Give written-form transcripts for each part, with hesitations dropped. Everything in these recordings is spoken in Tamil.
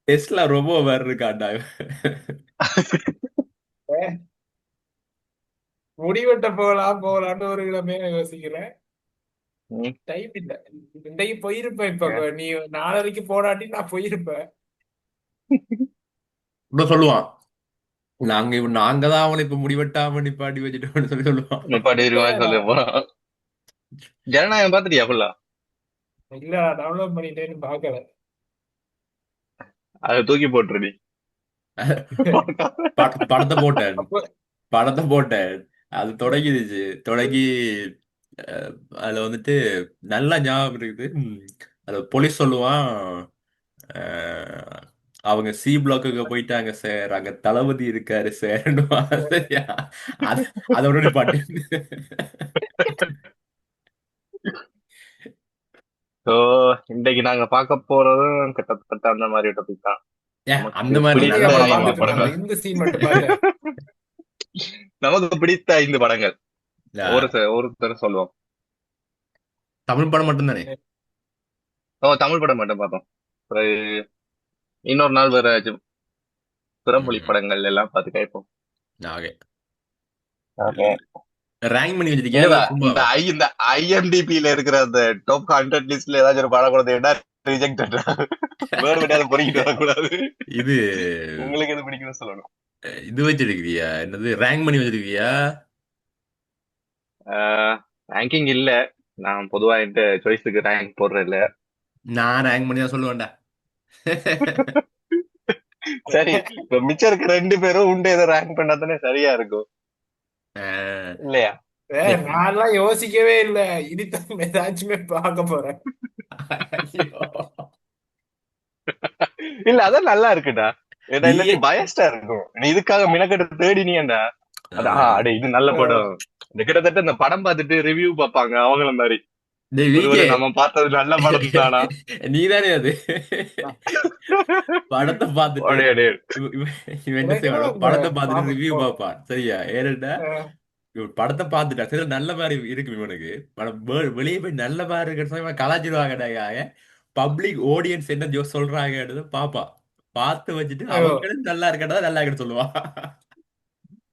டெஸ்லா ரொம்ப வேற இருக்காண்டா. ஏ, முடிவெட்ட போகலாம் போகலான்னு ஒரு கிழமையா யோசிக்கிறேன். ம். டைம் இல்ல. இன்றைக்கு போயிருப்பேன். இப்ப ஏன்? நீ நாலரைக்கு போராட்டி நான் போயிருப்பேன். இப்ப சொல்லுவான், நாங்க தான் அவனை இப்ப முடிவெட்டாம நிப்பாட்டி வச்சுட்டோம்னு சொல்லி சொல்லுவான். நிப்பாட்டி இருவான்னு உண்மையாடா. சொல்ல போறான். ஜனநாயகம் பாத்துட்டியா ஃபுல்லா? இல்ல, டவுன்லோட் பண்ணிட்டேன்னு பாக்கல. அதை தூக்கி போட்டுருடி. படத்தை போட்டேன். அப்ப படத்தை போட்டேன். அது தொடங்கிடுச்சு. தொடங்கி அஹ், அதுல வந்துட்டு நல்லா ஞாபகம் இருக்குது. அதுல போலீஸ் சொல்லுவான், அஹ், அவங்க சி பிளாக்குக்கு போயிட்டாங்க சார், அங்க தளபதி இருக்காரு சார். சரியா? அது அதோட பாட்டு. ஸோ இன்னைக்கு நாங்க பார்க்க போறதும் கிட்டத்தட்ட அந்த மாதிரி டாபிக் தான். ஏன் நமக்கு அந்த மாதிரி அப்படி நல்ல பிடித்த அப்ப படமா ஐந்து பாத்துட்டு பார்ப்போம். இருந்தேன். படங்கள். இந்த சீன் மட்டும் பார்த்தேன். நமக்கு பிடித்த 5 படங்கள். அஹ், ஒருத்தர் சொல்லுவோம். தமிழ் படம் மட்டும்தானே? ஓ, தமிழ் படம் மட்டும் பார்த்தோம். அப்புறம் இன்னொரு நாள் வேற பிறமொழி ம். படங்கள் எல்லாம் பார்த்து கேட்போம். ஓகே. ஓகே. ரேங்க் பண்ணி வச்சிருக்கியா இல்ல என்னடா சும்மாவா? இந்த IMDb-ல இருக்கிற அந்த டாப் 100 லிஸ்ட்ல ஏதாச்சும் ஒரு படம் கொடுத்தீங்கன்னா ரிஜெக்டட். வேர்டு விட்டு அதை பொறுக்கிட்டு வரக்கூடாது. இது உங்களுக்கு எது பிடிக்கும்னு சொல்லணும். இது வச்சிருக்கியா, என்னது ரேங்க் பண்ணி வச்சிருக்கியா? ரேங்கிங் இல்ல. நான் பொதுவா என்கிட்ட சாய்ஸுக்கு ரேங்க் போடுறேன் இல்ல. நான் ரேங்க் பண்ணி தான் சொல்லுவேன்டா. சரி, இப்ப மிச்சம் இருக்க 2 பேரும் உண்டு ஏதோ ரேங்க் பண்ணாதானே சரியா இருக்கும். அஹ், இல்லையா? நான்லாம் யோசிக்கவே இல்ல. இனிதான் ஏதாச்சுமே பார்க்க போறேன். ஐயோ. இல்ல, அதான் நல்லா இருக்குடா. ஏன்னா நீயே இல்லாட்டி பயஸ்டா இருக்கும். நீ இதுக்காக மினக்கெட்டு தேடினியேண்டா. அதான் அஹ், அடே இது நல்ல படம். இந்த கிட்டத்தட்ட இந்த படம் பார்த்துட்டு ரிவ்யூ பார்ப்பாங்க அவங்கள மாதிரி. டேய் விகே, ஒருவேளை நம்ம பார்த்தது நல்ல படம் தானா? நீதானே அது. படத்தை பார்த்துட்டு அடே அடே. இவன் என்ன எனக்கு என்ன செய்வான், இந்த படத்தை பார்த்துட்டு ரிவ்யூ பாப்போம். பார்ப்பான். சரியா? ஏறண்டா இவன் படத்தை பார்த்துட்டா சரி நல்ல மாதிரி இருக்கு இவனுக்கு. படம் வெளியே போய் நல்ல மாதிரி இருக்கிற சமயம் கலாச்சிடுவாங்கடா. பப்ளிக் ஆடியன்ஸ் என்ன சொல்றாங்கன்னு பாப்பான். பார்த்து வச்சுட்டு அவங்களும் நல்லா இருக்கட்டா நல்லா இருக்குன்னு சொல்லுவான்.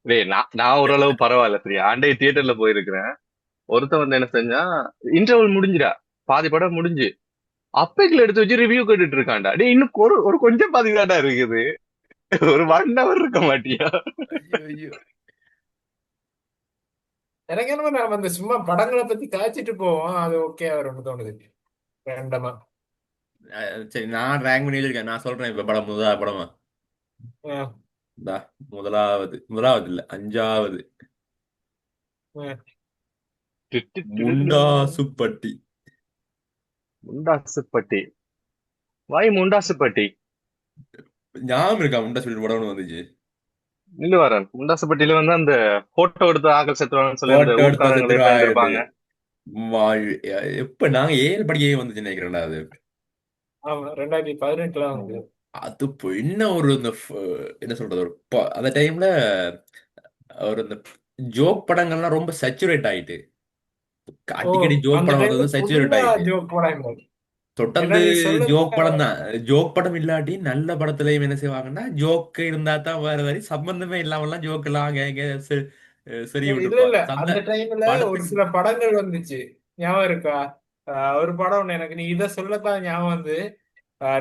டேய், நான் ஓரளவு பரவாயில்ல. சரியா, ஆண்டே தியேட்டர்ல போயிருக்கிறேன். ஒருத்தன் வந்து என்ன செஞ்சா, இன்டர்வல் முடிஞ்சிடா, பாதி படம் முடிஞ்சு அப்பைக்குள்ள எடுத்து வச்சு ரிவ்யூ கேட்டுட்டு இருக்கான்டா. டேய், இன்னும் ஒரு ஒரு கொஞ்சம் பாதி தான்டா இருக்குது. ஒரு 1 hour இருக்க மாட்டியா? ஐயோ ஐயோ. எனக்கு என்னமோ நாம அந்த சும்மா படங்களை பத்தி காய்ச்சிட்டு போவோம். அது ஓகே வரும்னு தோணுது. வேண்டாமா? சரி நான் ரேங்க் பண்ணி வச்சிருக்கேன். நான் சொல்றேன் இப்ப படம் முதலாவது படமா. அஹ், இந்தா, முதலாவது முதலாவது இல்ல, அஞ்சாவது. அஹ். முண்டாசுப்பட்டி. முண்டாசுப்பட்டி. வாய் முண்டாசுப்பட்டி. ஞாபகம் இருக்கா முண்டாசுப்பட்டி படம்னு வந்துச்சு? நில்லு வரேன். முண்டாசுப்பட்டியில வந்து அந்த போட்டோ எடுத்து ஆக்கள் செத்துவாங்கன்னு சொல்லி அந்த போட்டோ எடுத்தா ஊர்க்காரங்களே செத்துருவாங்க. பயந்துருப்பாங்க. எப்ப நாங்க ஏழு படிக்கவே வந்துச்சு நினைக்கிறேன்டா அது. ஆமா, 2018 வந்து. அது இப்போ என்ன ஒரு இந்த என்ன சொல்றது, ஒரு அந்த டைம்ல ஒரு இந்த ஜோக் படங்கள்லாம் ரொம்ப சச்சுரேட் ஆயிட்டு, ஓ, அடிக்கடி ஜோக் அந்த படம் டைம்ல வந்தது சச்சுரேட் ஃபுல்லா ஆயிட்டு. ஜோக் படங்கள். ஏன்னா தொடர்ந்து நீ சொல்ல ஜோக் படம் தான். ஜோக் படம் இல்லாட்டி நல்ல படத்துலயும் என்ன செய்வாங்கன்னா, ஜோக் இருந்தா தான் வேற வரி, சம்பந்தமே இல்லாமலாம் ஜோக் எல்லாம் அங்க இங்க சரி இல்ல இல்ல, விட்டுருப்பாங்க. சந்த அந்த டைம்ல ஒரு படத்துக்கு சில படங்கள் வந்துச்சு. ஞாபகம் இருக்கா? ஒரு படம் ஒண்ணு எனக்கு நீ இத சொல்லத்தான் ஞாபகம் வந்து,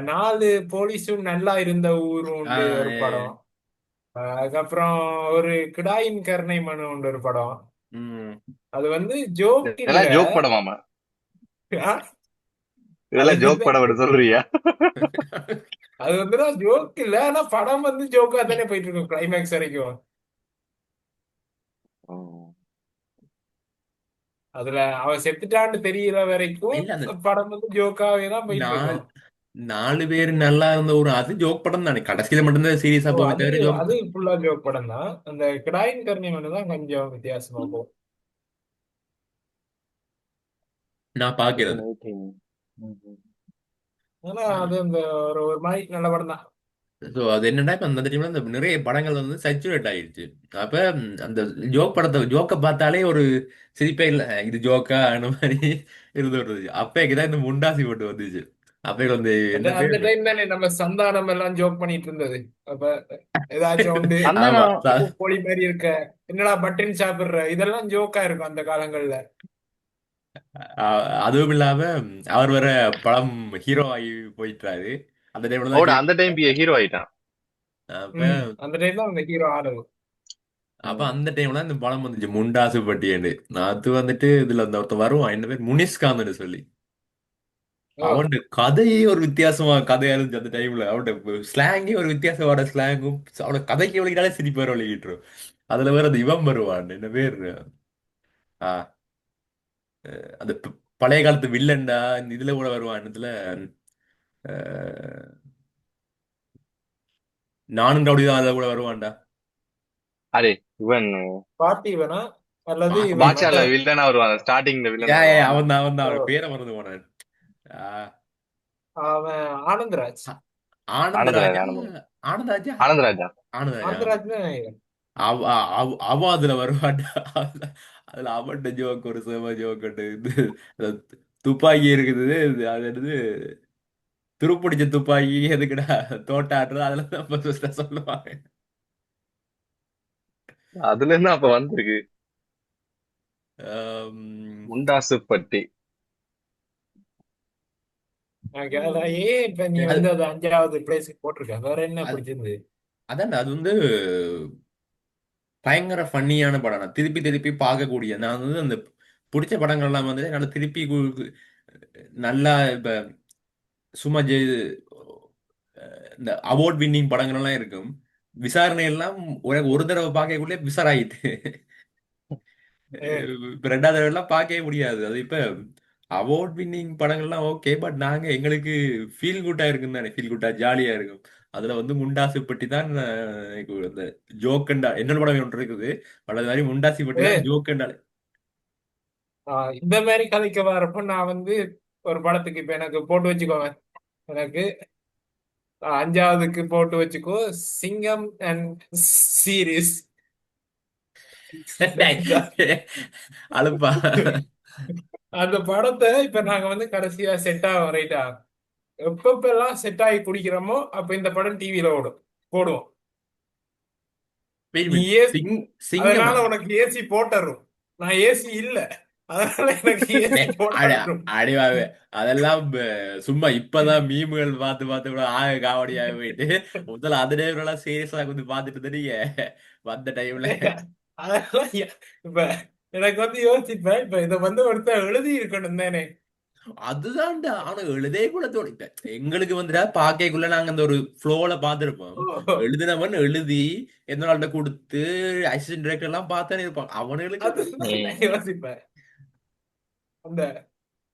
4 போலீஸும் நல்லா இருந்த ஊர் உண்டு ஒரு படம். ஆஹ் அதுக்கப்புறம் ஒரு கிடாயின் கருணை மனு உண்டு ஒரு படம். உம் அது வந்து ஜோக் இல்ல. இதெல்லாம் ஜோக் படமாமா? ஆ, அது இதெல்லாம் ஜோக் வந்து படம் எடுத்து சொல்றியா? அது வந்து ஜோக் இல்ல. ஆனா படம் வந்து ஜோக்கா தானே போயிட்டு இருக்கும் கிளைமேக்ஸ் வரைக்கும். அதுல அவன் செத்துட்டான்னு தெரியற வரைக்கும் இல்ல அந்த படம் வந்து ஜோக்காவே தான் போயிட்டு நாலு இருக்கும். நாலு பேர் நல்லா இருந்த ஒரு அது ஜோக் படம் தானே, கடைசியில மட்டும்தான் சீரியஸா ஓ, போக அது தவிர ஜோக். அது ஃபுல்லா ஜோக் படம் தான். அந்த கிடாயின் கருணை மனு தான் கொஞ்சம் வித்தியாசமா போகும். நான் பாக்கிறது. 2018. ஆனா அது அந்த ஒரு ஒரு மாதிரி நல்ல படம் தான். ஸோ அது என்னன்னா, இப்ப அந்த டைம்ல இந்த நிறைய படங்கள் வந்து சச்சுரேட் ஆயிடுச்சு. அப்ப அந்த ஜோக்கை பார்த்தாலே ஒரு சிரிப்பே இல்லை, இது ஜோக்கா அந்த மாதிரி இருந்து வருது. அப்பதான் இந்த முண்டாசி போட்டு வந்துச்சு. அப்ப வந்து அந்த என்ன அந்த பேர்? டைம் தானே நம்ம சந்தானம் எல்லாம் ஜோக் பண்ணிட்டு இருந்தது. அப்ப ஏதாச்சும் உண்டு ஆமா சந்தானம் கோழி மாதிரி இருக்க, என்னடா பட்டினி சாப்பிடுற, இதெல்லாம் ஜோக்கா இருக்கும் அந்த காலங்கள்ல. அதுவும் இல்லாம அவர் வேற படம் ஹீரோ ஆகி போயிட்டாரு. அந்த டைம்ல தான் அவட அந்த டைம் ஹீரோ ஆயிட்டான். அப்ப அந்த டைம் தான் அந்த ஹீரோ ஆனது. அப்ப ம். அந்த டைம்ல இந்த படம் வந்துச்சு முண்டாசு பட்டியன்னு. அது வந்துட்டு இதுல அந்த ஒருத்தன் வருவான், என்ன பேர் முனிஷ்காந்த்னு சொல்லி. ஓ அவன் கதையே ஒரு வித்தியாசமா கதையா இருந்துச்சு அந்த டைம்ல. அவனோட ஸ்லாங்கே ஒரு வித்தியாசமான ஸ்லாங்கும், அவனோட கதைக்கு வழிகிட்டாலே சிரிப்பார் வழிகிட்டுரும். அதுல வேற அந்த இவன் வருவான், என்ன பேர்? ஆ, அந்த பழைய காலத்து வில்லன்டா, இந்த இதுல கூட வருவான் இதுல. அஹ், நானும் ரவுடிதான் அதுல கூட வருவான்டா. அரே இவன் பார்த்திபனா அல்லது இவன் பார்த்திபன். பாட்ஷால மற்றவன். வில்லனா வருவான், ஸ்டார்டிங்ல ஏ வில்லனா ஏ, வருவான்ல. அவன் தான் ஓ அவன் பேரை மறந்து போனான். ஆ, அவன் ஆனந்தராஜ். ஆ- ஆனந்தராஜா. ஆனந்தராஜ் ஆனந்தராஜ் ஆனந்தராஜா. ஆனந்தராஜா. ஆனந்தராஜா. ஆனந்தராஜ் தான் நினைக்கிறேன். அவன் அதுல வருவான்டா. அதுல அவன்ட ஜோக் ஒரு செம ஜோக் இது. அந்த துப்பாக்கி இருக்குது, அது என்னது, துருப்பிடிச்ச துப்பாக்கி எதுக்குடா தோட்டாடுறது, அதுல தான் first சொல்லுவாங்க. அதுல இருந்து அப்ப வந்திருக்கு ஆம், முண்டாசுப்பட்டி. அதான் ஏன் இப்ப நீ அது வந்து அது 5வது பிளேஸ்க்கு போட்டிருக்க, வேற என்ன அது- பிடிச்சிருந்து? அதான்டா, அது வந்து பயங்கர ஃபன்னியான படம். நான் திருப்பி திருப்பி பார்க்கக்கூடிய, நான் வந்து அந்த பிடிச்ச படங்கள்லாம் வந்து நல்லா திருப்பி நல்லா இப்ப சும்மா இந்த அவார்ட் வின்னிங் படங்கள் எல்லாம் இருக்கும். விசாரணை எல்லாம் ஒரு தடவை பார்க்கக்குள்ளே விசாராயிட்டு. ஏ, இப்ப ரெண்டாவது தடவை எல்லாம் பார்க்கவே முடியாது. அது இப்ப அவார்ட் வின்னிங் படங்கள்லாம் ஓகே, பட் நாங்க எங்களுக்கு ஃபீல் குட்டா இருக்குன்னு தானே, ஃபீல் குட்டா ஜாலியா இருக்கும். அதுல வந்து முண்டாசு பட்டி தான் எனக்கு அந்த ஜோக்கண்டா என்னோட படம் ஒன்று இருக்குது. பட் அது மாதிரி முண்டாசி பட்டி தான் ஏ, ஜோக்கண்டா. இந்த மாதிரி கதைக்கு வரப்ப நான் வந்து ஒரு படத்துக்கு இப்ப எனக்கு போட்டு வச்சுக்கோங்க. எனக்கு 5வதுக்கு போட்டு வச்சுக்கோ, சிங்கம் அண்ட் சீரிஸ். அழுப்பா. அந்த படத்தை இப்ப நாங்க வந்து கடைசியா செட் ஆகும் ரைட்டா. எப்பப்பெல்லாம் செட் ஆகி குடிக்கிறோமோ அப்ப இந்த படம் டிவியில ஓடும், போடுவோம். Wait a நீ minute. ஏசி, சிங்கமா? அதனால உனக்கு ஏசி போட்டுரும். நான் ஏசி இல்ல, அதனால எனக்கு ஏசி டேய், போட்டுரும். அடிவாங்க. அதெல்லாம் சும்மா இப்பதான் மீம்கள் பார்த்து பார்த்து கூட ஆக காவடியாக போயிட்டு, முதல்ல அது டைம் எல்லாம் சீரியஸா கொஞ்சம் பார்த்துட்டு இருந்தீங்க வந்த டைம்ல. அதெல்லாம் இப்ப எனக்கு வந்து யோசிப்பேன், இப்ப இதை வந்து ஒருத்தர் எழுதி இருக்கணும் தானே. அதுதான்டா. ஆனா எழுதே கூட தோணிட்ட எங்களுக்கு வந்துடா பாக்கைக்குள்ள நாங்க அந்த ஒரு ஃப்ளோல பார்த்திருப்போம். ஓ, எழுதினவன் எழுதி எந்த நாள்கிட்ட கொடுத்து அசிஸ்டன்ட் டைரக்டர் எல்லாம் பார்த்தானே இருப்பான் அவனுங்களுக்கு. அதுதான் ம். நான் யோசிப்பேன். அந்த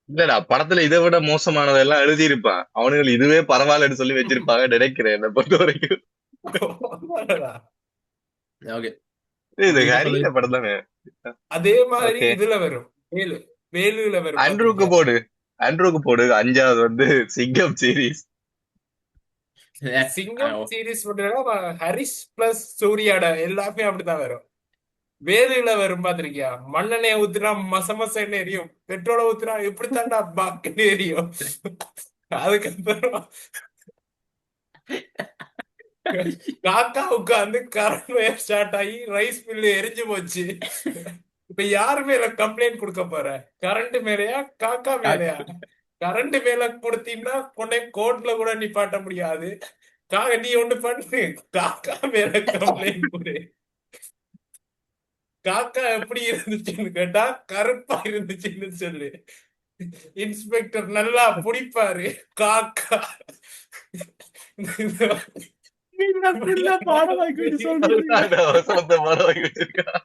இல்லடா, படத்துல இதை விட மோசமானதெல்லாம் எழுதியிருப்பான். அவனுகள் இதுவே பரவாயில்லன்னு சொல்லி வச்சிருப்பாங்க நினைக்கிறேன் என்னை பொறுத்த வரைக்கும். ஓகே. இது நீங்க சொல்லு. ஹரியில படம் தானே. அதே மாதிரி ஓகே, இதுல வரும், வேலு. வேலுல வரும் ஆண்ட்ரூக்கு பாத்திருக்கியா? போடு. ஆண்ட்ரூக்கு போடு. 5வது வந்து சிங்கம் சீரிஸ். சிங்கம் சீரிஸ் மட்டும் ஹரிஷ் பிளஸ் சூர்யாட எல்லாமே அப்படித்தான் வரும். வேலுல வரும் பாத்திருக்கியா? மண்ணெண்ணெய ஊத்துனா மச மசன்னு எரியும், பெட்ரோலை ஊத்துனா இப்படித்தாண்டா பாக்குன்னு எரியும். அதுக்கப்புறம் காக்கா உட்காந்து கரண்ட் வயர் ஸ்டார்ட் ஆகி ரைஸ் மில்லு எரிஞ்சு போச்சு. இப்ப யாரு மேல கம்ப்ளைண்ட் கொடுக்க போற? கரண்ட் மேலயா காக்கா மேலயா? கரண்ட் மேல கொடுத்தீங்கன்னா கொண்டே கோர்ட்ல கூட நிப்பாட்ட முடியாது. நீ ஒண்ணு பண்ணு, காக்கா மேல கம்ப்ளைண்ட் கொடு. காக்கா எப்படி இருந்துச்சுன்னு கேட்டா கருப்பா இருந்துச்சுன்னு சொல்லு. இன்ஸ்பெக்டர் நல்லா புடிப்பாரு. காக்கா அப்படிலாம் பாடமாக்கிட்டு சொல்றீங்க. அதுதான் அந்த அவசரத்தை படம் வாங்கி வச்சிருக்கான்.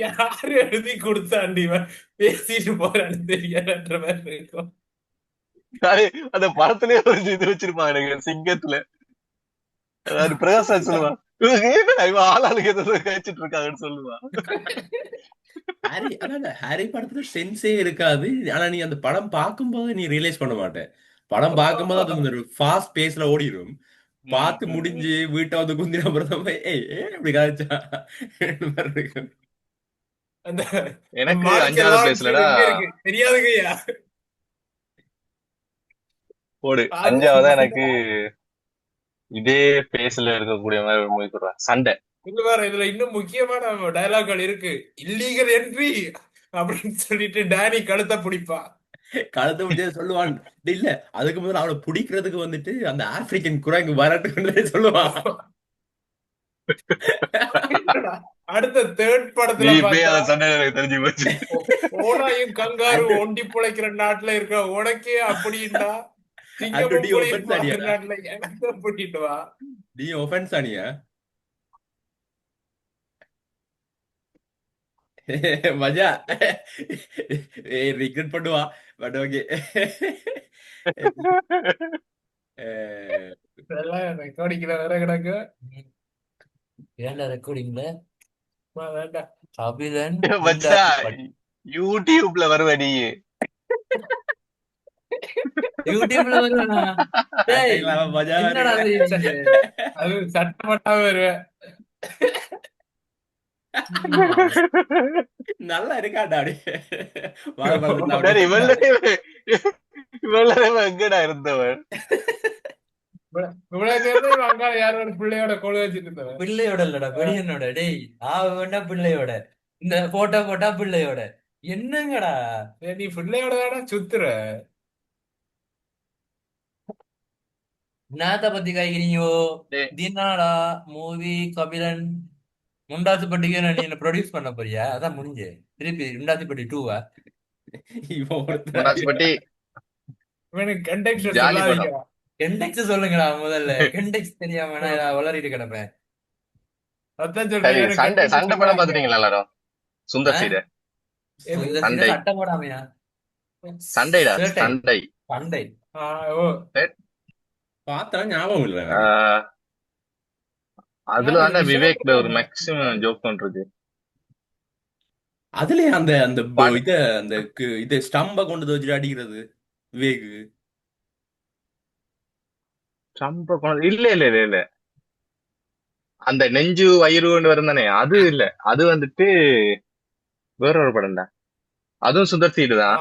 யாரு எழுதி கொடுத்தாண்டி இவன் பேசிட்டு போறான்னு தெரியாதுன்ற மாதிரி இருக்கும். அதே, அந்த படத்திலேயே ஒரு இது வச்சிருப்பாங்க எனக்கு சிங்கத்துல. அதாவது பிரகாஷ் ராஜ் சொல்லுவான், இவங்க என்னடா இவன் ஆளாளுக்கு ஏதோ கழிச்சிட்டு இருக்காங்கன்னு சொல்லுவான். அதான் ஹாரி படத்துல சென்ஸே இருக்காது. ஆனா நீ அந்த படம் பார்க்கும்போது நீ ரியலைஸ் பண்ண மாட்டேன். படம் பார்க்கும்போது அது ஒரு ஃபாஸ்ட் பேஸ்ல ஓடிடும். ம், பார்த்து ம். முடிஞ்சு வீட்டை வந்து குந்தின அப்புறம் தான் ஏய் ஏன் இப்படி காய்ச்சா இருக்கும். அந்த இந்த எனக்கு மாணிக்க 5வது லாரன்ஸ் பிளேஸ்லடா வீடு எங்க இருக்கு தெரியாதுங்கய்யா. போடு. அது 5வதா எனக்கு இதே பேஸ்ல இருக்கக்கூடிய மாதிரி ஒரு மூவி சொல்றேன், சண்டை. இல்ல வேற இதுல இன்னும் முக்கியமான டயலாக்கள் இருக்கு. இல்லீகல் என்ட்ரி அப்படின்னு சொல்லிட்டு டேனி கழுத்தை பிடிப்பா. கழுத்தை பிடிச்சது சொல்லுவான். இல்ல, அதுக்கு முதல்ல அவனை பிடிக்கிறதுக்கு வந்துட்டு அந்த ஆப்பிரிக்கன் குரங்கு வரட்டுன்னு சொல்லுவான். என்னடா, அடுத்த தேர்ட் நீ படத்துல இப்பயே பார்த்தா அந்த சண்டை எனக்கு தெரிஞ்சு போச்சு. ஓனாயும் கங்காரு அது ஒண்டி பிழைக்கிற நாட்டுல இருக்கிற உனக்கே அப்படின்னா அது சிங்கமும் டி புலியும் ஒஃபென்ஸ் வாழ்ற ஆனியா? நாட்டுல எனக்கு அப்படின்ட்டு வா. டி ஒஃபென்ஸ் ஆனியா? மஜா. ரிக்ரெட் பண்ணுவா. But okay. இதெல்லாம் ரெக்கார்டிங்ல வேற கிடக்கு. ஏன்டா ரெக்கார்டிங்ல வேண்டாம். அபிலன் மச்சா, முண்டாசு பட்டி யூடியூப்ல வருவ நீ. யூடியூப்ல வருவானா? டேய் மஜா என்னடா செய்வீங்க? அது சட்டமட்டாவே வருவேன். நல்லா இருக்காண்டா அப்படி. வாழைப்பழத்துல சரி, அப்படி. இவ்வளவு நேரம் எங்கடா இருந்தவன்? இவ்வளவு நேரம் அங்காள யாரோட பிள்ளையோட கொழு வச்சுட்டு இருந்தவன். பிள்ளையோட இல்லடா பெரியனோட. டேய் வேணா பிள்ளையோட, இந்த போட்டோ போட்டா பிள்ளையோட. என்னங்கடா ஏய், நீ பிள்ளையோட தானே சுத்துற. என்னத்த பத்தி காய்க்கிறீங்கோ? டேய், தினாடா மூவி கபிலன் முண்டாசு பட்டிக்கு நீ என்ன ப்ரொடியூஸ் பண்ண போறியா? அதான் முடிஞ்சு திருப்பி முண்டாசு பட்டி 2வா? இவன் முன்னாச்சு ஒருத்தன். பட்டி இவனுக்கு கண்டெக்ட் ஜாலி சொல்லாதீங்க. படம். கெண்டெக்ஸ் சொல்லுங்கடா முதல்ல. கெண்டெக்ஸ் தெரியாம நான் வளரிட்டு கிடப்பேன். அதான் சரி, சொல்றேன், எனக்கு சண்டை கண்டெக்ட் சண்டை படம் சொல்லாதீங்க. பாத்துட்டீங்களா எல்லாரும்? சுந்தர் சீட எது? இந்த சண்டை. சட்டை போடாமையா? சண்டைடா, சேட்டை சண்டை. சண்டை. ஆ, ஓ, பார்த்தா ஞாபகம் இல்லை எனக்கு. ஆஹ், அதுல நான் தானே விஷயம் விவேக் ஒரு மேக்ஸிமம் ஜோக் பண்றது. அதுலயே அந்த அந்த பட இத அந்த இது ஸ்டம்ப கொண்டு வச்சுட்டு அடிக்கிறது விவேக். இல்ல இல்ல இல்ல இல்ல, அந்த நெஞ்சு வயிறுன்னு வரும் தானே, அது இல்ல. அது வந்துட்டு வேற ஒரு படம் தான். அதுவும் சுந்தர் சீடு ஆ, தான்.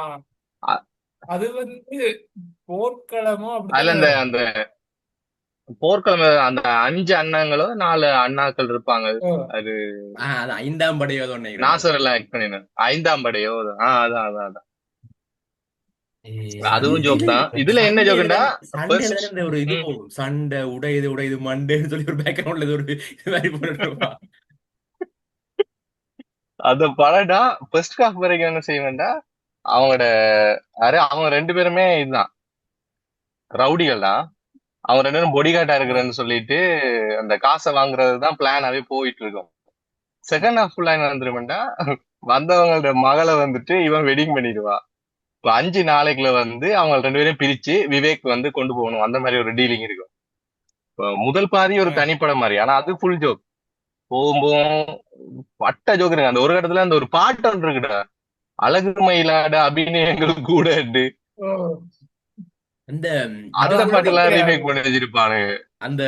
அ- அது போர்க்களமோ அதுல அப்படித்தானே அந்த வரும். அந்த போர்க்களம், அந்த 5 அண்ணாங்களோ 4 அண்ணாக்கள் இருப்பாங்க. ஓ, அது அது 5ஆம் படையோ நினைக்கிறேன். நாசர் எல்லாம் ஆக்ட் பண்ணினேன். 5ஆம் படையோ அதான் அதான் அதான். அதுவும் ஜோக் தான். இதுல என்ன சண்டையில ஜோக்குண்டா, தானே சண்டையில தானே ஃபர்ஸ்ட் இந்த ஒரு இது போகும். சண்டை உடையுது உடையுது மண்டைன்னு சொல்லி ஒரு பேக்ரவுண்ட்ல இது ஒரு இது மாதிரி போட்டுருப்பான். அந்த படம்டா ஃபர்ஸ்ட் ஹாஃப் வரைக்கும் என்ன செய்வேன்டா, அவங்களோட அவங்க 2 பேருமே இதுதான், ரவுடிகள் தான். அவங்க 2 பேரும் பொடி கார்டா இருக்கிறேன்னு சொல்லிட்டு அந்த காசை வாங்குறது தான் பிளானாவே போயிட்டு இருக்கும். செகண்ட் ஹாஃப் ஃபுல்லா என்ன வந்துருமெண்டா, வந்தவங்களோட மகளை வந்துட்டு இவன் வெட்டிங் பண்ணிடுவா. இப்ப 5 நாளைக்குள்ள வந்து அவங்க 2 பேரையும் பிரிச்சு விவேக் வந்து கொண்டு போகணும், அந்த மாதிரி ஒரு டீலிங் இருக்கும். இப்ப முதல் பாதி ஒரு தனிப்படம் மாதிரி, ஆனா அது ஃபுல் ஜோக். போகும்போது பட்ட ஜோக் இருக்கு. அந்த ஒரு கட்டத்துல அந்த ஒரு பாட்டு ஒன்று இருக்குடா, அழகு மயிலாட அபிநயங்கள் கூட. ஓ, அந்த அந்த அது மட்டும் பாட்டுலாம் தெரியாது. ரீமேக் பண்ணி வச்சிருப்பானு. அந்த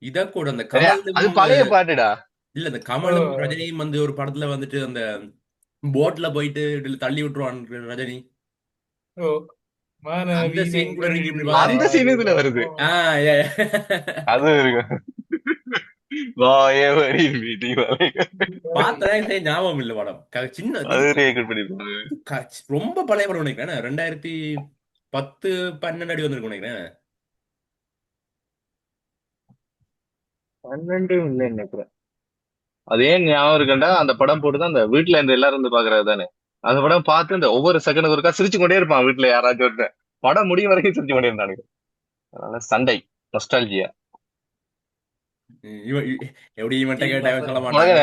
இத கூட அந்த அது கமலும் பழைய பாட்டுடா. இல்ல அந்த ஓ, கமலும் ரஜினியும் வந்து ஒரு படத்துல வந்துட்டு அந்த போட்ல போயிட்டு இதுல தள்ளி விட்டுருவான் ரஜினி. ஓ, அந்த சீன் கூட மனவீரங்கள் நீங்க இப்படி அந்த சீன் இதுல வருது. ஆஹ் ஏ, ஏ. அது இருக்கு. வாயவரி வீதி வரை. பார்த்ததே சரி ஞாபகம் இல்ல படம். சின்ன அது இது ரீமேக் பண்ணிருப்பாங்க. ரொம்ப பழைய படம் நினைக்கிறேன். 2010-12 அடி வந்திருக்கும் நினைக்கிறேன். 12 இல்ல நினைக்கிறேன். அது ஏன் ஞாபகம் இருக்குண்டா, அந்த படம் போட்டுதான் அந்த வீட்டுல இருந்து எல்லாரும் வந்து பாக்குறது தானே. அந்த படம் பார்த்து இந்த ஒவ்வொரு செகண்டுக்கு ஒருக்கா சிரிச்சு கொண்டே இருப்பான் வீட்டுல யாராச்சும் ஒருத்தன். படம் முடியும் வரைக்கும் சிரிச்சு கொண்டே இருந்தானுங்க. அதனால சண்டை நொஸ்டால்ஜியா. எப்படி இவன்ட்ட டீம் கேட்டா இவன் சொல்ல பஃபர் மாட்டாங்க.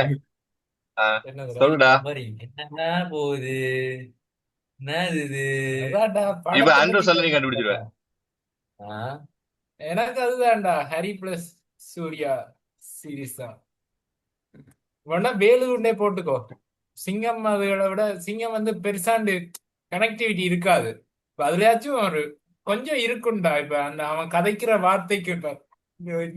என்னதுடா? சொல்லுடா. என்னடா போகுது? என்னது இது? அதான்டா இப்ப படத்தை அன்று பத்தி சொல்ல நீ பேசிட்டு கண்டுபிடிச்சிருவ. இருக்கோம். ஆ? எனக்கு அதுதான்டா ஹரி பிளஸ் சூர்யா சீரீஸ் தான். வேணா வேலுண்டே போட்டுக்கோ. சிங்கம் அதுகளை விட சிங்கம் பெருசாண்டு கனெக்டிவிட்டி இருக்காது. இப்ப அதுலயாச்சும் ஒரு கொஞ்சம் இருக்கும்டா. இப்ப அந்த அவன் கதைக்கிற வார்த்தைக்கு இப்ப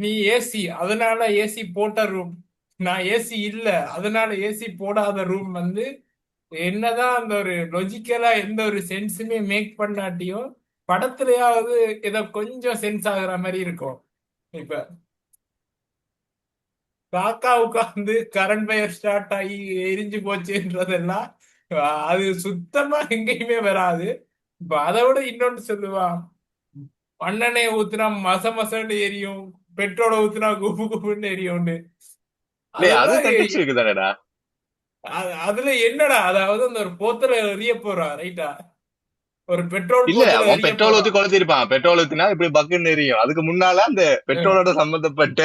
நீ ஏசி அதனால ஏசி போட்ட ரூம் நான் ஏசி இல்ல, அதனால ஏசி போடாத ரூம் வந்து என்னதான் அந்த ஒரு லொஜிக்கலா எந்த ஒரு சென்ஸுமே மேக் பண்ணாட்டியும் படத்துலயாவது ஏதோ கொஞ்சம் சென்ஸ் ஆகுற மாதிரி இருக்கும். இப்ப காக்கா உட்காந்து கரண்ட் ஃபயர் ஸ்டார்ட் ஆகி எரிஞ்சு போச்சுன்றதெல்லாம் அது சுத்தமா எங்கேயுமே வராது. இப்ப அதை விட இன்னொன்னு சொல்லுவான், மண்ணெண்ணெய் ஊத்துனா மச மசன்னு எரியும், பெட்ரோலை ஊத்துனா குபு குபுன்னு எரியும்னு. டேய் அது அதெல்லாம் சயின்டிபிக் தானேடா. அதுல என்னடா, அதாவது அந்த ஒரு போத்தல எரிய போறா ரைட்டா, ஒரு பெட்ரோல் இல்ல போத்தல அவன் எரிய பெட்ரோல் போறா. ஊத்தி கொளுத்திருப்பான். பெட்ரோல் ஊத்தினா இப்படி பக்குன்னு எரியும். அதுக்கு முன்னால அந்த பெட்ரோலோட சம்பந்தப்பட்ட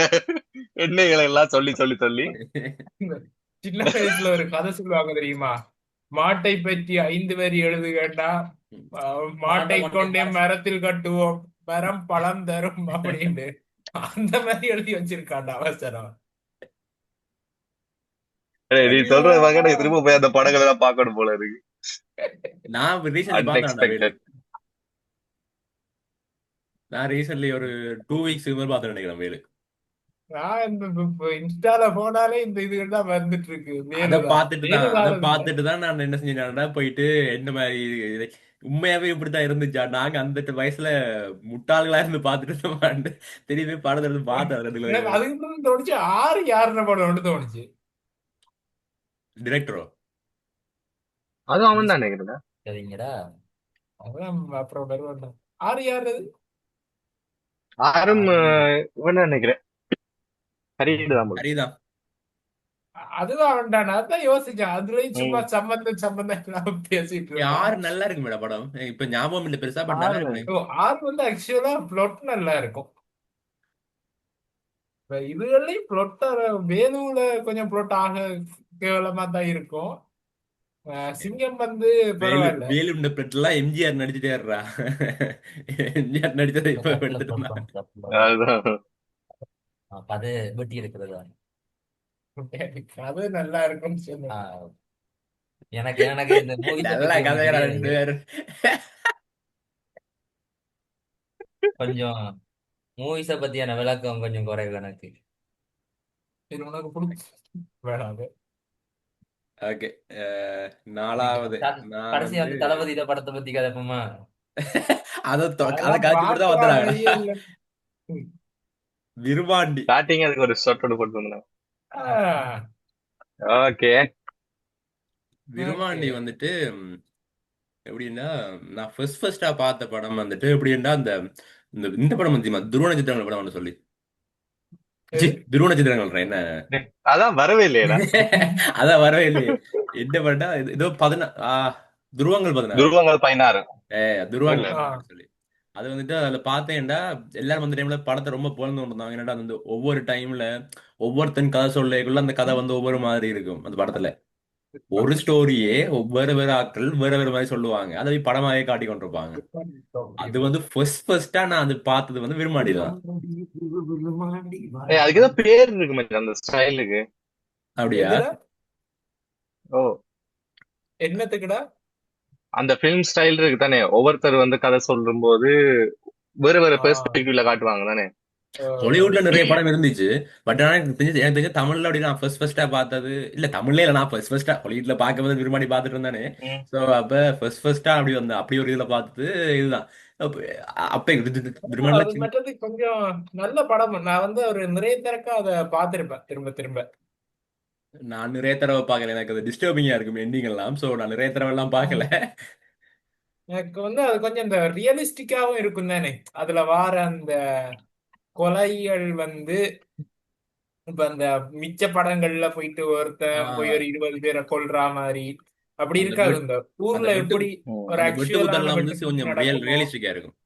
எண்ணெய்களை எல்லாம் சொல்லி சொல்லி சொல்லி சின்ன வயசுல ஒரு கதை சொல்லுவாங்க தெரியுமா, மாட்டை பற்றி 5 வரி எழுதுகண்டா, மாட்டை மாட்டை கொண்டே கொண்டே மரம் மரத்தில் கட்டுவோம், மரம் பழம் தரும் அப்படின்னு. அந்த மாதிரி எழுதி வச்சிருக்காண்டா அவசரம். டேய், நீ ஐயோ. சொல்றது பார்க்க எனக்கு திரும்ப போய் அந்த படங்களை எல்லாம் பார்க்கணும் போல இருக்கு. நான் ரீசென்ட்லி பார்த்தேன்டா வேலு. அன்எக்ஸ்பெக்டட். நான் ரீசென்ட்லி ஒரு 2 வீக்ஸ் மேல் பார்த்து நினைக்கிறேன் வேலு. நான் இந்த இன்ஸ்டால போனாலே இந்த இதுகள் தான் வந்துட்டு இருக்கு. அதை வேலுதான் பார்த்துட்டு தான் அதை வேலுதான் இல்ல. பார்த்துட்டு தான் நான் என்ன செஞ்சேன்னா போயிட்டு என்ன மாதிரி உண்மையாவே இப்படித்தான் இருந்துச்சா, நாங்க அந்த வயசுல முட்டாள்களா இருந்து பார்த்துட்டு இருந்தோமான்னு தெரியவே படத்துல இருந்து பார்த்தேன். அதுல எனக்கு அதுக்கு தான் தோணுச்சு, ஆறு யாருன்னு படம் தோணுச்சு. டிரெக்டரோ அது அவன் தான் நினைக்கிறேன். சரிங்கடா. அதான் அப்புறம் வருவாங்க. ஆறு யாரு அது? ஆரும் அது இவன் தான் நினைக்கிறேன். ஹரிதான் போல. சரிதான். அதுதான் அவன்டானா, அதான் யோசிச்சேன். அதுலயும் சும்மா ம். சம்பந்தம் சம்பந்தம் இல்லாம பேசிட்டு இருப்பான். யாரு நல்லா இருக்கு மேடம் படம், இப்ப ஞாபகம் இல்ல பெருசா, பட் நல்லா ஆறு இருக்கு. ஆறு வந்து ஆக்சுவலா பிளொட் நல்லா இருக்கும். இப்ப இதுகளையும் பிளொட்ட வேணுல கொஞ்சம் பிளொட் ஆக கேவலமா தான் இருக்கும். சிங்கம் வந்து வேலு பரவாயில்ல. வேலுண்ட பிளட் எல்லாம் எம்ஜிஆர் நடிச்சுட்டேறா. எம்ஜிஆர் நடிச்சதை இந்த இப்ப படத்துல எடுத்துட்டு plot இருந்தாங்க. concept அதுதான். கதை வெட்டி எடுக்கிறதா. அது நல்லா இருக்கும்னு சொன்னேன். ஆஹ் எனக்கு எனக்கு இந்த மூவிஸை நல்லா பத்தி ஒன்றும் கதைகளா ரெண்டு தெரியாது. பேரும். கொஞ்சம் மூவிஸை பத்தியான விளக்கம் கொஞ்சம் குறைவு எனக்கு. இது உனக்கு பிடிச்சி வேணாம். ஓகே. நீங்க 4வது நான் கடைசி வந்து வந்து தளபதி படத்தை பத்தி கதைப்போமா? அதை அதெல்லாம் காட்சி போட்டு தான் பார்க்க வந்துடுறாங்கடா. வழியே இல்லை. விருமாண்டி. ஸ்டார்டிங் அதுக்கு ஒரு ஷார்ட் போட்டு வந்தேன். ஆஹ் ஓகே. ஓகே. விருமாண்டி வந்துட்டு எப்படின்னா, நான் ஃபர்ஸ்டா பார்த்த படம் வந்துட்டு எப்படின்னா அந்த இந்த படம் வந்து துருவ நட்சத்திரங்கள் படம் ஒன்று சொல்லி. சி, எது? துருவ நட்சத்திரங்கள் என்ன. டேய், அதான் வரவே இல்லையேடா. அதான் வரவே இல்லையே. என்ன பண்ணா ஏதோ துருவங்கள் 16. துருவங்கள் 16. இல்ல. துருவங்கள் ஆ. 16 சொல்லி. அது வந்துட்டு அதுல பார்த்தேன்டா, எல்லாரும் அந்த டைம்ல படத்தை ரொம்ப புகழ்ந்து கொண்டிருந்தாங்க. என்னடா அது வந்து ஒவ்வொரு டைம்ல ஒவ்வொருத்தன் கதை சொல்லக்குள்ள அந்த கதை வந்து ஒவ்வொரு மாதிரி இருக்கும் அந்த படத்துல. ஒரு ஸ்டோரியே ஒவ்வொரு வேற ஆட்கள் வேற வேற மாதிரி சொல்லுவாங்க, அதை போய் படமாவே காட்டி கொண்டிருப்பாங்க. அது வந்து ஃபர்ஸ்டா நான் அது பார்த்தது வந்து விரும்மாடி தான். ஏய், அதுக்கு ஏதோ பேர் இருக்கு மச்சான் அந்த ஸ்டைலுக்கு. அப்படியா? எதுல? ஓ, என்னத்துக்குடா? அந்த ஃபிலிம் ஸ்டைல் இருக்கு தானே. ஒவ்வொருத்தர் வந்து கதை சொல்லும் போது வேற வேற ஆஹ் பெர்ஸ்பெக்டிவ்ல காட்டுவாங்க தானே. ஹாலிவுட்ல நிறைய படம் இருந்துச்சு. பட் ஆனா எனக்கு தெரிஞ்ச தமிழ்ல அப்படி நான் ஃபர்ஸ்டா பார்த்தது இல்ல. தமிழ்ல இல்ல, நான் ஃபர்ஸ்டா ஹாலிவுட்ல பார்க்கும்போது விரும்மாடி பார்த்துட்டு இருந்தானே. ம். ஸோ அப்ப ஃபர்ஸ்டா அப்படி வந்த அப்படி ஒரு இதுல பார்த்தது இதுதான். அப்ப அப்ப விரும்மாடில அது மற்றது கொஞ்சம் நல்ல படம். நான் வந்து ஒரு நிறைய திறக்க அதை பார்த்திருப்பேன் திரும்ப திரும்ப. நான் நிறைய தடவை பார்க்கல, எனக்கு அது டிஸ்டர்பிங்கா இருக்கும் எண்டிங் எல்லாம். ஸோ நான் நிறைய தடவை எல்லாம் பார்க்கல. எனக்கு வந்து அது கொஞ்சம் இந்த ரியலிஸ்டிக்காவும் இருக்கும் தானே. அதுல வார அந்த கொலைகள் வந்து இப்ப அந்த மிச்ச படங்கள்ல போயிட்டு ஒருத்தன் போய் ஆஹ் ஒரு 20 பேரை கொல்றா மாதிரி அப்படி அந்த இருக்காது. வெட் இந்த அந்த ஊர்ல வெட்டு எப்படி ம். ஒரு அந்த வெட்டு ஆக்சுவலான குத்தெல்லாம் வந்து வெட்டுக்குத்து கொஞ்சம் நடக்குமோ. ரியலிஸ்டிக்கா இருக்கும்.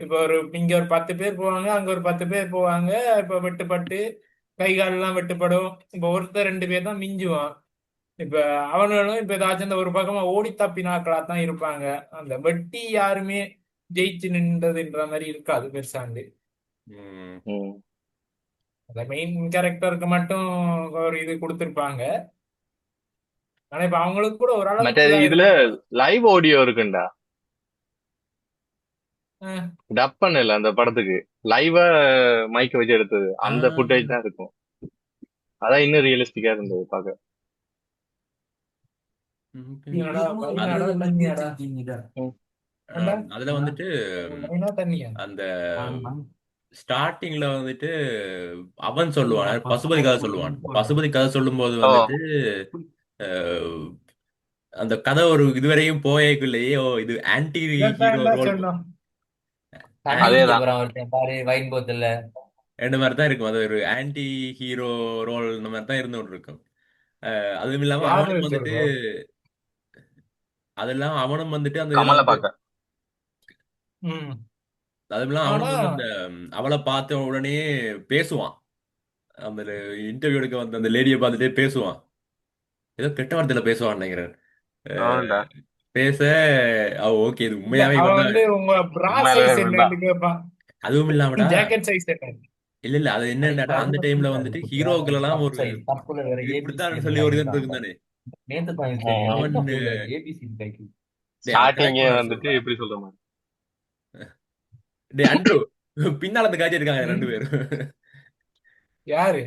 இப்ப இங்க ஒரு 10 பேர் போவாங்க, அங்க ஒரு 10 பேர் போவாங்க. இப்ப வெட்டுப்பட்டு கை கால்லாம் வெட்டுப்படும். இப்ப ஒருத்தர் 2 பேர் தான் மிஞ்சுவான். இப்ப அவனும் இப்ப ஏதாச்சும் இந்த ஒரு பக்கமா ஓடி தப்பினாக்களா தான் இருப்பாங்க. அந்த வெட்டி யாருமே ஜெயிச்சு நின்றதுன்ற மாதிரி இருக்காது பெருசாண்டு. ம். ம். அந்த மெயின் கேரக்டருக்கு மட்டும் ஒரு இது கொடுத்துருப்பாங்க. ஆனா இப்ப அவங்களுக்கு கூட மற்ற ஓரளவுக்கு தான் இதுல இருக்கும். லைவ் ஆடியோ இருக்குண்டா. அஹ் டப் பண்ணல அந்த படத்துக்கு. லைவா மைக் வச்சு எடுத்தது. அந்த ஆஹ் ஃபுட்டேஜ் தான் இருக்கும். அதான் இன்னும் ரியலிஸ்டிக்கா இருந்தது பாக்க. என்னடா அது வைனாடா தண்ணியாடா? ம். ஏண்டா அதுல வந்துட்டு வைனா தண்ணியா? அந்த ஸ்டார்டிங்ல வந்துட்டு அவன் சொல்லுவான், பசுபதி கதை சொல்லுவான். பசுபதி கதை சொல்லும்போது ஓ வந்துட்டு அஹ், அந்த கதை ஒரு இதுவரையும் போயக்குள்ளேயே ஓ இது ஆன்டி ஹீரோ இதைத்தான்டா ரோல், சொன்னோம். தண்ணி குடிக்க அதேதான். போறான் ஒருத்தன் பாரு வைன் போத்தல்ல. ரெண்டு மாதிரி தான் இருக்கும். அது ஒரு ஆன்டி ஹீரோ ரோல் இந்த மாதிரி தான் இருந்து கொண்டு இருக்கும். அதுவும் இல்லாம யாரு அவனும் வந்துட்டு சொல்றா? அவனும் வந்துட்டு அந்த இதுல கமலை வந்து பாக்க. ம். அதுவும் இல்லாம ஆனா அவனும் வந்து அந்த அவளை பார்த்த உடனே பேசுவான். அந்த இன்டர்வியூ எடுக்க வந்த அந்த லேடியை பார்த்துட்டே பேசுவான். ஏதோ கெட்ட வார்த்தையில பேசுவான்னு நினைக்கிறேன். அவன்டா அஹ் பேச ஓகே இது இல்ல, உண்மையாவே அவன் இவன் தான். வந்து உங்க பிரா உண்மையிலே சைஸ் இவன்தான். என்னன்னு கேட்பான். அதுவும் இல்லாமடா, ஜாக்கெட் சைஸ் என்ன? இல்ல இல்ல அது என்னடா அந்த டைம்ல வந்துட்டு ஹீரோக்கள் எல்லாம் ஒரு தப்புல வேற இது ஏபிசி இப்படித்தான் சொல்லி எல்லாம் ஒரு இது இருக்காங்க. இருக்கும் தானே. நேத்து தான் ம். அவன் என்ன புரியல ஏபிசி கைக்கு. டேய் அவன் ஸ்டார்டிங்கே கரெக்டான வந்துட்டு சொல்றா. எப்படி சொல்ற மாதிரி. டேய் அண்ட்ரூ, பின்னால அந்த காட்சி இருக்காங்க ரெண்டு ம். பேரும். யாரு?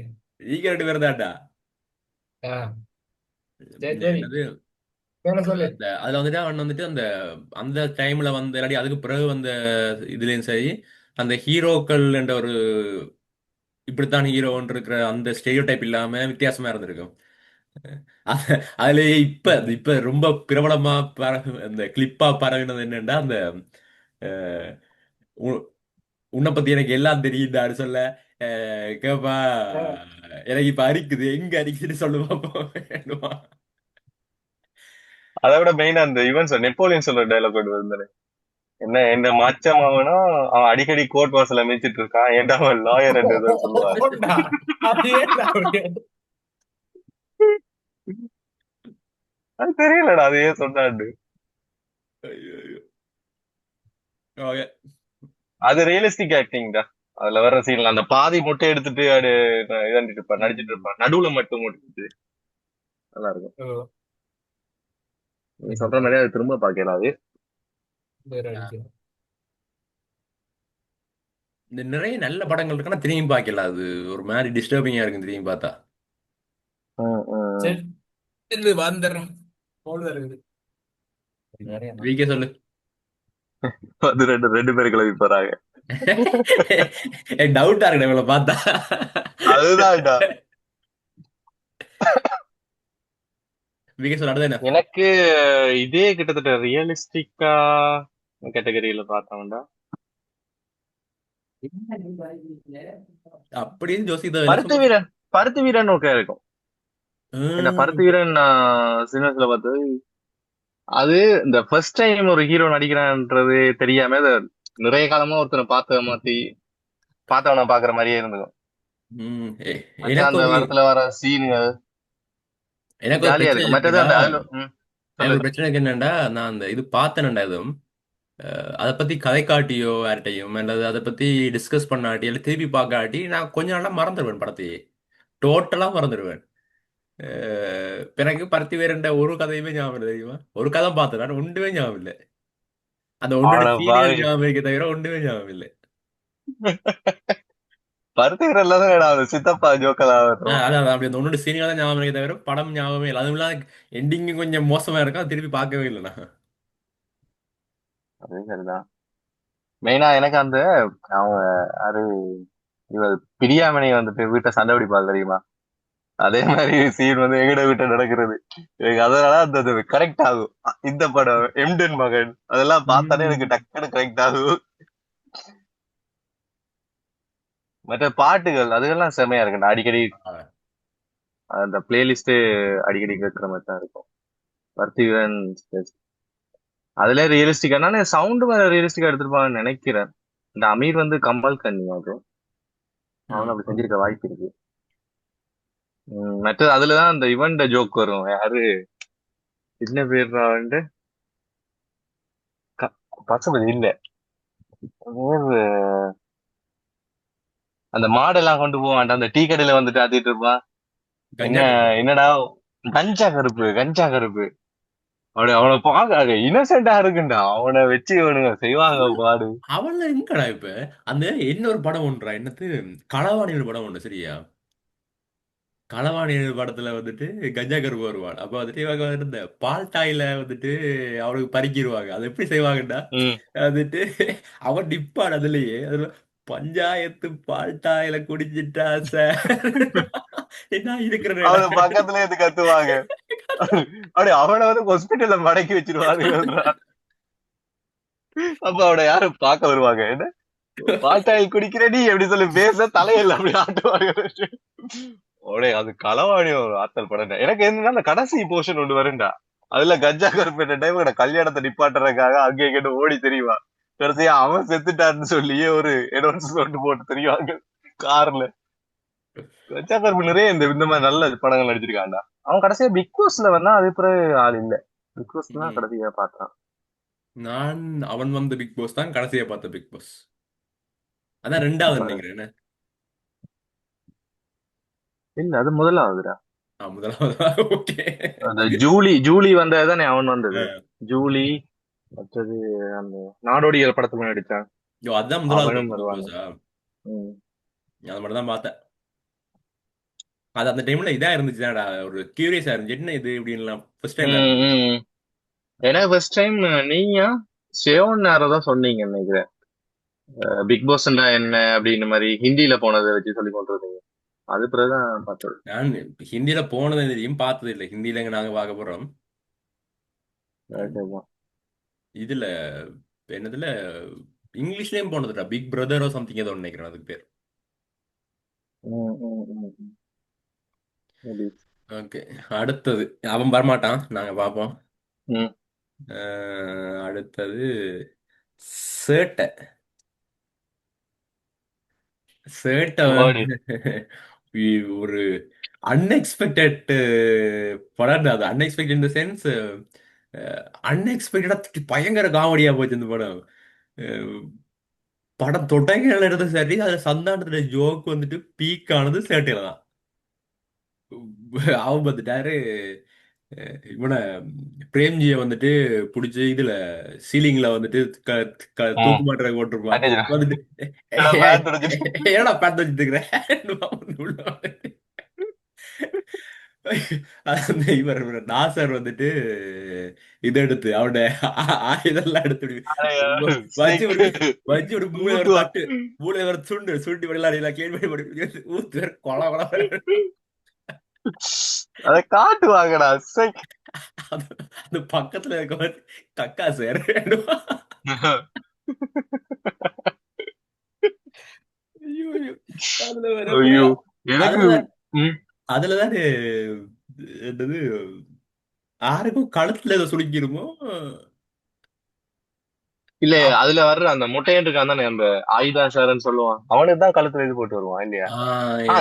ஈக ரெண்டு பேரும் தான்டா. ஆ, சரி சரி, என்னது வேலை சொல்லு. அந்த அதுல வந்துட்டு அவன் வந்துட்டு அந்த அந்த டைம்ல வந்து இல்லாட்டி அதுக்கு பிறகு வந்த இதுலயும் சரி, அந்த ஹீரோக்கள் என்ற ஒரு இப்படித்தான் ஹீரோன்னு இருக்கிற அந்த ஸ்டெரியோ டைப் இல்லாம வித்தியாசமா இருந்திருக்கும். அதுலயே இப்ப ரொம்ப பிரபலமா அந்த கிளிப்பா பரவினது என்னன்னா அந்த அஹ், உ- உன்னை பத்தி எனக்கு எல்லாம் தெரியுதான்னு சொல்ல கேப்பா, ஆ, எனக்கு இப்ப அரிக்குது எங்க அரிக்குதுன்னு சொல்லு பாப்போம். அதை விட மெயினா அந்த இவன் நெப்போலியன் சொல்ற டைலாக் ஒன்று இருந்தானே, என்ன என்ன மச்சம் அவனும் அவன் அடிக்கடி கோர்ட் வாசல்ல மேய்ச்சிட்டு இருக்கான், ஏன்டா அவன் லாயர் என்று ஏதோ சொல்லுவாரு. போண்டா. அது ஏன்டா அப்படி? அது தெரியலடா அது ஏன் சொன்னான்னு. ஐயோ. ஓகே. அது ரியலிஸ்டிக் ஆக்டிங் தான். அதுல வர்ற சீன்ல அந்த பாதி மொட்டை எடுத்துட்டு அது இதாண்டிட்டு இருப்பான், நடிச்சிட்டு ம். இருப்பான், நடுவுல மட்டும் முடிச்சிட்டு நல்லா இருக்கும். ஓ, நீ சொல்ற மாதிரி அது திரும்ப பாக்கலாம் அது. வேற அடிக்கிறேன். இந்த நிறைய நல்ல படங்கள் இருக்குன்னா திரும்பி பார்க்கல, அது ஒரு மாதிரி டிஸ்டர்பிங்கா இருக்கும் திரும்பி பார்த்தா. ம், ம். சரி, இல்லை வந்துடுறேன். போல் இருக்குது. நிறைய வீக்கே சொல்லு. அது ரெண்டு ரெண்டு பேரும் கிளம்பி போறாங்க. எனக்கு டவுட்டா இருக்கு இவளை பார்த்தா. அதுதான்டா. வீக்கே சொல்ல அடுத்து என்ன? எனக்கு இதே கிட்டத்தட்ட ரியலிஸ்டிக்கா கேட்டகரியில பார்த்தோம்டா, அப்படின்னு ஜோசிதா பருத்தி சும்மா. வீரன். பருத்தி வீரன் ஓகே இருக்கும். என்ன பருத்தி ம். வீரன் நான் சின்ன வயசுல பார்த்தது. அது இந்த ஃபர்ஸ்ட் டைம் ஒரு ஹீரோ நடிக்கிறான்றது தெரியாம அது நிறைய காலமா ஒருத்தனை பார்த்த மாத்தி பார்த்தவன பாக்குற மாதிரியே இருந்துக்கும். ம். மற்ற எனக்கு அந்த ஒரு இடத்துல வர சீனுங்க எனக்கு ஒரு ஜாலியா பிரச்சனை இருக்கும். மற்றது இருக்குடா. அந்த அதுல எனக்கு சொல்லு. ஒரு பிரச்சனை இருக்கு என்னடா, நான் அந்த இது பார்த்தேன்டா இதுவும் அதை பத்தி கதை காட்டியோ யார்கிட்டையும் அல்லது அதை பத்தி டிஸ்கஸ் பண்ணாட்டி இல்லை திருப்பி பார்க்காட்டி நான் கொஞ்ச நாளா மறந்துடுவேன் படத்தையே. டோட்டலா மறந்துடுவேன். பிறகு பருத்தி வேறுண்ட ஒரு கதையுமே ஞாபகம் இல்லை தெரியுமா. ஒரு கதை பார்த்தேன் நான், ஒன்றுமே ஞாபகம் இல்லை. அந்த ஒன்னோட அவனை சீனியர் பாவி. ஞாபகம் இருக்க தவிர ஒன்றுமே ஞாபகம் இல்லை. பருத்தி வீரன்ல தான் அந்த சித்தப்பா ஜோக்கெல்லாம் வரும். அதான் அதான் அப்படி அந்த ஒன்னோட சீனியர் தான் ஞாபகம் இருக்க தவிர படம் ஞாபகமே இல்லை. அதுவும் இல்லாத எண்டிங்கும் கொஞ்சம் மோசமா இருக்கும், அதை திருப்பி பார்க்கவே இல்லை நான். அது சரிதான். மெயினா எனக்கு அந்த அவன் அது இவள் பிரியாமணி வந்துட்டு வீட்டை சண்டை பிடிப்பாள் தெரியுமா, அதே மாதிரி சீன் வந்து எங்கட வீட்டை நடக்கிறது. எனக்கு அதனால அந்த கரெக்ட் ஆகும். இந்த படம் எம்டன் மகன் அதெல்லாம் பார்த்தாலே எனக்கு ம். டக்குனு கரெக்ட் ஆகும். மற்ற பாட்டுகள் அதுக்கெல்லாம் செமையா இருக்கு. அடிக்கடி அந்த பிளேலிஸ்ட் அடிக்கடி கேட்கிற மாதிரி தான் இருக்கும். பர்த்திகன் அதுல ரியலிஸ்டிக்கா சவுண்ட் மேல ரியலிஸ்டிக்கா எடுத்திருப்பாங்கன்னு நினைக்கிறேன். இந்த அமீர் வந்து கமல் கண்ணி அது அவன் ம். அப்படி செஞ்சிருக்க வாய்ப்பு இருக்கு. மற்றது அதுலதான் அந்த இவன்ட ஜோக் வரும். யாரு என்ன பேர் வந்து பசுபதி இல்ல, வேறு அந்த மாடெல்லாம் கொண்டு போவான்டா, அந்த டீ கடையில வந்துட்டு ஆத்திட்டு இருப்பான். என்ன கஞ்சா கருப்பா. என்னடா கஞ்சா கருப்பு கஞ்சா கருப்பு. அவனை பார்க்க இன்னசென்டா இருக்குண்டா, அவனை வச்சு இவனுங்க செய்வாங்க பாடு. அவள்ல எங்கடா இப்ப அந்த இன்னொரு படம் ஒன்றா என்னது களவாணிகள் படம் ஒன்று சரியா. களவாணி படத்துல வந்துட்டு கஞ்சா கருப்பு வருவான். அப்ப வந்துட்டு இவங்க வந்துட்டு இந்த பால் டாயில வந்துட்டு அவனுக்கு பறிக்கிருவாங்க. அது எப்படி செய்வாங்கன்னா ம். வந்துட்டு அவன் நிப்பான் அதுலயே அதுல பஞ்சாயத்து பால் டாயில குடிச்சிட்டா சார் நான் இருக்கிறேன்டா. அவனு பக்கத்துல இருந்து கத்துவாங்க. அப்படி அவனை வந்து ஹாஸ்பிட்டல்ல மடக்கி வச்சிருவாங்க. அப்ப அவனை யாரும் பார்க்க வருவாங்க. என்ன பால்டாயில் குடிக்கிற நீ எப்படி சொல்லி பேச தலையில அப்படி ஆட்டுவாங்க. உடனே அது களவாணி ஒரு ஆத்தல் படம். எனக்கு என்னன்னா அந்த கடைசி போர்ஷன் ஒன்று வரும்டா. அதுல கஞ்சா கருப்பேட்ட டைம் கல்யாணத்தை நிப்பாட்டுறதுக்காக அங்கே இங்கிட்டு ஓடி தெரியுமா, கடைசியா அவன் செத்துட்டான்னு சொல்லியே ஒரு அனௌன்ஸ்மெண்ட் போட்டு தெரியுவாங்க கார்ல. கஞ்சா கருப்பு நிறைய இந்த மாதிரி நல்ல படங்கள் நடிச்சிருக்கான்டா. அவன் கடைசியா பிக் பாஸ்ல வந்தா அது பிறகு ஆள் இல்ல. பிக் பாஸ் தான் ம். கடைசியா பார்த்தான். நான் அவன் வந்த பிக் பாஸ் தான் கடைசியா பார்த்த பிக் பாஸ். அதான் ரெண்டாவது நினைக்கிறேன் என்ன? இல்ல அது முதலாவதுடா. முதலாவது. ஓகே. அந்த ஜூலி ஜூலி வந்ததுதானே அவன் வந்தது. ஜூலி மற்றது அந்த நாடோடிகள் படத்துல நடிச்சான். அதுதான் முதலாவது அவனும் பார்த்த பிக் வருவாங்க. பாஸா? ம். அது மட்டும் தான் பார்த்தேன். அது அந்த டைம்ல இதா இருந்துச்சுதான்டா, ஒரு கியூரியஸா இருந்துச்சு என்ன இது இப்படின்லாம் ஃபர்ஸ்ட் டைம் ம், இருந்துச்சு. ம். ஏன்னா ஃபர்ஸ்ட் டைம் நீயா சியோன் நேரம் தான் சொன்னீங்க நினைக்கிறேன். பிக் பாஸ்னா என்ன அப்படின்னு மாதிரி ஹிந்தியில போனதை வச்சு சொல்லி கொண்டிருந்தீங்க. அது பிறகுதான் பார்த்தது. நான் ஹிந்தியில போனது தெரியும், பார்த்தது இல்லை. ஹிந்தியில எங்க நாங்க பார்க்க போறோம். சரிதான். இதுல என்னதுல இங்கிலீஷ்லயும் போனதுடா, பிக் பிரதரோ சம்திங் ஏதோ ஒண்ணு நினைக்கிறேன் அதுக்கு பேர். ம், ம், ம், ம். சரி. ஓகே. அடுத்தது அவன் வரமாட்டான், நாங்க பார்ப்போம். ம். அடுத்தது சேட்டை. சேட்டை வாடி. ஒரு அன்எக்ஸ்பெக்டட் படம். அது அன்எக்ஸ்பெக்டட் இந்த சென்ஸ், அன்எக்ஸ்பெக்டடா பயங்கர காமெடியா போச்சு இந்த படம். அஹ், படம் தொடங்கின இடத்துல சரி, அது சந்தானத்துல ஜோக் வந்துட்டு பீக் ஆனது சேட்டையில தான். அவன் பார்த்துட்டாரு இவனை பிரேம்ஜியை வந்துட்டு பிடிச்சி இதுல சீலிங்ல வந்துட்டு ம். தூக்கு மாட்டுற போட்டிருப்பான். அட்டேஜ். வந்துட்டு என்னடா பேண்ட் உடைச்சிட்டு. ஏடா பார்த்து வச்சுட்டு இருக்கிறேன். இவர் நாசர் வந்துட்டு இதை எடுத்து அவனோட ஆயுதெல்லாம் எடுத்து வச்சு ஸ்டிக் ஒரு வச்சு ஒரு மூளை ஒரு ஊத்துவா. தட்டு, மூளை ஒரு சுண்டு சுண்டி விளையாடி கேள்வி ஊத்து கொல கொல. அத காட்டுவாங்கடா. சைக். அந்த பக்கத்துல இருக்க கக்கா சார். ஐயோ ஐயோ. அதுல வரப்ப ஐயோ எனக்கு. அதுலதான் ம். அதுலதான் என்னது யாருக்கும் கழுத்துல ஏதோ சுருக்கிருமோ. இல்ல அதுல வர்ற அந்த முட்டையன் இருக்கான் தானே, அந்த ஆயுதாசாரன்னு சொல்லுவான். அவனுக்கு தான் கழுத்துல இது போட்டு வருவான் இல்லையா?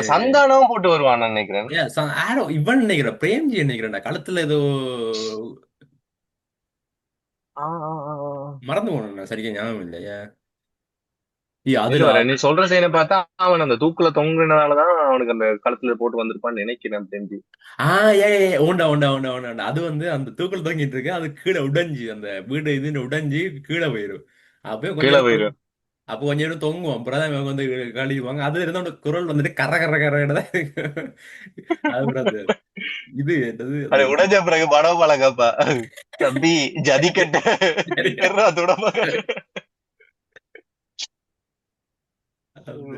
சந்தானமும் போட்டு வருவான் நான் நினைக்கிறேன். இவன் நினைக்கிறேன், பிரேம்ஜி நினைக்கிறேன்டா, கழுத்துல ஏதோ ஆ, ஆ, ஆ, ஆ. மறந்து போனேன், சரியா ஞாபகம் இல்லையா. இது அதுல வர நீ சொல்ற சீனை பார்த்தா அவன் அந்த தூக்குல தொங்குனதாலதான் அவனுக்கு அந்த கழுத்துல போட்டு வந்திருப்பான்னு நினைக்கிறேன் தெரிஞ்சு. உண்டா உண்டா உண்டா உண்டா. அது வந்து அந்த தூக்கல் தொங்கிட்டு இருக்கு, அது கீழே உடைஞ்சு அந்த வீடு இதுன்னு உடைஞ்சு கீழே போயிடும். அப்போ கொஞ்ச கீழே நேரம் போயிரும். அப்போ கொஞ்ச நேரம் தொங்குவோம். அப்புறம் தான் இவங்க வந்து கழிவாங்க. அதுல இருந்து அவனோட குரல் வந்துட்டு கர கர கரன்னு தான் இருக்கு. அப்புறம் அந்த இது என்னது அந்த அது உடைஞ்ச பிறகு படம் பழகப்பா தம்பி ஜதிக்கட்ட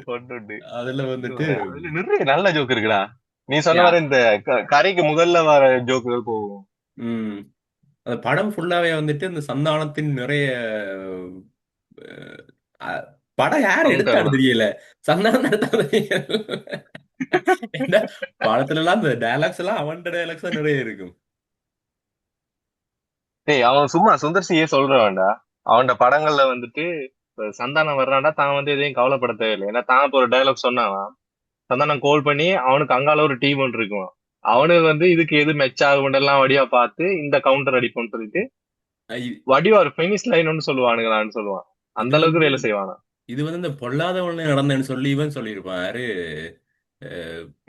கொண்டு. அதுல வந்துட்டு அதுல நிறைய நல்ல ஜோக் இருக்குடா. நீ சொன்ன மாதிரி இந்த கரைக்கு முதல்ல வர ஜோக்குகள் போகும். உம் அந்த படம் ஃபுல்லாவே வந்துட்டு இந்த சந்தானத்தின் நிறைய அஹ், படம் யார் எடுத்தான்னு கவுண்டர் தெரியல, சந்தானம் எடுத்தான்னு தெரியல. என்ன படத்துல எல்லாம் இந்த டைலாக்ஸ் எல்லாம் அவன் டைலாக்ஸ் தான் நிறைய இருக்கும். டேய் அவன் சும்மா சுந்தர்சியே சொல்ற வேண்டாம். அவன் படங்கள்ல வந்துட்டு இப்ப சந்தானம் வர்றான்டா, தான் வந்து எதையும் கவலைப்பட தேவையில்லை. ஏன்னா தான் இப்ப ஒரு டைலாக் சொன்னான். சந்தானம் கால் பண்ணி அவனுக்கு அங்கால ஒரு டீம் ஒன்று இருக்கும். அவனு வந்து இதுக்கு எது மெச் ஆகுமெல்லாம் வடிவா பார்த்து இந்த கவுண்டர் அடிப்போம்னு சொல்லிட்டு வடிவா ஒரு ஃபெனிஸ் லைன் ஒன்னு சொல்லுவானுங்களான்னு சொல்லுவான். அந்த இது அளவுக்கு வந்து வேலை செய்வானா. இது வந்து இந்த பொல்லாதவன் நடந்தேன்னு சொல்லி இவன் சொல்லியிருப்பான், யாரு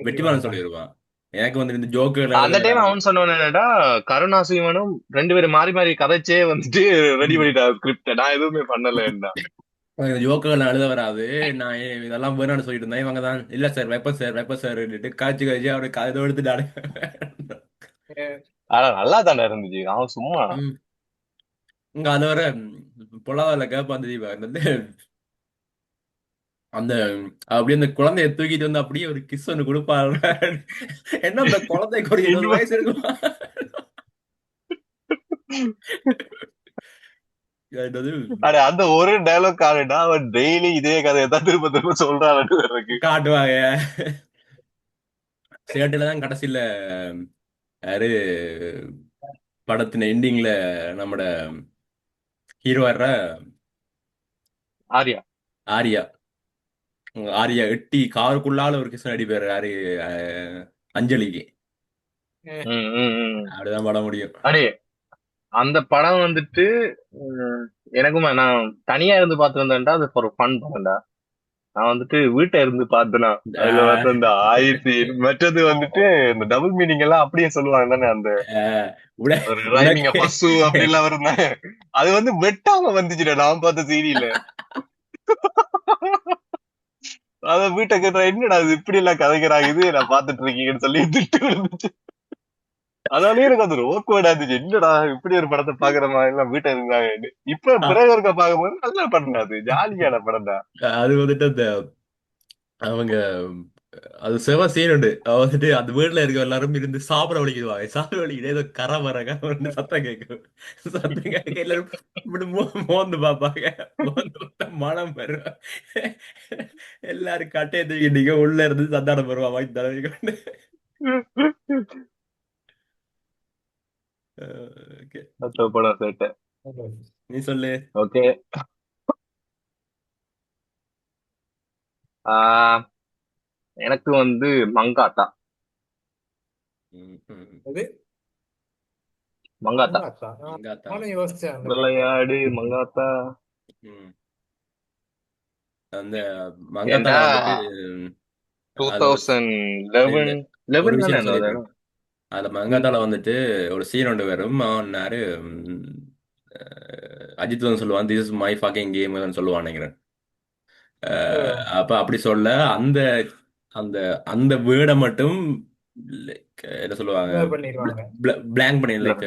வெற்றிமாறன் சொல்லியிருப்பான். எனக்கு வந்து இந்த ஜோக்குகள் அந்த எழுதுனது டைம் யாரு? அவன் சொன்னவன் என்னடா, கருணாசிவனும் ரெண்டு பேரும் மாறி மாறி கதைச்சே வந்துட்டு ரெடி பண்ணிட்டா ஸ்கிரிப்ட். நான் எதுவுமே பண்ணல என்ன. ஜோக்கர்கள் எழுத வராது. நான் இதெல்லாம் வேணாம்னு சொல்லிட்டு இருந்தேன். இவங்க தான் இல்ல சார் வைப்ப சார் வைப்ப சார் காய்ச்சி காய்ச்சி அவரு கதை எடுத்துட்டாரு. ஆனா நல்லா தானே இருந்துச்சு, அவன் சும்மா. ம். இங்க அது வர பொல்லாதால கேப்ப அந்த தீபா என்னது அந்த அப்படியே அந்த குழந்தைய தூக்கிட்டு வந்து அப்படியே ஒரு கிஸ் ஒன்று கொடுப்பாரு. என்ன அந்த குழந்தைக்கு ஒரு 20 இன்வ- வயசு இருக்குமா? என்னது அட அந்த ஒரு டைலாக் ஆடுனா அவன் டெய்லி இதே கதையை தான் திரும்ப திரும்ப சொல்றான்னு இருக்கு. காட்டுவாங்க. சேட்டுல தான் கடைசியில யாரு படத்தின் எண்டிங்ல நம்மட ஹீரோ வர்ற ஆரியா. ஆர்யா. ஆர்யா எட்டி காருக்குள்ளால ஒரு கிருஷ்ணன் அடிப்பாரு யாரு அஞ்சலிக்கு. ம், ம், ம். அப்படிதான் பட முடியும். அடே அந்த படம் வந்துட்டு உம், எனக்குமே நான் தனியா இருந்து பார்த்துருந்தேன்டா, அது ஒரு ஃபன் படம்டா. நான் வந்துட்டு வீட்டை இருந்து பார்த்தேனா, அதுல ஆஹ் வந்து அந்த ஆயிரத்தி மற்றது வந்துட்டு இந்த டபுள் மீனிங் எல்லாம் அப்படியே சொல்லுவாங்க தானே, அந்த ஆஹ் உன ஒரு ரைமிங்க உனக்கு பசு அப்படி எல்லாம் இருந்தாங்க. அது வந்து வெட்டாம வந்துச்சுடா நான் பார்த்த சீரியல. அத வீட்டை கேட்டா என்னடா இது இப்படி எல்லாம் கதைக்கிறாங்க, இது நான் பார்த்துட்டு இருக்கீங்கன்னு சொல்லி திட்டு விழுந்துச்சு. அதனாலயே எனக்கு அது ரோக்வேர்டா இருந்துச்சு, என்னடா இப்படி ஒரு படத்தை பாக்குற மாதிரி எல்லாம் வீட்டை இருந்தாங்க. இப்ப பிறகு இருக்க பார்க்கும்போது நல்ல படம், அது ஜாலியான படம்டா. அது வந்துட்டு அந்த அவங்க அது செவ சீன் உண்டு. அவ வந்துட்டு அந்த வீட்டுல இருக்க எல்லாரும் இருந்து சாப்பிட வலிக்குவாங்க. சாப்பிட வலிக்கிட்டே ஏதோ கரை வரங்க சத்தம் கேட்கும். சத்தம் கேட்க எல்லாரும் இப்படி மோந்து பார்ப்பாங்க. மோந்து பார்த்தா மனம் வரும். எல்லாரும் கட்டையை தூக்கிட்டீங்க உள்ள இருந்து சந்தானம் வருவா வாங்கி தடவி கொண்டு. ஓகே அந்த படம் சேட்டை. நீ சொல்லு. ஓகே. ஆஹ் எனக்கு வந்து மங்காத்தா. ம், ம். அது மங்காத்தா மங்காத்தா. மங்காத்தா. நானும் யோசிச்சேன் அந்த மங்காத்தா. விளையாடு மங்காத்தா. ம். அந்த ஏன்டா மங்காத்தால வந்துட்டு டூ அது ஒரு தௌசண்ட் இல்ல லெவன் ஒரு லெவன் தானே விஷயம் அந்த சொல்லிடுறேன். அந்த மங்காத்தால வந்துட்டு ஒரு சீன் ஒன்று வரும். அவனாரு அஜித் வந்து சொல்லுவான் this is my fucking game சொல்லுவான் நினைக்கிறேன். அப்ப அப்படி சொல்ல அந்த அந்த அந்த வேர்டை மட்டும் like, என்ன சொல்லுவாங்க blur பண்ணிடுவாங்க. பிளாங்க் பண்ணி லைக்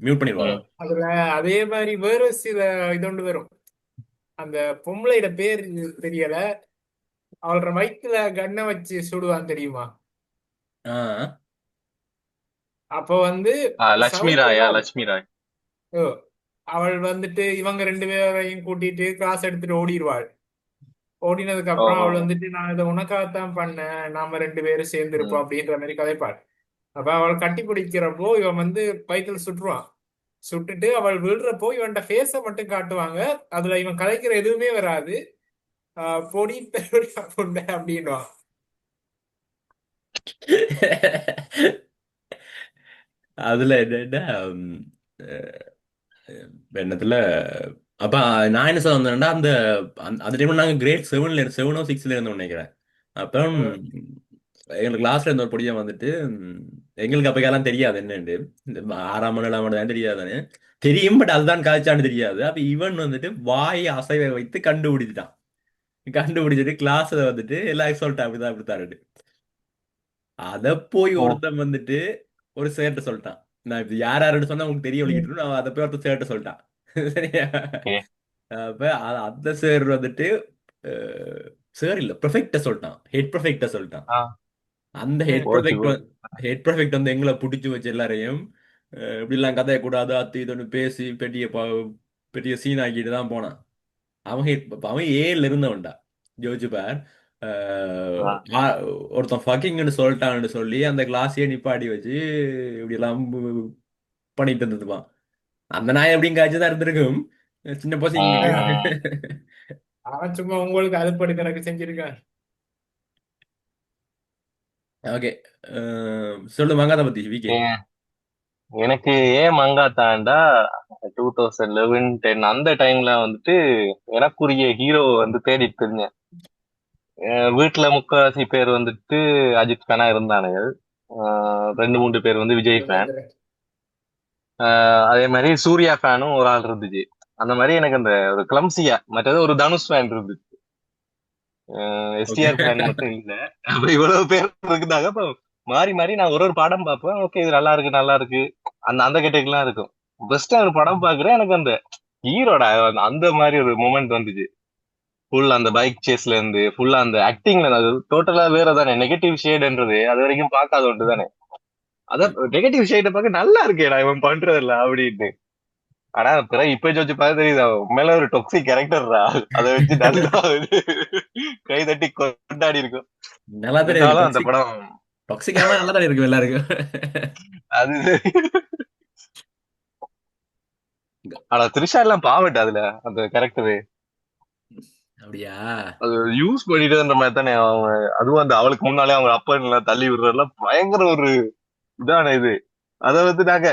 மியூட் பண்ணிடுவாங்க. ம். அதுல அதே மாதிரி வேற சில இதொண்டு வரும். அந்த பொம்பளையோட பேர் தெரியல. அவளோட வயிற்றுல கண்ணை வச்சு சுடுவான் தெரியுமா? ஆ அப்போ வந்து லட்சுமி சவுண்ட் ராயா, வராது. லட்சுமி ராய். ஓ, அவள் வந்துட்டு இவங்க ரெண்டு பேரையும் கூட்டிட்டு கிளாஸ் எடுத்துட்டு ஓடிடுவாள். ஓடினதுக்கு ஓ அப்புறம் ஓ, அவள் ஓ. வந்துட்டு நான் இதை உனக்காகத்தான் பண்ணேன், நாம ரெண்டு பேரும் சேர்ந்து இருப்போம் ம். அப்படின்ற மாதிரி கதைப்பாள். அப்ப அவள் கட்டி பிடிக்கிறப்போ இவன் வந்து வயிற்றுல சுட்டுருவான். சுட்டுட்டு அவள் விழுறப்போ இவன்ட ஃபேஸை மட்டும் காட்டுவாங்க. அதுல இவன் கதைக்கிற எதுவுமே வராது. பொடி பெருடியா புண்டை அப்படின்வான். அதுல என்னன்னா என்னத்துல அப்ப நான் என்ன சொல்ல வந்தேன்னா அந்த அந்த டைம்ல நாங்க கிரேட் 7ஓ 6ல இருந்தோம் நினைக்கிறேன். அப்புறம் எங்களுக்கு கிளாஸ்ல இருந்த ஒரு பொடியன் வந்துட்டு எங்களுக்கு அப்பக்கெல்லாம் தெரியாது என்னண்டு இந்த 6ஆம் மணி 7ஆம் மணி தான் தெரியாதானே தெரியும். பட் அதுதான் காய்ச்சான்னு தெரியாது. அப்ப இவன் வந்துட்டு வாய் அசைவை வைத்து கண்டுபிடிச்சிட்டான். கண்டுபிடிச்சிட்டு கிளாஸ்ல வந்துட்டு எல்லாரும் சொல்லிட்டான் அப்படிதான் அப்படித்தான். அத போய் ஓ ஒருத்தன் வந்துட்டு ஒரு சேர்ட்ட சொல்லிட்டான். நான் இப்ப யார் யாருன்னு சொன்னா உங்களுக்கு தெரிய ம். வலிக்கிட்டு நான் அதை போய் ஒருத்தன் சேர்ட்ட சொல்லிட்டான். சரியா? ஓகே. அப்ப அந்த சார் வந்துட்டு சார் இல்ல ப்ரொஃபெக்ட சொல்லிட்டான். ஹெட் ப்ரொஃபெக்ட சொல்லிட்டான். ஆ அந்த ம். போச்சு போச்சு. ஹெட் ப்ரொஃபெக்ட் வந்து எங்களை பிடிச்சி வச்சு எல்லாரையும் இப்படிலாம் கதையக்கூடாது அத்து இதுன்னு பேசி பெரிய சீன் ஆக்கிட்டு தான் போனான். அவன் ஏல இருந்தவன்டா. ஜோதிச்சு பார். அஹ், ஆ ஆ- ஒருத்தன் ஃபக்கிங்னு சொல்லிட்டான்னு சொல்லி அந்த கிளாஸையே நிப்பாட்டி வச்சு இப்படி எல்லாம் பண்ணிட்டு இருந்துப்பான். அந்த நாய் எப்படியும் காய்ச்சி இருந்திருக்கும். சின்ன பசங்களுக்கு. ம், ம். அவன் சும்மா உங்களுக்கு அலுப்படி கணக்கு செஞ்சிருக்கான். ஓகே சொல்லு மங்காத பத்தி விக்கி. ஏன் எனக்கு ஏன் மங்காத்தாண்டா, 2011-10 அந்த டைம்ல வந்துட்டு எனக்குரிய ஹீரோ வந்து தேடிட்டு இருந்தேன். வீட்டுல முக்காவாசி பேர் வந்துட்டு அஜித் ஃபேனா இருந்தானுங்க. 2-3 பேர் வந்து விஜய் ஃபேன். சுமந்திரன். அதே மாதிரி சூர்யா ஃபேனும் ஒரு ஆள் இருந்துச்சு. அந்த மாதிரி எனக்கு அந்த ஒரு கிளம்சியா, மற்றது ஒரு தனுஷ் ஃபேன் இருந்து, ஓகே. எஸ்டிஆர் ஃபேன் மட்டும் இல்ல. அப்ப இவ்வளவு பேர் இருந்தாங்க. அப்ப மாறி மாறி நான் ஒரு ஒரு படம் பார்ப்பேன். ஓகே, இது நல்லா இருக்கு நல்லா இருக்கு, அந்த அந்த கேட்டகரிலாம் இருக்கும். பெஸ்டா ஒரு படம் பாக்குறேன், எனக்கு அந்த ஹீரோட அந்த மாதிரி ஒரு மூமெண்ட் வந்துச்சு. ஃபுல் அந்த பைக் சேஸ்ல இருந்து ஃபுல்லா அந்த ஆக்டிங்ல அது டோட்டலா வேற தானே. நெகட்டிவ் ஷேட்ன்றது அது வரைக்கும் பார்க்காத ஒன்று தானே. அதான் நெகட்டிவ் ஷேட பார்க்க நல்லா இருக்கேடா இவன் பண்றதில்ல அப்படின்னு. ஆனா பிறகு இப்ப வச்சு பார்த்து தெரியுது, அவன் உண்மையில ஒரு டொக்ஸிக் கேரக்டர்ரா. அதை வச்சு நல்லா கை தட்டி கொண்டாடி இருக்கும். நல்லா தானே இருக்கு. இருந்தாலும் அந்த டாக்ஸிக் படம் டாக்ஸிக் ஆனா நல்லா தானே இருக்கும் எல்லாருக்கும். அது. ஆனா த்ரிஷா எல்லாம் பாவட்டு அதுல அந்த கேரக்டர் அப்படியா? அது யூஸ் பண்ணிட்டுன்ற மாதிரி தானே அவங்க. அதுவும் அந்த அவளுக்கு முன்னாலே அவங்க அப்பா எல்லாம் தள்ளி விடுறதுலாம் பயங்கர ஒரு இதான இது. அதை வந்து நாங்க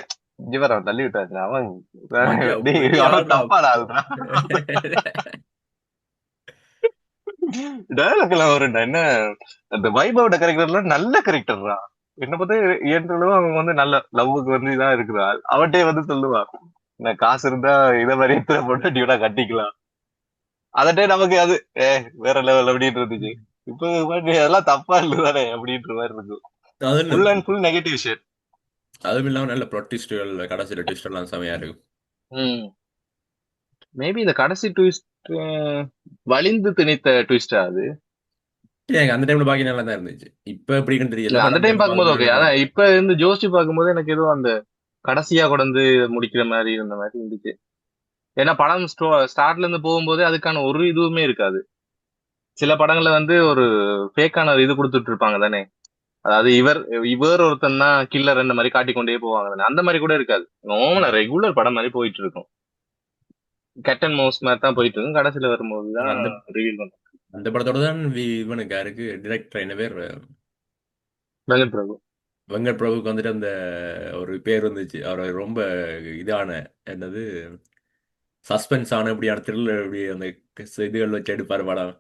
இவர் அவன் தள்ளி விட்டாரு அவன் மஞ்சா பெரிய டேய், அவன் ஆள்டா. தப்பாடா அதுதான். டயலாக் எல்லாம் வரும்டா என்ன. அந்த வைபவோட கேரக்டர்லாம் நல்ல கேரக்டர்ரா. என்ன பார்த்தா ஏற்றளவு அவங்க வந்து நல்ல லவ்வுக்கு வந்து இதான் இருக்குதா. அவட்டே வந்து சொல்லுவா, நான் காசு இருந்தா இதை மாதிரி எத்தனை போட்டு டியூடா கட்டிக்கலாம். அதட்டே நமக்கு அது வேற லெவல் அப்படின்னு இருந்துச்சு. இப்போ அதெல்லாம் தப்பா இல்லதானே அப்படின்ற மாதிரி இருக்கும். அது இல்ல, full and full negative shade. அதுவும் இல்லாம நல்ல ப்ளொட் ட்விஸ்டுகள், கடைசியில ட்விஸ்ட் எல்லாம் செமையா இருக்கும். ம். மேபி இந்த கடைசி ட்விஸ்ட் வலிந்து திணித்த ட்விஸ்டா அது. எனக்கு அந்த டைம்ல பாக்கி நல்லா தான் இருந்துச்சு. இப்ப எப்படின்னு இல்ல தெரியல. அந்த பட் அந்த டைம் டைம்ல பார்க்கும்போது ஓகே. பாக்கும்போது அதான் இப்ப இருந்து யோசிச்சு பார்க்கும்போது எனக்கு ஏதோ அந்த கடைசியா கொண்டு முடிக்கிற மாதிரி இருந்த மாதிரி இருந்துச்சு. ஏன்னா படம் ஸ்டார்ட்ல இருந்து போகும்போது அதுக்கான ஒரு இதுவுமே இருக்காது. சில படங்கள்ல வந்து ஒரு ஃபேக்கான இது கொடுத்துட்டு இருப்பாங்க தானே. அதாவது இவர் இவர் ஒருத்தன் தான் கில்லர் இந்த மாதிரி காட்டிக்கொண்டே போவாங்க தானே. அந்த மாதிரி கூட இருக்காது. நார்மலா ரெகுலர் படம் மாதிரி போயிட்டு இருக்கும். கேப்டன் மவுஸ் மாதிரி தான் போயிட்டு இருக்கும். கடைசியில வரும்போது தான் அந்த ரிவீல் பண்ணும். அந்த படத்தோட தான் இவனுக்கு யாருக்கு டிரெக்டர் என்ன பேர், வெங்கட் பிரபு. வெங்கட் பிரபுக்கு வந்துட்டு அந்த ஒரு பேர் வந்துச்சு. அவர் ரொம்ப இதான என்னது சஸ்பென்ஸ் ஆன இப்படியான த்ரில்லர் இப்படி அந்த இதுகள் வச்சு எடுப்பாரு படம்.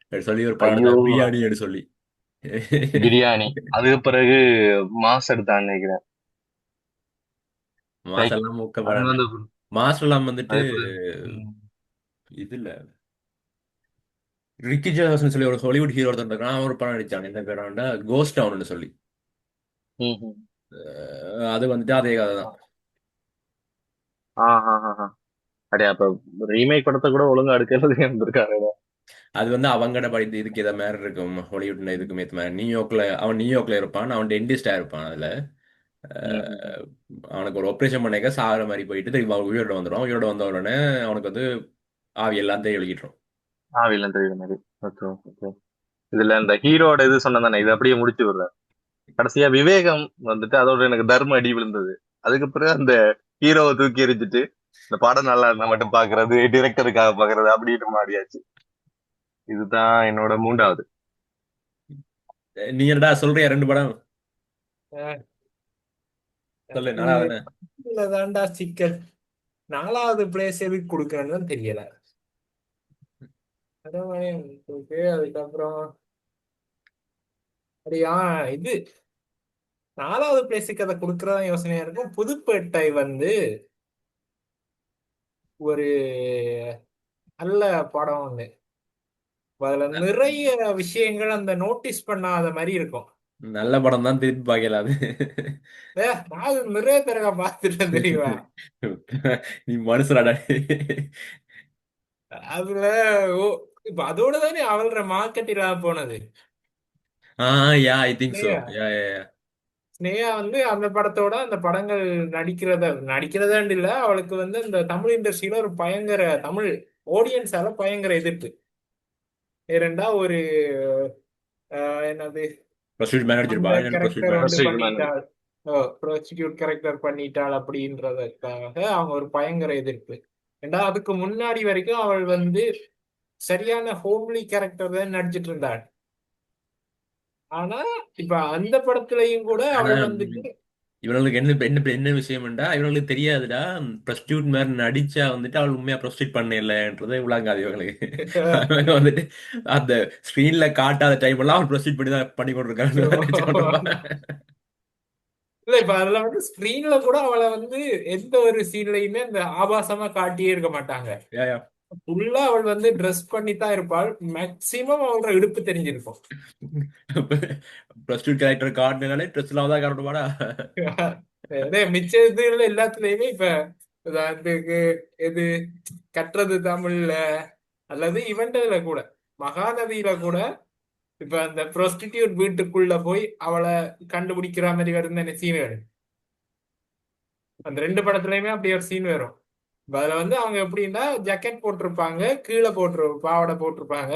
அப்படி சொல்லி ஒரு படம் ஐயோ, எடுத்தார், பிரியாணி எடுத்து சொல்லி. பிரியாணி. அதுக்கு பிறகு மாஸ் எடுத்தான்னு நினைக்கிறேன். ரைட். மாசெல்லாம் மூக்க அது படம். வந்து மாசெல்லாம் வந்துட்டு அதுக்கு பிறகு ம். இதுல ரிக்கி ஜெர்வாஸ்னு சொல்லி ஒரு ஹாலிவுட் ஹீரோ ஒருத்தன் இருக்கான். அவன் ஒரு படம் நடிச்சான். என்ன பேராண்டா கோஸ்ட் டவுன்னு சொல்லி. ம், ம். அது வந்துட்டு அதே கதை தான். அடே அப்ப ரீமேக் படத்தை கூட ஒழுங்கா எடுக்கிறது இருந்திருக்காரு. அது வந்து அவங்கட படித்து இதுக்கு இதை மாதிரி இருக்கும். ஹாலிவுட்ல இதுக்கு ஏற்ற மாதிரி நியூயார்க்ல அவன் நியூயார்க்ல இருப்பான். அவன் டென்டிஸ்டா இருப்பான் அதுல. ம். அஹ் அவனுக்கு ஒரு ஆப்ரேஷன் பண்ணிக்க சாகிற மாதிரி போயிட்டு திரும்பி அவன் உயிரோட வந்துடும். உயிரோட வந்த உடனே அவனுக்கு வந்து ஆவி எல்லாம் எழுதிட்டுரும். ஆவிலாம் தெரியுற மாதிரி. Okay, okay. இதுல இந்த ஹீரோட இது சொன்னதானே, இது அப்படியே முடிச்சு விடுறேன். கடைசியா விவேகம் வந்துட்டு அதோட எனக்கு தர்ம அடி விழுந்தது. அதுக்கு பிறகு அந்த ஹீரோவை தூக்கி எறிஞ்சிட்டு இந்த படம் நல்லா இருந்தா மட்டும் பாக்குறது, டிரெக்டருக்காக பாக்குறது அப்படின்னு மாறியாச்சு. இதுதான் என்னோட மூன்றாவது. நீ என்னடா சொல்றியா 2 படம் அஹ் சொல்லு, எனக்கு நல்லா தானே? இதுலதான்டா சிக்கல். 4வது பிளேஸ் எதுக்கு கொடுக்கறன்னு தான் தெரியல. அரண்மனை இருக்கு, அதுக்கப்புறம் அப்படியா இது 4வது பிளேஸுக்கு அதை கொடுக்கறதா யோசனையா இருக்கும். புதுப்பேட்டை வந்து ஒரு நல்ல படம் ஒண்ணு. அதுல நிறைய விஷயங்கள் அந்த நோட்டீஸ் பண்ணாத மாதிரி இருக்கும். நல்ல படம் தான், திருப்பி பார்க்கல அது. நான் அது நிறைய தடவை பார்த்துட்டேன் தெரியுமா. நீ மனுஷராடா. அதுல ஓ இப்ப அதோட தானே அவளோட மார்க்கெட் இல்லாம போனது. யா ஐ திங்க் சோ. ஸ்னேகா யா. ஸ்னேகா வந்து அந்த படத்தோட அந்த படங்கள் நடிக்கிறதாண்டு இல்ல, அவளுக்கு வந்து அந்த தமிழ் இண்டஸ்ட்ரியில ஒரு பயங்கர தமிழ் ஆடியன்ஸால பயங்கர எதிர்ப்பு. ஏனெண்டா ஒரு என்னது ப்ரொசீட் மேனேஜர் அந்த பா, என்ன ப்ரொசீட் கேரக்டர் வந்து மேனேஜர். First man. பண்ணிட்டாள், ப்ரோஸ்டியூட் கேரக்டர் பண்ணிட்டாள் அப்படின்றதுக்காக அவங்க ஒரு பயங்கர எதிர்ப்பு. ஏண்டா அதுக்கு முன்னாடி வரைக்கும் அவள் வந்து சரியான ஹோம்லி கேரக்டர் தான் நடிச்சிட்டு இருந்தாள். ஆனா இப்ப அந்த படத்துலயும் கூட ஆனா அவள் வந்துட்டு இவனுக்கு என்ன என்ன என்ன விஷயம்டா, இவனுக்கு தெரியாதுடா. ப்ரொஸ்டியூட் மாதிரி நடிச்சா வந்துட்டு அவள் உண்மையா ப்ரொஸ்டியூட் பண்ணலன்றதை விளங்காது இவங்களுக்கு. அவங்க வந்துட்டு அந்த ஸ்கிரீன்ல காட்டாத டைம் எல்லாம் அவள் ப்ரொஸ்டியூட் பண்ணி தான் பண்ணி கொண்டிருக்காங்க நினைச்சு கொண்டிருப்பாங்க. இல்ல இப்ப அதுல வந்து ஸ்கிரீன்ல கூட அவளை வந்து எந்த ஒரு சீன்லயுமே அந்த ஆபாசமா காட்டியே இருக்க மாட்டாங்க. யா யா ஃபுல்லா அவள் வந்து ட்ரெஸ் பண்ணி தான் இருப்பாள். மேக்சிமம் அவளோட இடுப்பு தெரிஞ்சிருக்கும். ப்ளஸ் டூ கேரக்டர் காட்டினாலே ட்ரெஸ் இல்லாம தான் காட்டணுமாடா. மிச்ச இதுல எல்லாத்துலயுமே இப்ப உதாரணத்துக்கு எது கற்றது தமிழ்ல அல்லது இவன்டதுல கூட மகாநதியில கூட இப்ப அந்த ப்ரோஸ்டிடியூட் வீட்டுக்குள்ள போய் அவளை கண்டுபிடிக்கிற மாதிரி வருது சீன்கள். அந்த ரெண்டு படத்துலயுமே அப்படி ஒரு சீன் வரும். இப்ப அதுல வந்து அவங்க எப்படின்னா ஜாக்கெட் போட்டிருப்பாங்க, கீழே பாவாடை போட்டிருப்பாங்க,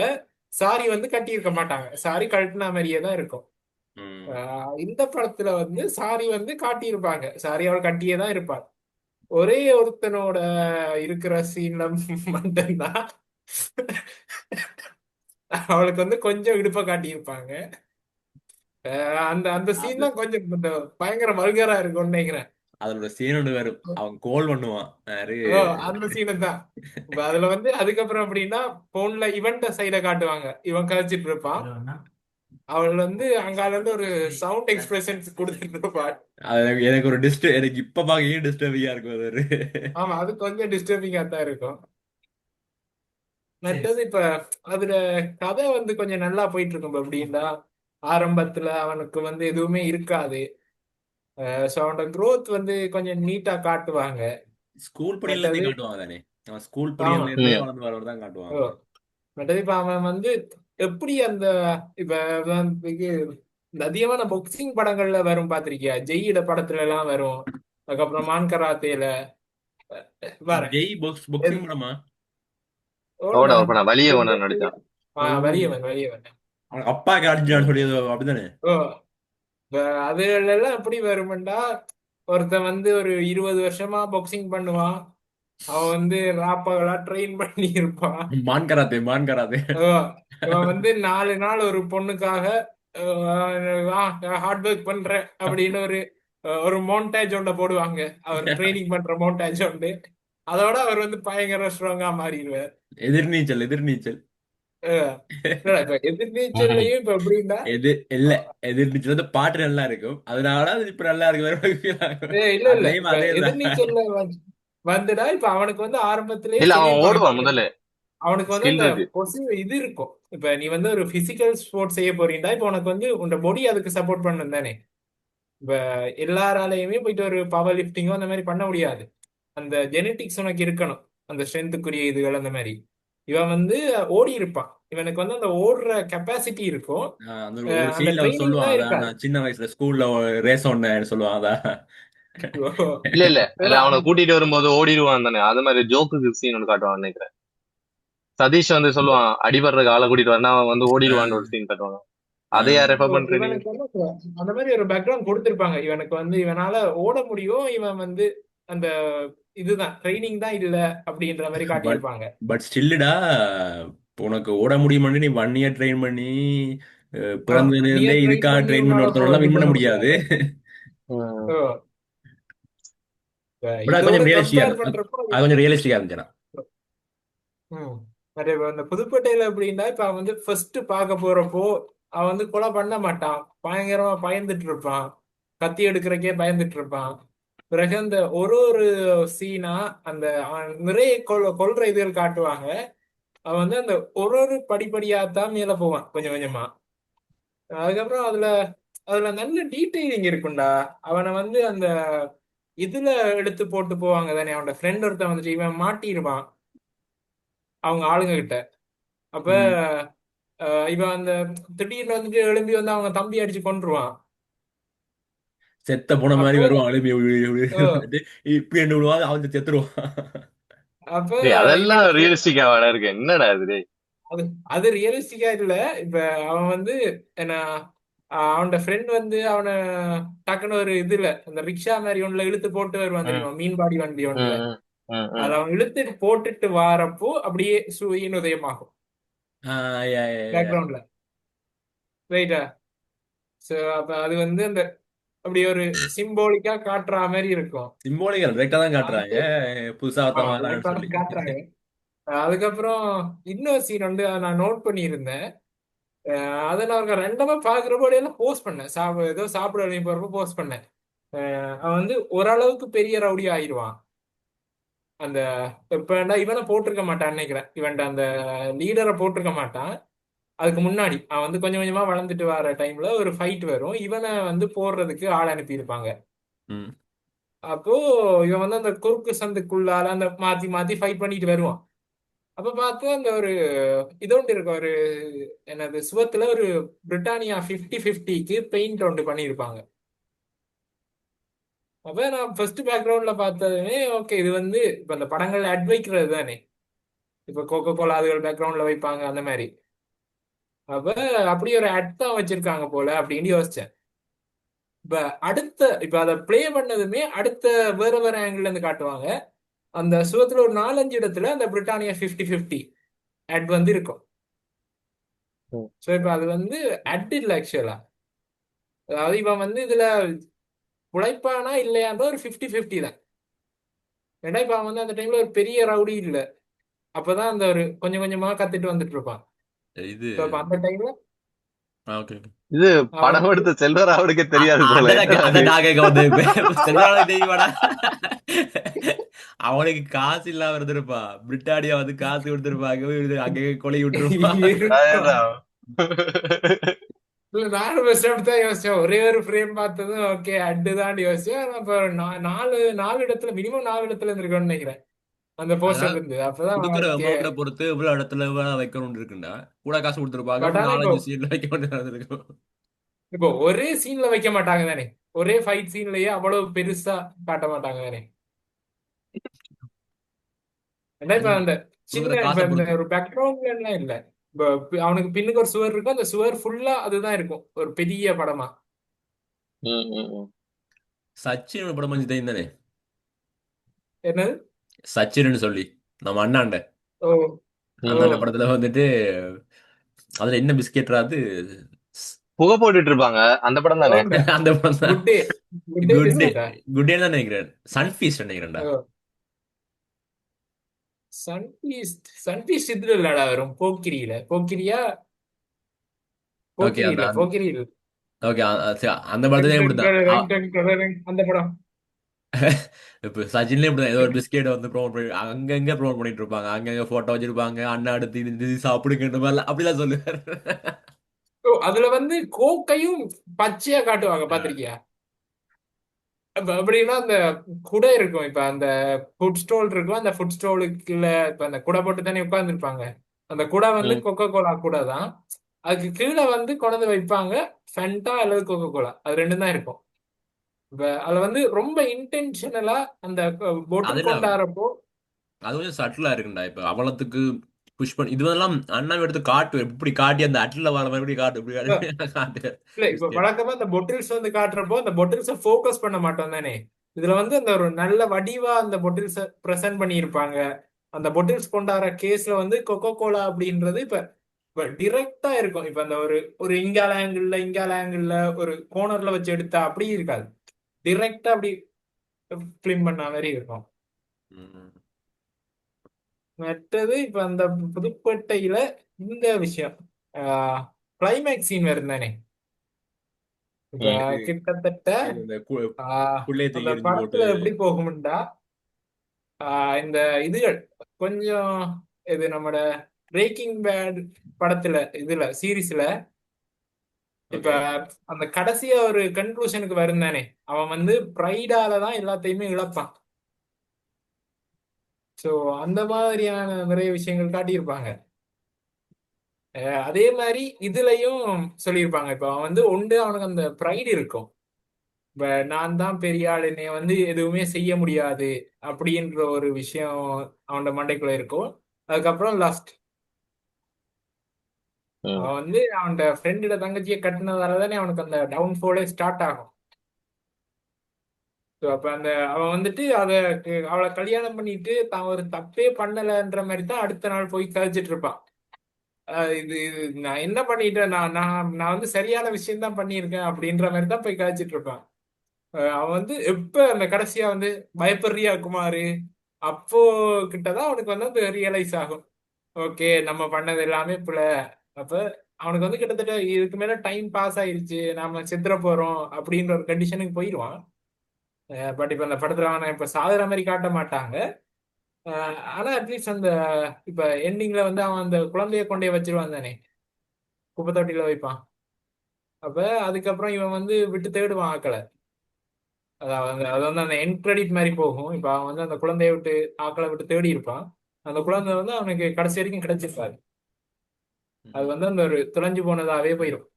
சாரி வந்து கட்டியிருக்க மாட்டாங்க, சாரி கழட்டின மாதிரியே தான் இருக்கும். ம். இந்த படத்துல வந்து சாரி வந்து காட்டியிருப்பாங்க, சாரி அவள் கட்டியே தான் இருப்பாள். ஒரே ஒருத்தனோட இருக்கிற சீன்ல மட்டும்தான் அவளுக்கு வந்து கொஞ்சம் இடுப்ப காட்டியிருப்பாங்க. அந்த அந்த சீன் அது தான் கொஞ்சம் இந்த பயங்கர வல்கரா இருக்கும்னு நினைக்கிறேன். அதோட சீன் ஒன்று வரும், அவன் கோல் பண்ணுவான் யாரு. ஓ, அந்த சீனு தான். இப்ப அதுல வந்து அதுக்கப்புறம் அப்படின்னா போன்ல இவன்ட சைட காட்டுவாங்க, இவன் கழிச்சிட்டு இருப்பான், அவள் வந்து அங்கால இருந்து ஒரு சவுண்ட் எக்ஸ்பிரஷன்ஸ் கொடுத்துட்டு இருப்பாள். அது எனக்கு ஒரு எனக்கு இப்ப பார்க்க டிஸ்டர்பிங்கா இருக்கும் அது ஒரு. ஆமா, அது கொஞ்சம் டிஸ்டர்பிங்கா தான் இருக்கும். மற்றது இப்ப அதுல கதை வந்து கொஞ்சம் நல்லா போயிட்டு இருக்கும். அப்படின்னா ஆரம்பத்துல அவனுக்கு வந்து எதுவுமே இருக்காது. ஸோ அவனோட growth வந்து கொஞ்சம் நீட்டா காட்டுவாங்க. ஸ்கூல் படியில இருந்தே மற்றது காட்டுவாங்க தானே, அவன் ஸ்கூல் ஆமா. படியில இருந்தே ம். வளர்ந்து வரவர் தான் ஓ, காட்டுவாங்க. மற்றது இப்ப அவன் வந்து எப்படி அந்த இப்ப உதாரணத்துக்கு இந்த அதிகமான பொக்சிங் படங்கள்ல வரும் பாத்திருக்கியா, ஜெயிட படத்துல எல்லாம் வரும், அதுக்கப்புறம் மான் கராத்தேல வரேன். ஜெய் பாக்ஸிங் படமா? ஓட ஓடா ஓப்பனா வலியவனா நடிச்சான். ஓ, வலியவன் வலியவன். அவன் அப்பா காடிச்சான்னு சொல்லி அப்படிதானே. ஓ, இப்ப அதுல எல்லாம் எப்படி வருமெண்டா, ஒருத்தன் வந்து ஒரு 20 வருஷமா பாக்ஸிங் பண்ணுவான், அவன் வந்து ராப்பகலா ட்ரெயின் பண்ணி இருப்பான். மான் கராத்தே மான் கராத்தே. அஹ் இவன் வந்து 4 நாள் ஒரு பொண்ணுக்காக ஹார்ட் ஒர்க் பண்றேன் அப்படின்னு ஒரு மோன்டேஜ் ஒன்றை போடுவாங்க, அவர் ட்ரைனிங் பண்ற மோன்டேஜ் ஒன்று. அதோட அவர் வந்து பயங்கர ஸ்ட்ராங்கா மாறிடுவார். எதிர்நீச்சல் எதிர்நீச்சல். அஹ் இல்ல, இப்ப எதிர்நீச்சல்லையும் இப்ப எப்படின்னா இல்ல, எதிர்நீச்சல் வந்து பாட்டு நல்லா இருக்கும், அதனால அது இப்ப நல்லா இருக்கு வேற ஒரு feel ஆகும். இல்ல இல்ல, அதுலயும் இப்ப அதே தான். எதிர்நீச்சல்ல வந்துடா இப்ப அவனுக்கு வந்து ஆரம்பத்திலேயே இல்ல அவன் சொல்லியிருப்பாங்க, ஓடுவான் முதல்ல. அவனுக்கு வந்து ஸ்கில் அந்த இருக்கு. இது இருக்கும். இப்ப நீ வந்து ஒரு பிசிக்கல் ஸ்போர்ட்ஸ் செய்ய போறீண்டா, இப்ப உனக்கு வந்து உன் பாடி அதுக்கு சப்போர்ட் பண்ணும் தானே. இப்ப எல்லாராலையுமே போயிட்டு ஒரு பவர் லிஃப்டிங்கோ அந்த மாதிரி பண்ண முடியாது. அந்த ஜெனட்டிக்ஸ் உனக்கு இருக்கணும், அந்த ஸ்ட்ரென்த்துக்குரிய இதுகள் அந்த மாதிரி. இவன் வந்து ஓடி இருப்பான், இவனுக்கு வந்து அந்த ஓடுற கெப்பாசிட்டி இருக்கும். அந்த ஒரு அந்த சீன்ல அவன் ட்ரைனிங் சொல்லுவான், தான் அதான் இருக்காது. நான் சின்ன வயசுல ஸ்கூல்ல ரேஸ் ஒன்னு சொல்லுவான் அதான். இல்ல இல்ல இல்ல ஏன்னா, அவனை கூட்டிட்டு வரும்போது ஓடிடுவான் தானே, அது மாதிரி ஜோக்கு சீன் ஒன்று காட்டுவான் நினைக்கிறேன். சதீஷ் வந்து சொல்லுவான் அடிபடுறதுக்கு ஆளை கூட்டிட்டு வரனா அவன் வந்து ஓடிடுவான்னு ஒரு சீன் காட்டுவாங்க. அதையா ரெஃபர் பண்ற நீ? இவனுக்கு வந்து அந்த மாதிரி ஒரு பேக்ரவுண்ட் கொடுத்திருப்பாங்க, இவனுக்கு வந்து இவனால ஓட முடியும், இவன் வந்து அந்த இதுதான் ட்ரைனிங் தான் இல்ல அப்படின்ற மாதிரி பட் காட்டியிருப்பாங்க. பட் ஸ்டில்லுடா, உனக்கு ஓட முடியுமான்னு நீ 1 இயர் ட்ரெயின் பண்ணி பிறந்ததுல இருந்தே நியர் ட்ரைன் இதுக்காக பண்ணி ட்ரெயின் பண்ண உன்னால ஒருத்தரோட வின் இது பண்ண பண்ண முடியாது. முடியாது. ம். ஓ, இப்ப பட் அது இதோட கொஞ்சம் ரியலிஸ்டிக்கா கம்பேர் இருக்கு, பண்றப்போ அது கொஞ்சம் ரியலிஸ்டிக்கா இருந்துச்சுன்னா. ம் இப்ப இந்த புதுப்பேட்டையில எப்படின்னா, இப்ப அவன் வந்து ஃபர்ஸ்ட் பார்க்க போறப்போ அவன் வந்து கொலை பண்ண மாட்டான், பயங்கரமா பயந்துட்டு இருப்பான், கத்தி எடுக்கிறக்கே பயந்துட்டு இருப்பான். பிறகு அந்த ஒரு சீனா அந்த அவன் நிறைய கொல்ற இதுகள் காட்டுவாங்க. அவன் வந்து அந்த ஒரு படிப்படியா தான் மேல போவான் கொஞ்சம் கொஞ்சமா. அதுக்கப்புறம் அதுல அதுல நல்ல டீட்டெயிலிங் இருக்கும்டா. அவனை வந்து அந்த இதுல எடுத்து போட்டு போவாங்க தானே, அவனோட ஃப்ரெண்ட் ஒருத்தன் வந்துட்டு இவன் மாட்டிருவான் அவங்க ஆளுங்க கிட்ட. அப்ப ம். இவன் அந்த திடீர்னு வந்துட்டு எழும்பி வந்து அவங்க தம்பி அடிச்சு கொன்றுவான். செத்த போன மாதிரி அப்ப வருவான் எழுப்பி அஹ், இப்படி என்ன விடுவான், அவன் செத்துருவான். அப்ப டேய் அதெல்லாம் இவனுக்கு ரியலிஸ்டிக்கா வேலை இருக்கு, என்னடா இது டேய்? அது அது ரியலிஸ்டிக்கா இல்ல. இப்ப அவன் வந்து என்ன, அவனோட ஃப்ரெண்ட் வந்து அவனை டக்குன்னு ஒரு இதுல அந்த ரிக்ஷா மாதிரி ஒண்ணுல இழுத்து போட்டு வருவான் ம் தெரியுமா, மீன்பாடி வண்டி ஒண்ணுல. ம் ம் ம். அதை அவன் இழுத்து போட்டுட்டு வாரப்போ அப்படியே சூரியன் உதயமாகும் யா, யா, யா. பேக்ரவுண்ட்ல. ரைட்டா. சோ அப்ப அது வந்து அந்த அப்படி ஒரு சிம்போலிக்கா காட்டுற மாதிரி இருக்கும். சிம்போலிக்கல் ரைட்டா தான் காட்டுறாங்க, அது புதுசா ஒருத்தன் வரான்னு கரெக்டா சொல்லி. காட்டுறாங்க. அதுக்கப்புறம் இன்னொரு சீன் வந்து அதை நான் நோட் பண்ணியிருந்தேன். அதை நான் ரெண்டமா பாக்குறப்போ எல்லாம் போஸ்ட் பண்ணேன், ஏதோ சாப்பிட போறப்போ போஸ்ட் பண்ணேன். அவன் வந்து ஓரளவுக்கு பெரிய ரவுடி ஆயிடுவான். அந்த இப்ப இவனை போட்டிருக்க மாட்டான்னு நினைக்கிறேன், இவன்ட அந்த லீடரை போட்டிருக்க மாட்டான். அதுக்கு முன்னாடி அவன் வந்து கொஞ்சம் கொஞ்சமா வளர்ந்துட்டு வர டைம்ல ஒரு ஃபைட் வரும், இவனை வந்து போடுறதுக்கு ஆள் அனுப்பியிருப்பாங்க. ம். அப்போ இவன் வந்து அந்த குறுக்கு சந்துக்குள்ளால அந்த மாத்தி மாத்தி ஃபைட் பண்ணிட்டு வருவான். அப்ப பார்த்து அந்த ஒரு இதோண்டு இருக்க ஒரு என்னது சுவத்துல ஒரு பிரிட்டானியா 50-50க்கு பெயிண்ட் ஒன்று பண்ணியிருப்பாங்க. அப்ப நான் ஃபர்ஸ்ட் பேக்ரவுண்ட்ல பார்த்ததுமே ஓகே, இது வந்து இப்ப அந்த படங்கள் அட் வைக்கிறது தானே, இப்ப கோகோ கோலா அதுகள் பேக்ரவுண்ட்ல வைப்பாங்க அந்த மாதிரி. அப்ப அப்படி ஒரு அட் தான் வச்சிருக்காங்க போல அப்படின்னு யோசிச்சேன். இப்ப இப்ப அதை ப்ளே பண்ணதுமே அடுத்த வேற வேற ஆங்கிள் இருந்து காட்டுவாங்க. அந்த சுவத்துல ஒரு 4-5 இடத்துல அந்த பிரிட்டானியா 50-50 அட் வந்து இருக்கும். ம். ஸோ இப்ப அது வந்து அட் இல்லை ஆக்சுவலா. அதாவது இவன் வந்து இதுல உழைப்பானா இல்லையான்ற ஒரு 50-50 தான். ஏன்னா இப்ப அவன் வந்து அந்த டைம்ல ஒரு பெரிய ரவுடி இல்ல, அப்பதான் அந்த ஒரு கொஞ்சம் கொஞ்சமா கத்துட்டு வந்துட்டு இருப்பான். இது So, அப்ப அந்த டைம்ல ஓகே. இது அவன் படம் எடுத்த செல்வராவுக்கு தெரியாது போல. அதான் நான் கேட்க வந்து செல்வராளுக்கு தெரியுமாடா? அவனுக்கு காசு இல்லாம இருந்திருப்பா, பிரிட்டானியா வந்து காசு கொடுத்திருப்பாங்க, அங்கே கொலை விட்டுருப்பான். இருப்பான். அதேதான். இல்ல நானும் ஃபர்ஸ்ட் தான் யோசிச்சேன், ஒரே ஒரு ஃப்ரேம் பார்த்ததும் ஓகே அட்டு தான் யோசிச்சேன். ஆனா இப்ப நாலு நாலு இடத்துல மினிமம் 4 இடத்துல இருந்திருக்கோம்னு நினைக்கிறேன் அந்த போஸ்டர் அதாவது இருந்து. அப்பதான் கொடுக்குற ஓகே. அமௌண்ட்டை பொறுத்து இவ்வளவு இடத்துல இவ்வளவு வைக்கணும்னு இருக்குண்டா, கூட காசு கொடுத்துருப்பாங்க, பட் அப்ப ஆனா இப்போ 4-5 சீட்ல வைக்க வேண்டியது இருக்கும். இப்போ ஒரே சீன்ல வைக்க மாட்டாங்க தானே, ஒரே ஃபைட் சீன்லயே அவ்வளவு பெருசா காட்ட மாட்டாங்க தானே. ஏன்னா இப்ப அது அந்த கொடுக்குற சின்ன இப்ப காசை இந்த பொறுத்து. ஒரு பேக்ரவுண்ட்ல எல்லாம் இல்ல. இப்போ அவனுக்கு பின்னுக்கு ஒரு சுவர் இருக்கும், அந்த சுவர் ஃபுல்லா அதுதான் இருக்கும் ஒரு பெரிய படமா. ம், ம், ம். சச்சின் ஒரு படம் வந்து தெரியும் தானே, என்னது? சச்சின்னு சொல்லி, நம்ம அண்ணாண்ட ஓ. ஓ. அண்ணாண்ட படத்துல வந்துட்டு அதுல என்ன பிஸ்கெட்ரா அது? புகை போட்டுட்டு இருப்பாங்க, அந்த படம் தானே? ஓண்டா. அந்த படம் தான். Good day. Good day good day. பிஸ்கெட்டா? குட் டே தான் நினைக்கிறேன், சன்ஃபீஸ்ட் நினைக்கிறேன்டா. சன்ஃபீஸ்ட் இதுல இல்லடா வரும், போக்கிரியில. போக்கிரியா? ஓகே போக்கிரி அந்த இல்ல, போக்கிரி இல்ல. ஓகே அந்த படத்துலயும் இப்படிதான். அந்த படம். இப்ப சச்சின்லயும் இப்படிதான், ஏதோ ஒரு பிஸ்கெட் வந்து ப்ரோமோட் பண்ணி அங்கங்க ப்ரோமோட் பண்ணிட்டு இருப்பாங்க, அங்கங்க போட்டோ வச்சிருப்பாங்க, அண்ணா அடுத்து இது சாப்பிடுங்கன்ற மாதிரிலாம் அப்படிலாம் சொல்லுவாரு. ஓ, அதுல வந்து கோக்கையும் பச்சையா காட்டுவாங்க, பாத்திருக்கியா? அப்ப அப்படின்னா அந்த குடை இருக்கும், இப்ப அந்த ஃபுட் ஸ்டால் இருக்கும், அந்த ஃபுட் ஸ்டாலுக்குள்ள இப்ப அந்த குடை போட்டு தானே உட்கார்ந்துருப்பாங்க. அந்த குடை வந்து ம், கொக்கோ கோலா குடை தான். அதுக்கு கீழே வந்து கொண்டு வைப்பாங்க ஃபென்டா அல்லது கொக்கோ கோலா, அது ரெண்டும் தான் இருக்கும். இப்ப அதுல வந்து ரொம்ப இன்டென்ஷனலா அந்த பொட்டில் அதெல்லாம் கொண்டாடுறப்போ. அது கொஞ்சம் சட்டிலா இருக்குண்டா. இப்ப அவலத்துக்கு புஷ் பண்ணி இதுவெல்லாம் அண்ணா எடுத்து காட்டு, இப்படி காட்டி அந்த அட்ல வர மாதிரி காட்டு, இப்படி காட்டு இல்ல இப்ப பிஸ்கெட். வழக்கமா அந்த பொட்டில்ஸ் வந்து காட்டுறப்போ அந்த பொட்டில்ஸ ஃபோக்கஸ் பண்ண மாட்டோம் தானே. இதுல வந்து அந்த ஒரு நல்ல வடிவா அந்த பொட்டில்ஸ பிரசன்ட் பண்ணியிருப்பாங்க. அந்த பொட்டில்ஸ் கொண்டாடுற கேஸ்ல வந்து கொக்கோ கோலா அப்படின்றது இப்ப இப்ப டிரெக்டா இருக்கும். இப்ப அந்த ஒரு ஒரு இங்கால ஆங்கிள் ஒரு கோனர்ல வச்சு எடுத்தா அப்படி இருக்காது, டிரெக்டா அப்படி பிலிம் பண்ண மாதிரி இருக்கும். ம். மற்றது இப்ப அந்த புதுப்பேட்டையில இந்த விஷயம் கிளைமேக்ஸ் சீன் வரும் தானே. இப்ப ம். இது கிட்டத்தட்ட இந்த புள்ளைய அந்த தூக்கி எறிஞ்சு போட்டு. படத்துல எப்படி போகும்டா, இந்த இதுகள் கொஞ்சம் இது நம்மட பிரேக்கிங் பேட் படத்துல இதுல சீரீஸ்ல இப்ப ஓகே. அந்த கடைசியா ஒரு கன்க்ளூஷனுக்கு வரும் தானே, அவன் வந்து ப்ரைடால தான் எல்லாத்தையுமே இழப்பான். சோ அந்த மாதிரியான நிறைய விஷயங்கள் காட்டியிருப்பாங்க. அதே மாதிரி இதுலயும் சொல்லியிருப்பாங்க, இப்ப அவன் வந்து ஒன்று அவனுக்கு அந்த ப்ரைடு இருக்கும். இப்ப நான் தான் பெரிய ஆள், என்னைய வந்து எதுவுமே செய்ய முடியாது அப்படின்ற ஒரு விஷயம் அவனோட மண்டைக்குள்ள இருக்கும். அதுக்கப்புறம் லாஸ்ட் ம். அவன் வந்து அவனோட ஃப்ரெண்டோட தங்கச்சியை கட்டினதால தானே அவனுக்கு அந்த டவுன்ஃபாலே ஸ்டார்ட் ஆகும். ஸோ அப்ப அந்த அவன் வந்துட்டு அவளை கல்யாணம் பண்ணிட்டு தான் ஒரு தப்பே பண்ணலைன்ற மாதிரி தான் அடுத்த நாள் போய் கழிச்சிட்டு இருப்பான். இது நான் என்ன பண்ணிட்டேன், நான் நான் நான் வந்து சரியான விஷயம் தான் பண்ணியிருக்கேன் அப்படின்ற மாதிரி தான் போய் கழிச்சிட்டு இருப்பான். அவன் வந்து எப்ப அந்த கடைசியா வந்து பயப்படுறியா குமாரு, அப்போ கிட்டதான் அவனுக்கு வந்து அது ரியலைஸ் ஆகும். ஓகே, நம்ம பண்ணது எல்லாமே புல. அப்ப அவனுக்கு வந்து கிட்டத்தட்ட இதுக்கு மேல டைம் பாஸ் ஆயிருச்சு, நாம செத்துற போறோம் அப்படின்ற ஒரு கண்டிஷனுக்கு போயிடுவான். பட் இப்ப அந்த படத்துல அவனை இப்ப சாகுற மாதிரி காட்ட மாட்டாங்க. ஆனா அட்லீஸ்ட் அந்த இப்ப எண்டிங்ல வந்து அவன் அந்த குழந்தைய கொண்டே வச்சிருவான் தானே, குப்பை தொட்டியில வைப்பான். அப்ப அதுக்கப்புறம் இவன் வந்து விட்டு தேடுவான் ஆக்களை. அதாவது அது வந்து அந்த எண்ட் கிரெடிட் மாதிரி போகும். இப்ப அவன் வந்து அந்த குழந்தைய விட்டு ஆக்களை விட்டு தேடி இருப்பான். அந்த குழந்தை வந்து அவனுக்கு கடைசி வரைக்கும் கிடைச்சிருக்காது. அது வந்து அந்த ஒரு தொலைஞ்சு போனதாவே போயிடும்.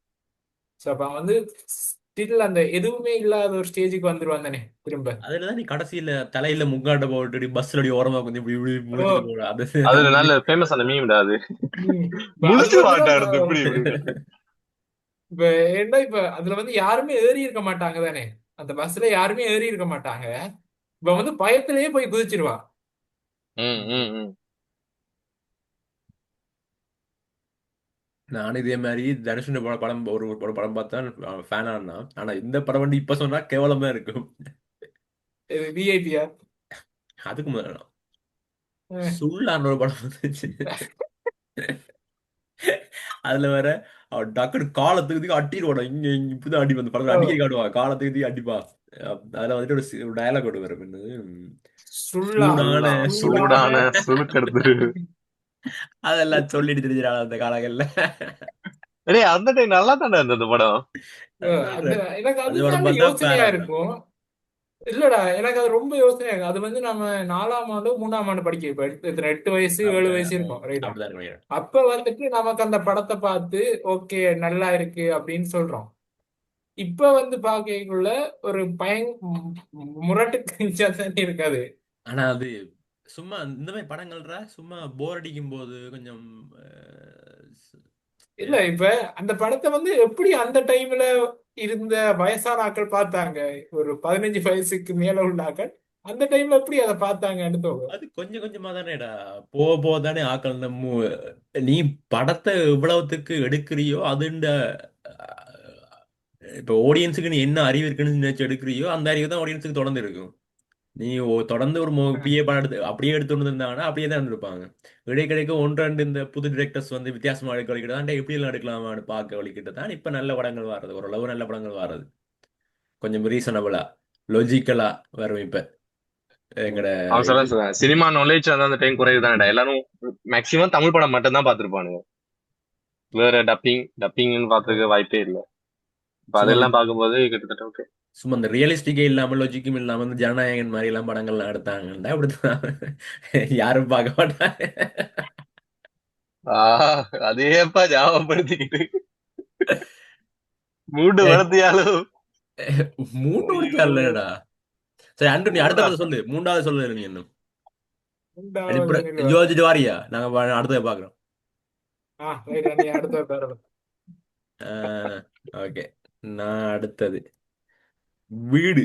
ஸோ அப்ப அவன் வந்து ஸ்டில் அந்த எதுவுமே இல்லாத ஒரு ஸ்டேஜுக்கு வந்துருவான் தானே திரும்ப. அதுலதான் நீ கடைசியில தலையில முக்காட்ட போட்டு பஸ்ல அடி ஓரமா கொஞ்சம் இப்படி இப்படி ஓ. முடிச்சுட்டு போற அது அதுல அது நல்ல ஃபேமஸ் ஆன மீம்டா அது. இப்ப அது முழிச்சு வந்துதான் வாட்டா எடுத்து இப்படி இப்படி. இப்ப ஏன்னா இப்ப அதுல வந்து யாருமே ஏறி இருக்க மாட்டாங்க தானே, அந்த பஸ்ல யாருமே ஏறி இருக்க மாட்டாங்க. இப்ப வந்து பயத்திலேயே போய் குதிச்சிருவான். ம் ம் ம். நானும் இதே மாதிரி தனுஷன் படம் ஒரு படம் பார்த்தா ஃபேனா இருந்தான். ஆனா இந்த படம் வந்து இப்ப சொன்னா கேவலமா இருக்கும். இது விஐபியா? அதுக்கு முதல்ல சுள்ளான ஒரு படம் வந்துச்சு. அதுல வேற அவன் டக்குனு காலத்துக்கு அட்டிடுவான். இங்க இங்க இப்படிதான் அடி வந்து படத்துல அடிக்கடி காட்டுவான். காலத்துக்கு அடிப்பா. அதுல வந்துட்டு ஒரு டயலாக் ஒன்று வரும். என்னது சுள்ளா. சூடான சுளுக்கு. சூடான சுழுக்கெடுத்து. அதெல்லாம் சொல்லிட்டு தெரிஞ்சிடாது அந்த காலங்கள்ல. டேய் அந்த டைம் நல்லா தானே இருந்தது அந்த படம். அது அந்த சொல்றேன். எனக்கு அது படம் அதுதாங்க பார்த்தா யோசனையா பேரா இருப்பேன். இருக்கும். இல்லடா, எனக்கு அது ரொம்ப யோசனையா இருக்கு. அது வந்து நம்ம 4ஆம் ஆண்டு 3ஆம் ஆண்டு படிக்க இப்ப எத்தனை 8 வயசு 7 அப்படிதான் வயசு இருக்கும், ரைட்டா? அப்படிதான் இருக்கும். அப்ப வந்துட்டு நமக்கு அந்த படத்தை பார்த்து ஓகே நல்லா இருக்கு அப்படின்னு சொல்றோம். இப்ப வந்து பார்க்கக்குள்ள ஒரு முரட்டு கஞ்சா தானே இருக்காது. ஆனா அது சும்மா இந்த மாதிரி படங்கள்ரா சும்மா போர் அடிக்கும் போது கொஞ்சம் இல்ல இப்ப அந்த படத்தை வந்து எப்படி அந்த டைம்ல இருந்த வயசான ஆட்கள் பார்த்தாங்க, ஒரு 15 வயசுக்கு மேல உள்ள ஆட்கள் அந்த டைம்ல எப்படி அதை பார்த்தாங்கன்னு தோணும். அது கொஞ்சம் கொஞ்சமா தானேடா போக போக தானே ஆக்கள் நீ படத்தை எவ்வளவுத்துக்கு எடுக்கிறியோ அதுண்ட இப்போ ஆடியன்ஸுக்கு நீ என்ன அறிவு இருக்குன்னு நினைச்சு எடுக்கிறியோ அந்த அறிவு தான் ஆடியன்ஸுக்கு தொடர்ந்து இருக்கும். நீ தொடர்ந்து ஒரு பிஏ படம் எடுத்து அப்படியே எடுத்துட்டு இருந்தாங்கன்னா அப்படியே தான் இருந்திருப்பாங்க. இடைக்கிடைக்கு ஒன்று ரெண்டு இந்த புது டிரெக்டர்ஸ் வந்து வித்தியாசமா எடுக்க வலிக்கிட்டு தான் எப்படி எல்லாம் எடுக்கலாமான்னு பார்க்க வலிக்கிட்டு தான் இப்ப நல்ல படங்கள் வர்றது, ஓரளவு நல்ல படங்கள் வர்றது. கொஞ்சம் ரீசனபிளா லாஜிக்கலா வரும் இப்ப எங்கட அவன் இது. சொல்ல சினிமா நாலேஜ் வந்து அந்த டைம் குறைவு தானடா. எல்லாரும் மேக்சிமம் தமிழ் படம் மட்டும் தான் பார்த்திருப்பானுங்க. வேற டப்பிங்னு பார்த்துக்க வாய்ப்பே இல்லை. இப்ப சும்மா அதெல்லாம் பார்க்கும்போது கிட்டத்தட்ட ஓகே. சும்மா இந்த ரியலிஸ்டிக்கே இல்லாம லாஜிக்கும் இல்லாம இந்த ஜனநாயகன் மாதிரி எல்லாம் படங்கள்லாம் எடுத்தாங்கன்னா அப்படித்தான் யாரும் பார்க்க மாட்டாங்க. அதேப்பா ஞாபகப்படுத்திக்கிட்டு மூன்று படத்தையாலும். மூணு முடிச்சா ஐயோ இல்லடா. சரி அன்று நீ அடுத்த மூடா. படத்தை சொல்லு, மூன்றாவது சொல்லு நீ இன்னும் ரெண்டாவது நில்வா. யோசிச்சுட்டு வாரியா நாங்க அடுத்ததை பாக்குறோம். ரைட், நீ அடுத்த பாரு. ஓகே, நான் அடுத்தது வீடு.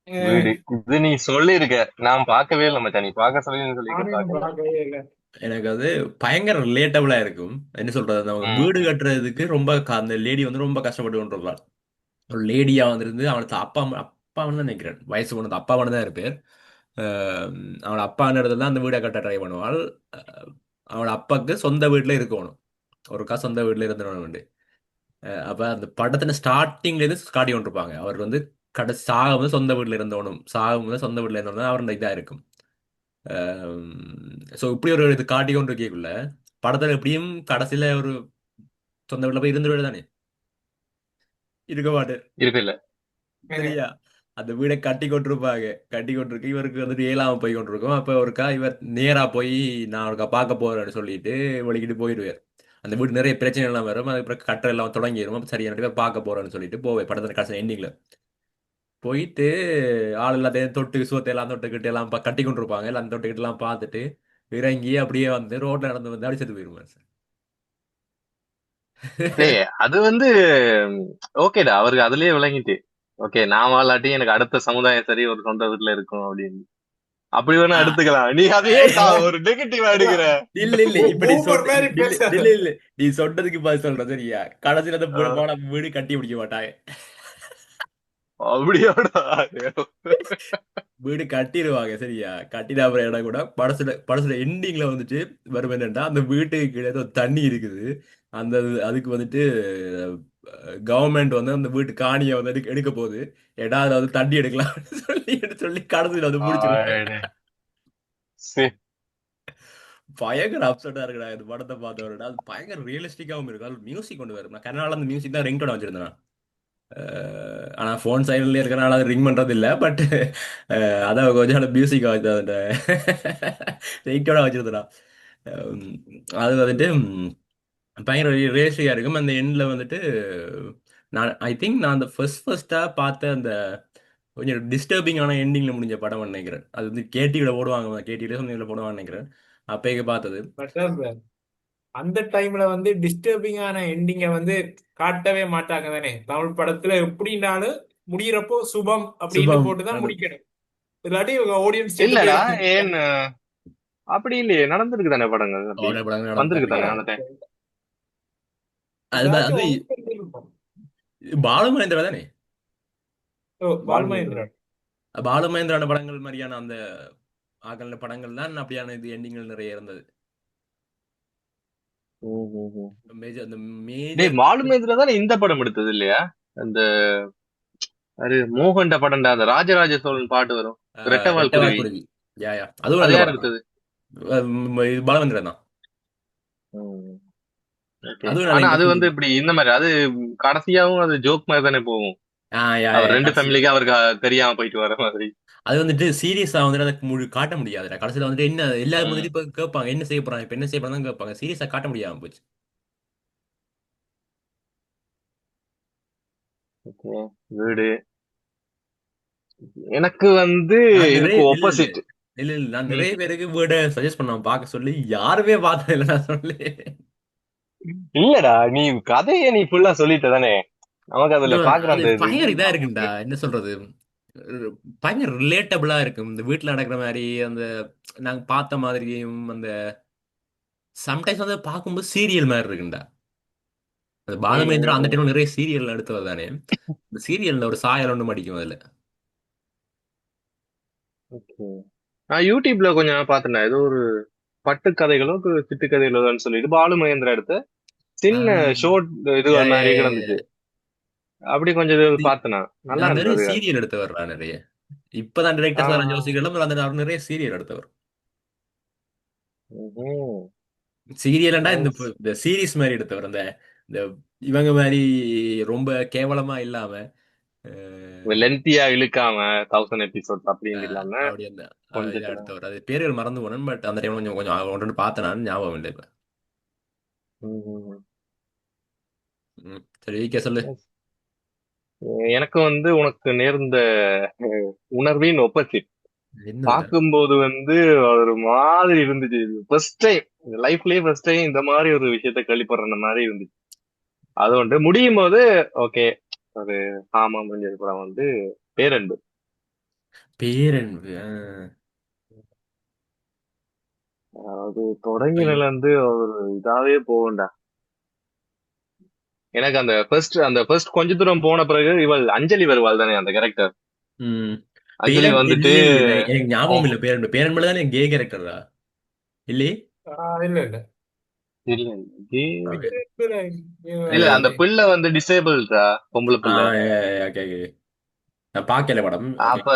வீடு இது நீ சொல்லியிருக்க, நான் பார்க்கவே இல்லை மச்சான். நீ பார்க்க சொல்லி சொல்லிட்டு நானும் இன்னும் பார்க்கல. பார்க்கவே இல்லை. எனக்கு அது பயங்கர ரிலேட்டபிளா இருக்கும். என்ன சொல்றது, அவங்க ம் வீடு கட்டுறதுக்கு ரொம்ப அந்த லேடி வந்து ரொம்ப கஷ்டப்பட்டு கொண்டிருப்பாள். ஒரு லேடியா வந்திருந்து அவனுக்கு அப்பா அப்பான்னு தான் நினைக்கிறேன், வயசு கொண்டு அப்பாவானு தான் இருப்பார். அஹ் அவனோட அப்பான்னு இடத்துல தான் அந்த வீடை கட்ட ட்ரை பண்ணுவாள். அவனோட அப்பாவுக்கு சொந்த வீட்டுல இருக்கணும், ஒருக்கா சொந்த வீட்டுல இருந்துடணும் உண்டு. அப்ப அந்த படத்துல ஸ்டார்டிங்ல இருந்து காட்டி கொண்டிருப்பாங்க அவர் வந்து கடைசி சாகும் போது சொந்த வீட்டுல இருந்தவனும் சாகும் போது சொந்த வீட்டுல இருந்தவனும் அவரோட இதா இருக்கும். ஸோ இப்படி ஒரு இது காட்டி கொண்டு இருக்கக்குள்ள படத்துல எப்படியும் கடைசியில ஒரு சொந்த வீட்டுல போய் இருந்துருவாரு தானே, இருக்க மாட்டேன் இருக்கு இல்ல. சரியா. அந்த வீடை கட்டி கொண்டிருப்பாங்க, கட்டி கொண்டிருக்கு இவருக்கு வந்துட்டு ஏழாம போய் கொண்டிருக்கும். அப்ப ஒருக்கா இவர் நேரா போய் நான் ஒருக்கா பார்க்க போறேன்னு சொல்லிட்டு வலிக்கிட்டு போயிடுவார். அந்த வீடு நிறைய பிரச்சனை எல்லாம் வரும், அதுக்கப்புறம் கட்டுற எல்லாம் தொடங்கிடும். அப்ப சரியான பேர் பார்க்க போறேன்னு சொல்லிட்டு போவேன் படத்துல கடைசி எண்டிங்ல போயிட்டு ஆள் எல்லாத்தையும் தொட்டு சுவத்தை எல்லாம் தொட்டுக்கிட்டு எல்லாம் கட்டி கொண்டிருப்பாங்க. எல்லாம் தொட்டுக்கிட்டு எல்லாம் பார்த்துட்டு இறங்கி அப்படியே வந்து ரோட்ல நடந்து வந்து அடிச்சது போயிருவாரு சார். டேய் அது வந்து ஓகேடா, அவருக்கு அதுலயே விளங்கிட்டு ஓகே நான் வாழாட்டி எனக்கு அடுத்த சமுதாயம் சரி ஒரு சொந்த வீட்டுல இருக்கும் அப்படின்னு. அப்படி வேணா எடுத்துக்கலாம். நீ அதையே ஒரு நெகட்டிவா எடுக்கிற. இல்ல இல்ல இப்படி பூமர் மாதிரி பேசாத. இல்ல இல்ல நீ சொன்னதுக்கு பதில் சொல்றேன் சரியா. கடைசியில அந்த ஆஹ், போன வீடு கட்டி பிடிக்க மாட்டாங்க, அப்படியோட வீடு கட்டிடுவாங்க சரியா. கட்டிட அப்புறம் இடம் கூட படத்துல படத்துல எண்டிங்ல வந்துட்டு வரும் என்னன்னா அந்த வீட்டுக்கு கீழே ஏதோ தண்ணி இருக்குது. அந்த அதுக்கு வந்துட்டு கவர்மெண்ட் வந்து அந்த வீட்டு காணியை வந்து எடுக்க போகுது. ஏதாவது வந்து தண்ணி எடுக்கலாம் சொல்லி கடைசியில் வந்து முடிச்சிருவாங்க. ஆட. சரி. பயங்கர அப்செட்டா இருக்குடா இந்த படத்தை பார்த்தவரோட. அது பயங்கர ரியலிஸ்டிக்காவும் இருக்கு. அது மியூசிக் கொண்டு வரும். நான் கர்நாடகால அந்த மியூசிக் தான் ரிங்டோன் வச்சிருந்தேன். ஆனா ஃபோன் சைலண்ட்ல இருக்கறனால அது ரிங் பண்றது இல்ல. பட் அதான் கொஞ்சம் மியூசிக் வச்சு அந்த ரிங்டோட வச்சிருந்தா. அது வந்துட்டு பயங்கர ரேஷியா இருக்கும். அந்த எண்ட்ல வந்துட்டு நான் ஐ திங்க் நான் அந்த ஃபர்ஸ்டா பார்த்த அந்த கொஞ்சம் டிஸ்டர்பிங்கான எண்டிங்ல முடிஞ்ச படம் நினைக்கிறேன். அது வந்து கேடிவில போடுவாங்க, கேடிவில சம்திங்ல போடுவாங்க நினைக்கிறேன். அப்பயே பார்த்தது. பட் அந்த டைம்ல வந்து டிஸ்டர்பிங்கான எண்டிங்க வந்து காட்டவே மாட்டாங்க தானே. தமிழ் படத்துல எப்படின்னாலும் முடியிறப்போ சுபம் அப்படின்னு சுபம் போட்டுதான் அது முடிக்கணும். இல்லாட்டி ஆடியன்ஸ் செத்து இல்லடா, போயிருவாங்க. ஏன் அப்படி இல்லையே, நடந்திருக்கு தானே படங்கள் அப்படி. அவரோட படங்கள் நடந்தா வந்திருக்கு தானே நினைக்கிறேன். அந்த டைம். அது அது ஏதாச்சும் ஒன்று இருக்கும். பாலுமகேந்திரா தானே. ஓ, பாலுமகேந்திரா. பால்மகேந்திரன். பாலுமகேந்திரான படங்கள் மாதிரியான அந்த ஆகல படங்கள் தான் அப்படியான இது எண்டிங்கள் நிறைய இருந்தது. மேஜர் அந்த டேய், மேஜர் மாலுமேந்திரா தானே இந்த படம் எடுத்தது இல்லையா? அந்த அது மோகன்ட படம்டா, அந்த ராஜராஜ சோழன் பாட்டு வரும், ரெட்டவால் ரெட்டவால் குருவி. குருவி. யா யா அதுவும் அது நல்ல யார் படம் தான். எடுத்தது? இது பாலமந்திரன் தான். ஓகே. அதுவும் நல்ல ஆனா அது வந்து இன்ட்ரெஸ்டிங். இப்படி இந்த மாதிரி அது கடைசியாவும் அது ஜோக் மாதிரி தானே போகும். யா அவர் ரெண்டு கடைசி ஃபேமிலிக்கு அவருக்கு தெரியாம போயிட்டு வர மாதிரி. அது வந்துட்டு சீரியஸா வந்துட்டு அதை காட்ட முடியாது. கடைசியில் வந்துட்டு என்ன எல்லாரும் ம். வந்துட்டு இப்ப கேட்பாங்க என்ன செய்ய போறாங்க, இப்ப என்ன செய்ய போறாங்க கேட்பாங்க. சீரியஸா காட்ட முடியாம போச்சு. ஓகே. வீடு எனக்கு வந்து நான் நிறைய இதுக்கு இல்ல இல்ல ஆப்போசிட். இல்ல இல்ல நான் நிறைய பேருக்கு வீட சஜஸ்ட் பண்ண பார்க்க சொல்லி யாருமே பார்த்தது இல்லை நான் சொல்லி. இல்லடா, நீ கதையை நீ ஃபுல்லா சொல்லிட்ட தானே, நமக்கு இல்ல, அதுல பாக்குற அது அந்த இது பயங்கர இதா இருக்குண்டா. என்ன சொல்றது, பயங்கர ரிலேட்டபிளா இருக்கும். இந்த வீட்டுல நடக்கிற மாதிரி அந்த நாங்க பார்த்த மாதிரியும் அந்த சம்டைம்ஸ் வந்து பார்க்கும்போது சீரியல் மாதிரி இருக்குண்டா. அந்த ம், பாலுமேந்திரா ம், அந்த ம். டைம்ல நிறைய சீரியல் எடுத்தவர் தானே. இந்த சீரியல்ல ஒரு சாயல் ஒன்று அடிக்கும் அதுல. ஓகே. நான் யூடியூப்ல கொஞ்ச நாள் பார்த்தேன், ஏதோ ஒரு பட்டு கதைகளோ சிட்டு கதைகளோன்னு சொல்லிட்டு பாலு மகேந்திரா எடுத்த சின்ன ஆஹ் ஷோர்ட் இது யா, யா, மாதிரி யா, யா. கிடந்துச்சு. அப்படி கொஞ்சம் இது சி- பார்த்தேன், நல்லா நான் நிறைய இருந்தது. சீரியல் எடுத்தவர் நிறைய. இப்பதான் டிரெக்டர்ஸ் எல்லாம் ஆஹ். யோசிக்கலாம். அந்த அவர் நிறைய சீரியல் எடுத்தவர். ம்ஹும். சீரியல்ண்டா இந்த Nice. இந்த சீரிஸ் மாதிரி எடுத்தவர். அந்த இந்த இவங்க மாதிரி ரொம்ப கேவலமா இல்லாம லென்த்தியா இழுக்காம 1000 எபிசோட் அப்படின்னு இல்லாம அப்படி அந்த இதா கொஞ்சம். எடுத்தவர். அது பேர்கள் மறந்து போனேன். பட் அந்த டைம் கொஞ்சம் கொஞ்சம் ஒன்று பார்த்தேன் நான், ஞாபகம் இல்லை இப்ப. ம்ஹும். சரி வீக்கே சொல்லு. Yes. எனக்கு வந்து உனக்கு நேர்ந்த உணர்வின் ஒப்போசிட். என்னதுடா. பார்க்கும்போது வந்து ஒரு மாதிரி இருந்துச்சு. ஃபர்ஸ்ட் டைம் லைஃப்லயே ஃபர்ஸ்ட் டைம் இந்த மாதிரி ஒரு விஷயத்த கேள்விப்படுற மாதிரி இருந்துச்சு. அது வந்து முடியும் போது ஓகே, ஒரு ஆமா முடிஞ்சது படம் வந்து பேரன்பு. பேரன்பு. அது தொடங்கினால ஐயோ. இருந்து ஒரு இதாவே போகும்டா. எனக்கு அந்த ஃபர்ஸ்ட் கொஞ்ச தூரம் போன பிறகு இவள் அஞ்சலி வருவாள் தானே அந்த கேரக்டர். ம் அஞ்சலி வந்துட்டு இல்ல இல்ல எனக்கு ஞாபகம் அவ- இல்லை. பேரன்பு பேரன்புல தானே கே கேரக்டரா இல்லையே. இல்ல இல்ல. இல்ல ஓகே. இல்ல, இல்ல அந்த இல்ல. பிள்ளை வந்து டிசேபிள்டா, பொம்பளை பிள்ளை. Okay okay. நான் பார்க்கல படம். ஓகே. அப்ப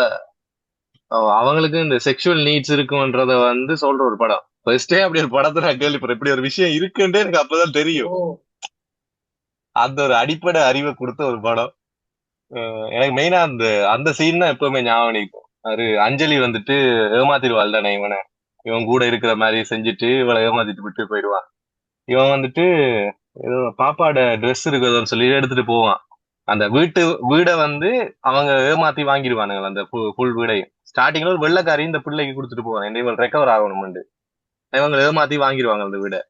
அவங்களுக்கு இந்த செக்ஷுவல் நீட்ஸ் இருக்குன்றத வந்து சொல்ற ஒரு படம். ஃபர்ஸ்டே அப்படி ஒரு படத்தை நான் கேள்விப்படுறேன். இப்படி ஒரு விஷயம் இருக்குன்றே எனக்கு அப்பதான் தெரியும். ஓ, அந்த ஒரு அடிப்படை அறிவை கொடுத்த ஒரு படம். எனக்கு மெயினா அந்த அந்த சீன் தான் எப்பவுமே ஞாபகம் நிற்கும். அது அஞ்சலி வந்துட்டு ஏமாத்திடுவாள் தானே இவனை, இவன் கூட இருக்கிற மாதிரி செஞ்சுட்டு இவளை ஏமாத்திட்டு விட்டு போயிடுவான். இவன் வந்துட்டு ஏதோ பாப்பாட ட்ரெஸ் இருக்குதுன்னு சொல்லி எடுத்துட்டு போவான். அந்த வீடை வந்து அவங்க ஏமாத்தி வாங்கிடுவானுங்க, அந்த ஃபுல் வீடையும். ஸ்டார்டிங்ல ஒரு வெள்ளைக்காரி இந்த பிள்ளைக்கு கொடுத்துட்டு போவான், இவள் ரெக்கவர் ஆகணும்னு. இவங்க ஏமாத்தி வாங்கிடுவாங்க அந்த வீடை.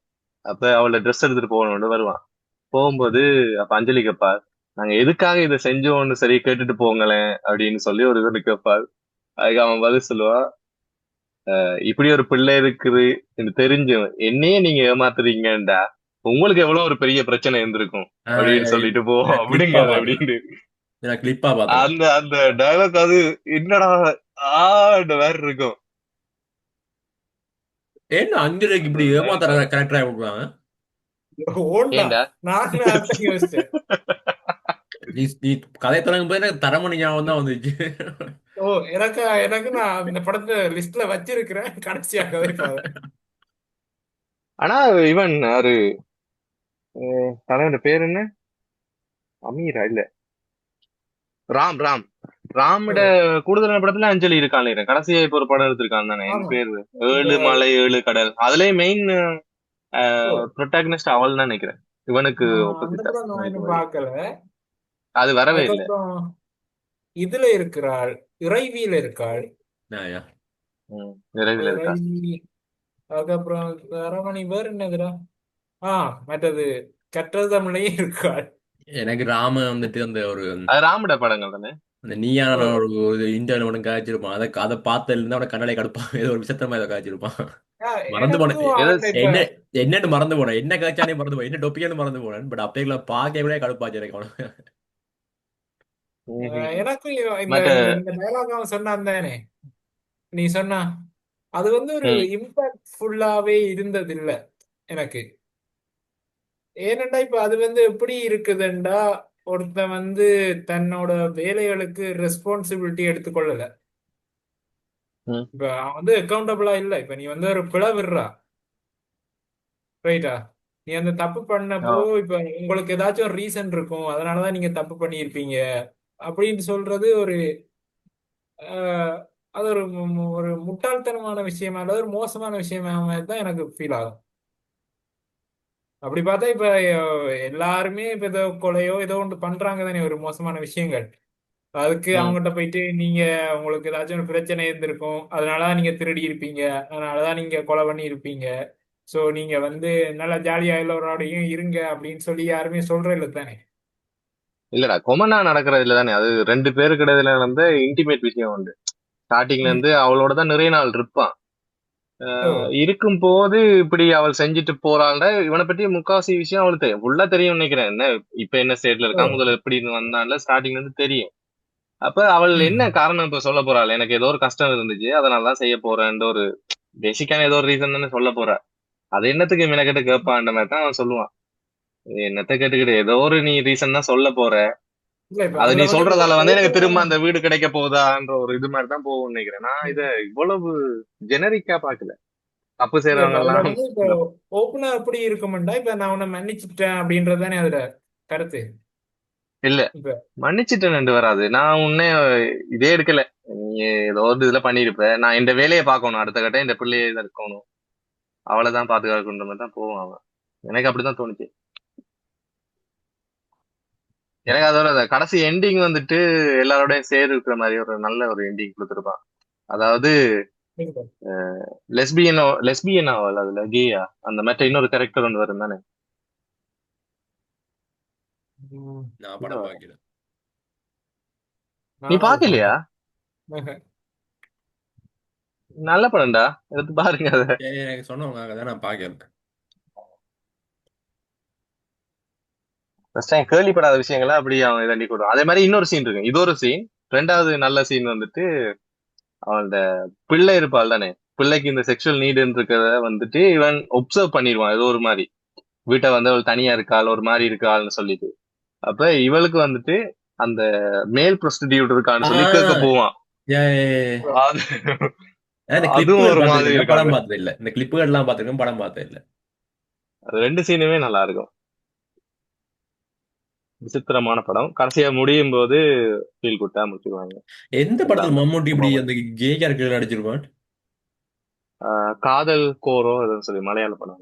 அப்ப அவளோட ட்ரெஸ் எடுத்துட்டு போகணும்னு வருவான். போகும்போது அப்ப அஞ்சலி கேப்பா, நாங்க எதுக்காக இதை செஞ்சோம்னு சரி கேட்டுட்டு போங்களேன் அப்படின்னு சொல்லி ஒரு இது கேட்பாள். அதுக்கு அவன் பதில் சொல்லுவான், இப்படி ஒரு பிள்ளை இருக்குது எனக்கு தெரிஞ்சும் என்னையே நீங்க ஏமாத்துறீங்கடா, உங்களுக்கு எவ்வளவு ஒரு பெரிய பிரச்சனை இருந்திருக்கும் அப்படின்னு சொல்லிட்டு போவோம், விடுங்க கிளிப்பா அதை பார்த்தேன். அப்படின்னு. நான் கிளிப்பா பார்த்தேன். அந்த அந்த டயலாக் அது என்னடா ஆன்ற மாதிரி இருக்கும். ஏன்னா அஞ்சலிக்கு அந்த இப்படி dialogue. ஏமாத்துற கேரக்டரா கொடுக்குறாங்க. ஓண்டா. ஏன்டா? நானும் அதான் யோசிச்சேன். நீ கதை தொடங்கும் போது எனக்கு தரமணி ஞாபகம் தான் வந்துச்சு. ஓ, எனக்கு எனக்கு நான் அந்த படத்தை லிஸ்ட்ல வச்சிருக்கிறேன், கடைசியா கதைப்பாரு. ஆனா இவன் யாரு தலைவன் பேர் என்ன? அமீரா இல்ல, ராம் ராம். ஓ, ராமிட கூடுதலான படத்துல அஞ்சலி இருக்கான். கடைசியா இப்ப ஒரு படம் எடுத்திருக்கான் தானே, என் ஆமா. பேரு இந்த 7 மலை 7 கடல். அதுலயே மெயின் ஓ, ப்ரொட்டாகனிஸ்ட் அவள் தான் நினைக்கிறேன், இவனுக்கு அந்த ஆப்போசிட்டா படம் நான் நினைக்கிற இன்னும் மாதிரி. பார்க்கல. அது வரவே இல்லை. அதுக்கப்புறம் இதுல இருக்கிறாள், இறைவியில இருக்காள். நாயா. நிறைவில் இருக்கா. இறைவி. அதுக்கப்புறம் அரமணி வேறு என்னதுடா? ஆ, மற்றது கற்றது தமிழையும் இருக்காள். எனக்கு ராம வந்துட்டு அந்த ஒரு அது ராமிட படங்கள் தானே. அந்த நீயான ஓ, ஒரு இன்டர்வியூ ஒன்று காய்ச்சிருப்பான். அதை பார்த்ததுல இருந்து அவனை கண்ணாலே கடுப்பான். ஏதோ ஒரு விசித்திரமா ஏதோ காய்ச்சிருப்பான். ஆ, மறந்து போனேன். எனக்கும் ஏதோ அவன் இப்ப என்ன என்னன்னு மறந்து போனேன். என்ன காய்ச்சானே மறந்து போனேன். என்ன டொப்பியானு மறந்து போனேன். பட் அப்பைக்குள்ள பார்க்கவே கடுப்பாச்சு எனக்கு அவனை. எனக்கும் இந்த மற்ற இந்த இந்த டயலாக் அவன் சொன்னான் தானே, நீ சொன்னா அது வந்து ஒரு ம், இம்பாக்ட் ஃபுல்லாவே இருந்தது இல்ல எனக்கு. ஏனண்டா இப்ப அது வந்து எப்படி இருக்குதுண்டா, ஒருத்தன் வந்து தன்னோட வேலைகளுக்கு ரெஸ்பான்சிபிலிட்டி எடுத்துக்கொள்ளல. ம், இப்ப அவன் வந்து அக்கௌண்டபிளா இல்ல. இப்ப நீ வந்து ஒரு பிழை விடுறா, ரைட்டா? நீ அந்த தப்பு ஆ, பண்ணப்போ இப்ப உங்களுக்கு ஏதாச்சும் ஒரு ரீசன் இருக்கும், அதனாலதான் நீங்க தப்பு பண்ணியிருப்பீங்க அப்படின்னு சொல்றது ஒரு ஆஹ், அது ஒரு ஒரு முட்டாள்தனமான விஷயமா அல்லது ஒரு மோசமான விஷயமா தான் எனக்கு ஃபீல் ஆகும். அப்படி பார்த்தா இப்ப எல்லாருமே இப்ப ஏதோ கொலையோ ஏதோ ஒன்று பண்றாங்க தானே, ஒரு மோசமான விஷயங்கள். அதுக்கு ம். அவங்ககிட்ட போயிட்டு நீங்க உங்களுக்கு ஏதாச்சும் ஒரு பிரச்சனை இருந்திருக்கும், அதனாலதான் நீங்க திருடி இருப்பீங்க, அதனாலதான் நீங்க கொலை பண்ணி இருப்பீங்க, சோ நீங்க வந்து நல்லா ஜாலியா எல்லோரோடையும் இருங்க அப்படின்னு சொல்லி யாருமே சொல்றது இல்லை தானே. இல்லடா, கொமனா நடக்கிறதுல தானே அது 2 பேருக்கு இடையில நடந்த இன்டிமேட் விஷயம் உண்டு. ஸ்டார்டிங்ல ம். இருந்து அவளோட தான் நிறைய நாள் இருப்பான். ஓ, இருக்கும் போது இப்படி அவள் செஞ்சுட்டு போறாள்ட. இவனை பற்றி முக்காவாசி விஷயம் அவளுக்கு தெரியும், ஃபுல்லா தெரியும் நினைக்கிறேன். என்ன இப்ப என்ன ஸ்டேட்ல ஓ. இருக்கா, முதல்ல எப்படி வந்தான்ல, ஸ்டார்டிங்ல இருந்து தெரியும். அப்ப அவள் என்ன ம். காரணம் இப்ப சொல்ல போறாள், எனக்கு ஏதோ ஒரு கஷ்டம் இருந்துச்சு அதனாலதான் செய்ய போறேன்ற ஒரு பேசிக்கான ஏதோ ஒரு ரீசன் தானே சொல்ல போறா. அது என்னத்துக்கு மெனக்கெட்டு கேட்பான்ற மாதிரி தான் அவன் சொல்லுவான். என்னத்த கேட்டுக்கிட்டு ஏதோ ஒரு நீ ரீசன் தான் சொல்ல போற. இல்ல இப்ப அது நீ அதுல வந்து சொல்றதால வந்து எனக்கு திரும்ப ஓப்பனா அந்த வீடு கிடைக்க போகுதான்ற ஒரு இது மாதிரி தான் போகும்னு நினைக்கிறேன். நான் இத இவ்வளவு ஜெனரிக்கா பாக்கல. தப்பு இல்ல இப்ப செய்யறவங்க அதுல எல்லாம் வந்து இப்போ ஓப்பனா எப்படி இருக்குமெண்டா, இப்ப நான் உன்னை மன்னிச்சுட்டேன் அப்படின்றது தானே அதுல கருத்து. இல்ல, இப்ப மன்னிச்சுட்டு நண்டு வராது. நான் உன்னே இதே எடுக்கல. நீ ஏதோ ஒரு இதுல பண்ணிருப்ப, நான் இந்த வேலையை பார்க்கணும், அடுத்த கட்டம் இந்த பிள்ளையை இதை இருக்கணும், அவளைதான் பாதுகாக்கணுன்ற மாதிரி தான் போவான் அவன். எனக்கு அப்படிதான் தோணுச்சு. எனக்கு அதோட அந்த கடைசி எண்டிங் வந்துட்டு எல்லாரோடையும் சேர் இருக்கிற மாதிரி ஒரு நல்ல ஒரு எண்டிங் கொடுத்துருப்பான். அதாவது லெஸ்பியன் ஆவல் அதுல கேயா, அந்த மாதிரி இன்னொரு கேரக்டர் ஒன்று வரும் தானே. ம், நான் இல்ல, படம் பார்க்கல. நீ நானும் அது பாக்கலையா? பார்க்கல. நல்ல படம்டா, எடுத்து பாருங்க அதை. சரி, எனக்கு சொன்னவங்க தான் நான் பார்க்கல. ஃபர்ஸ்ட் டைம் கேள்விப்படாத விஷயங்களை அப்படி அவன் தண்டி கொடுவான். அதே மாதிரி இன்னொரு சீன் இருக்கு, இது ஒரு சீன். ரெண்டாவது நல்ல சீன் வந்துட்டு அவனோட பிள்ளை இருப்பாள் தானே, பிள்ளைக்கு இந்த செக்ஷுவல் நீடுன்னு இருக்கிறத வந்துட்டு இவன் ஒப்சர்வ் பண்ணிடுவான். ஏதோ ஒரு மாதிரி வீட்டை வந்து அவள் தனியா இருக்காள், ஒரு மாதிரி இருக்காள்னு சொல்லிட்டு. அப்ப இவளுக்கு வந்துட்டு அந்த மேல் ப்ரொஸ்டிடியூட் இருக்கான்னு சொல்லி கேட்க ஆ, போவான். ஏ, அது இந்த அதுவும் கிளிப்புகள் ஒரு மாதிரி பார்த்துருக்கேன், இருக்காங்க. படம் பார்த்தது இல்ல. இந்த கிளிப்புகள் எல்லாம் பார்த்துருக்கேன், படம் பார்த்தது இல்ல. அது 2 சீனுமே நல்லா இருக்கும். விசித்திரமான படம். கடைசியா முடியும் போது ஃபீல் குட்டா முடிச்சுக்குவாங்க எந்த படத்துல எல்லாமே. மம்மூட்டி ரொம்ப இப்படி அந்த கே கேரக்டர் நடிச்சிருப்பான்? காதல் கோரோ எதுவும் சொல்லி மலையாள படம்.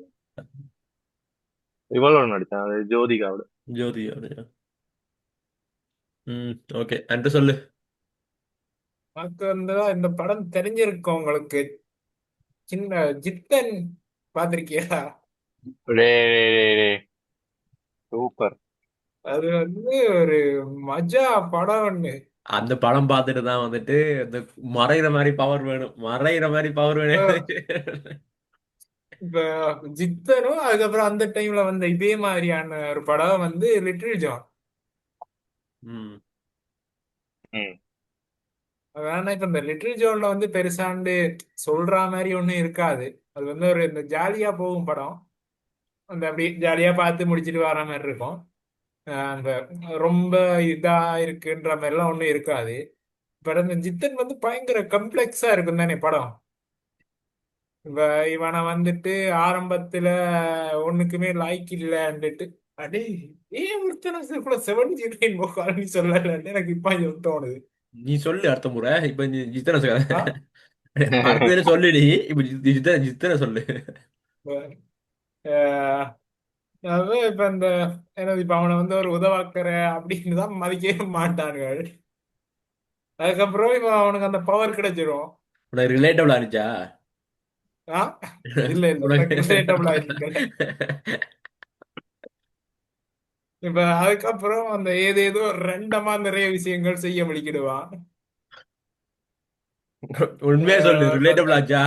இவ்வளவு நடிச்சான், அது ஜோதிகாவோட. ஜோதி அப்படியா? ஓகே, அன்ட்டு சொல்லு. எனக்கு வந்து இந்த படம் தெரிஞ்சிருக்கும் உங்களுக்கு. சின்ன ஜித்தன் பாத்திருக்கியா? சூப்பர். அது வந்து ஒரு மஜா படம் ஒண்ணு. அந்த படம் பார்த்துட்டு தான் வந்துட்டு இந்த மறைகிற மாதிரி பவர் வேணும், மறைகிற மாதிரி பவர் வேணும். அஹ் இப்ப ஜித்தனும் அதுக்கப்புறம் அந்த டைம்ல வந்த இதே மாதிரியான ஒரு படம் வந்து லிட்டில் ஜான். ம். ம், வேணா இப்ப இந்த லிட்டில் ஜான்ல வந்து பெருசாண்டு சொல்ற மாதிரி ஒண்ணும் இருக்காது. அது வந்து இந்த ஜாலியா போகும் படம். அந்த அப்படி ஜாலியா பார்த்து முடிச்சிட்டு வர மாதிரி இருக்கும். அந்த ரொம்ப இதா இருக்குன்ற மாதிரிலாம் ஒண்ணும் இருக்காது. பட் அந்த ஜித்தன் வந்து பயங்கர கம்ப்ளெக்ஸா இருக்கும் தானே படம். இப்ப இவனை வந்துட்டு ஆரம்பத்துல ஒண்ணுக்குமே லாய்க்கு இல்லன்னுட்டு, அடே ஏன் ஒருத்தனை கூட 79 காலனி சொல்லலன்னு எனக்கு இப்ப இது தோணுது. நீ சொல்லு அடுத்த முறை. இப்ப நீ ஜித்தனை ஆ? அடுத்த தடவை சொல்லு நீ. இப்ப ஜித்தனை ஜித்தனை சொல்லு. அஹ் அதாவது இப்ப இந்த என்னது இப்ப அவனை வந்து ஒரு உதவாக்கற அப்படின்னு தான் மதிக்கவே மாட்டானுகள். அதுக்கப்புறம் இப்ப அவனுக்கு அந்த பவர் கிடைச்சிரும். உனக்கு ரிலேட்டபிள் ஆனிச்சா? ஆ? இல்ல இல்ல உனக்கு எனக்கு ரிலேட்டபிள் ஆயிருக்கல. இப்ப அதுக்கப்புறம் அந்த ஏதேதோ ரெண்டமா நிறைய விஷயங்கள் செய்ய வலிக்கிடுவான். உண்மையா சொல்லு, இப்ப அந்த ரிலேட்டபிள் ஆச்சா?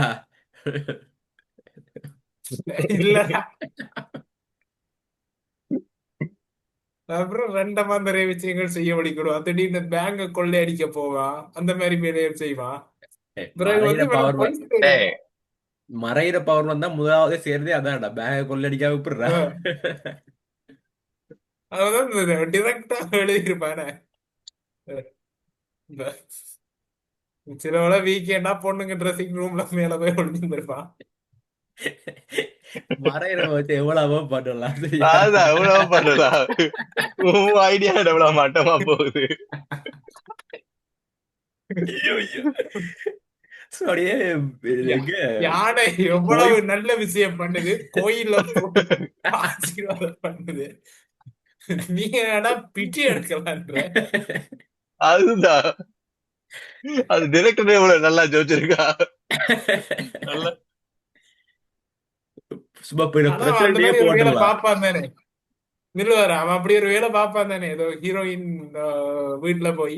இல்ல அப்புறம் ரெண்டமா நிறைய விஷயங்கள் செய்ய வலிக்கிடுவான். திடீர்னு பேங்க கொள்ளையடிக்க போவான், அந்த மாதிரி வேலையை செய்வான். பிறகு மறையிற வந்து இவனை பவர் போய் டேய், மறையிற பவர் வந்தா முதலாவது சேர்ந்தே அதான்டா, பேக கொள்ளடிக்காம விட்டுறா. அதான் டிரெக்டா எழுதியிருப்பானே. இந்த சிலவள வீக்கெண்டா பொண்ணுங்க ட்ரெஸ்ஸிங் ரூம்ல மேல போய் ஒளிஞ்சிருப்பான். மறையிற வச்சு எவ்வளவோ பண்ணலாம் சரியா? அதான் எவ்வளவு பண்ணலாம். உன் ஐடியா எவ்வளவு மட்டமா போகுது. ஐயோ, ஐயோ. அப்படியே யா- எங்க யானை போய் எவ்வளவு நல்ல விஷயம் பண்ணுது, கோயில்ல போய் ஆசீர்வாதம் பண்ணுது. நீங்க என்னடா பிச்சை எடுக்கலான்ற. அதுதான், அது டிரெக்டர் எவ்வளவு நல்லா ஜோதிச்சிருக்கா. நல்லா சும்மா ஆனா அவன் அந்த பிரச்சனையே மாதிரி ஒரு வேலை போட்டுங்களா? பார்ப்பான் தானே. நில்லுவாரு அவன் அப்படி ஒரு வேலை பார்ப்பான் தானே, ஏதோ ஹீரோயின் வீட்டுல போய்.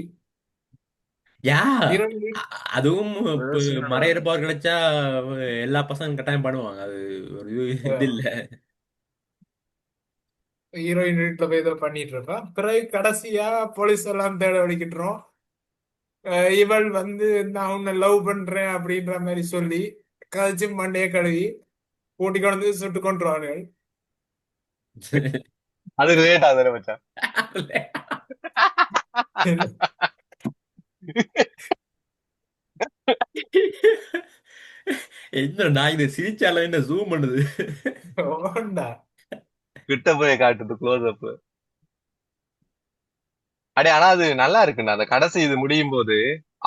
யா, ஹீரோயின் வீட் அதுவும் இப்ப பேசுனடா. மறையிற பவர் கிடைச்சா எல்லா பசங்க கட்டாயம் பண்ணுவாங்க. அது ஒரு இது இல்ல. ஹீரோயின் வீட்டுல போய் ஏதோ பண்ணிட்டு இருப்பான். பிறகு கடைசியா போலீஸ் எல்லாம் தேட வலிக்கிட்டுரும். இவள் வந்து நான் உன்னை லவ் பண்றேன் அப்படின்ற மாதிரி சொல்லி கழிச்சு மண்டையை கழுவி கூட்டி கொண்டு வந்து சுட்டு கொண்டுருவானுகள். அது லேட் ஆகுது மச்சான். என்ன நான் இதை சிரிச்சாலும் என்ன ஜூம் பண்ணுது? ஓண்டா. கிட்ட போய் காட்டுது க்ளோஸ் அப். அடே ஆனா அது நல்லா இருக்குண்ணா. அந்த கடைசி இது முடியும் போது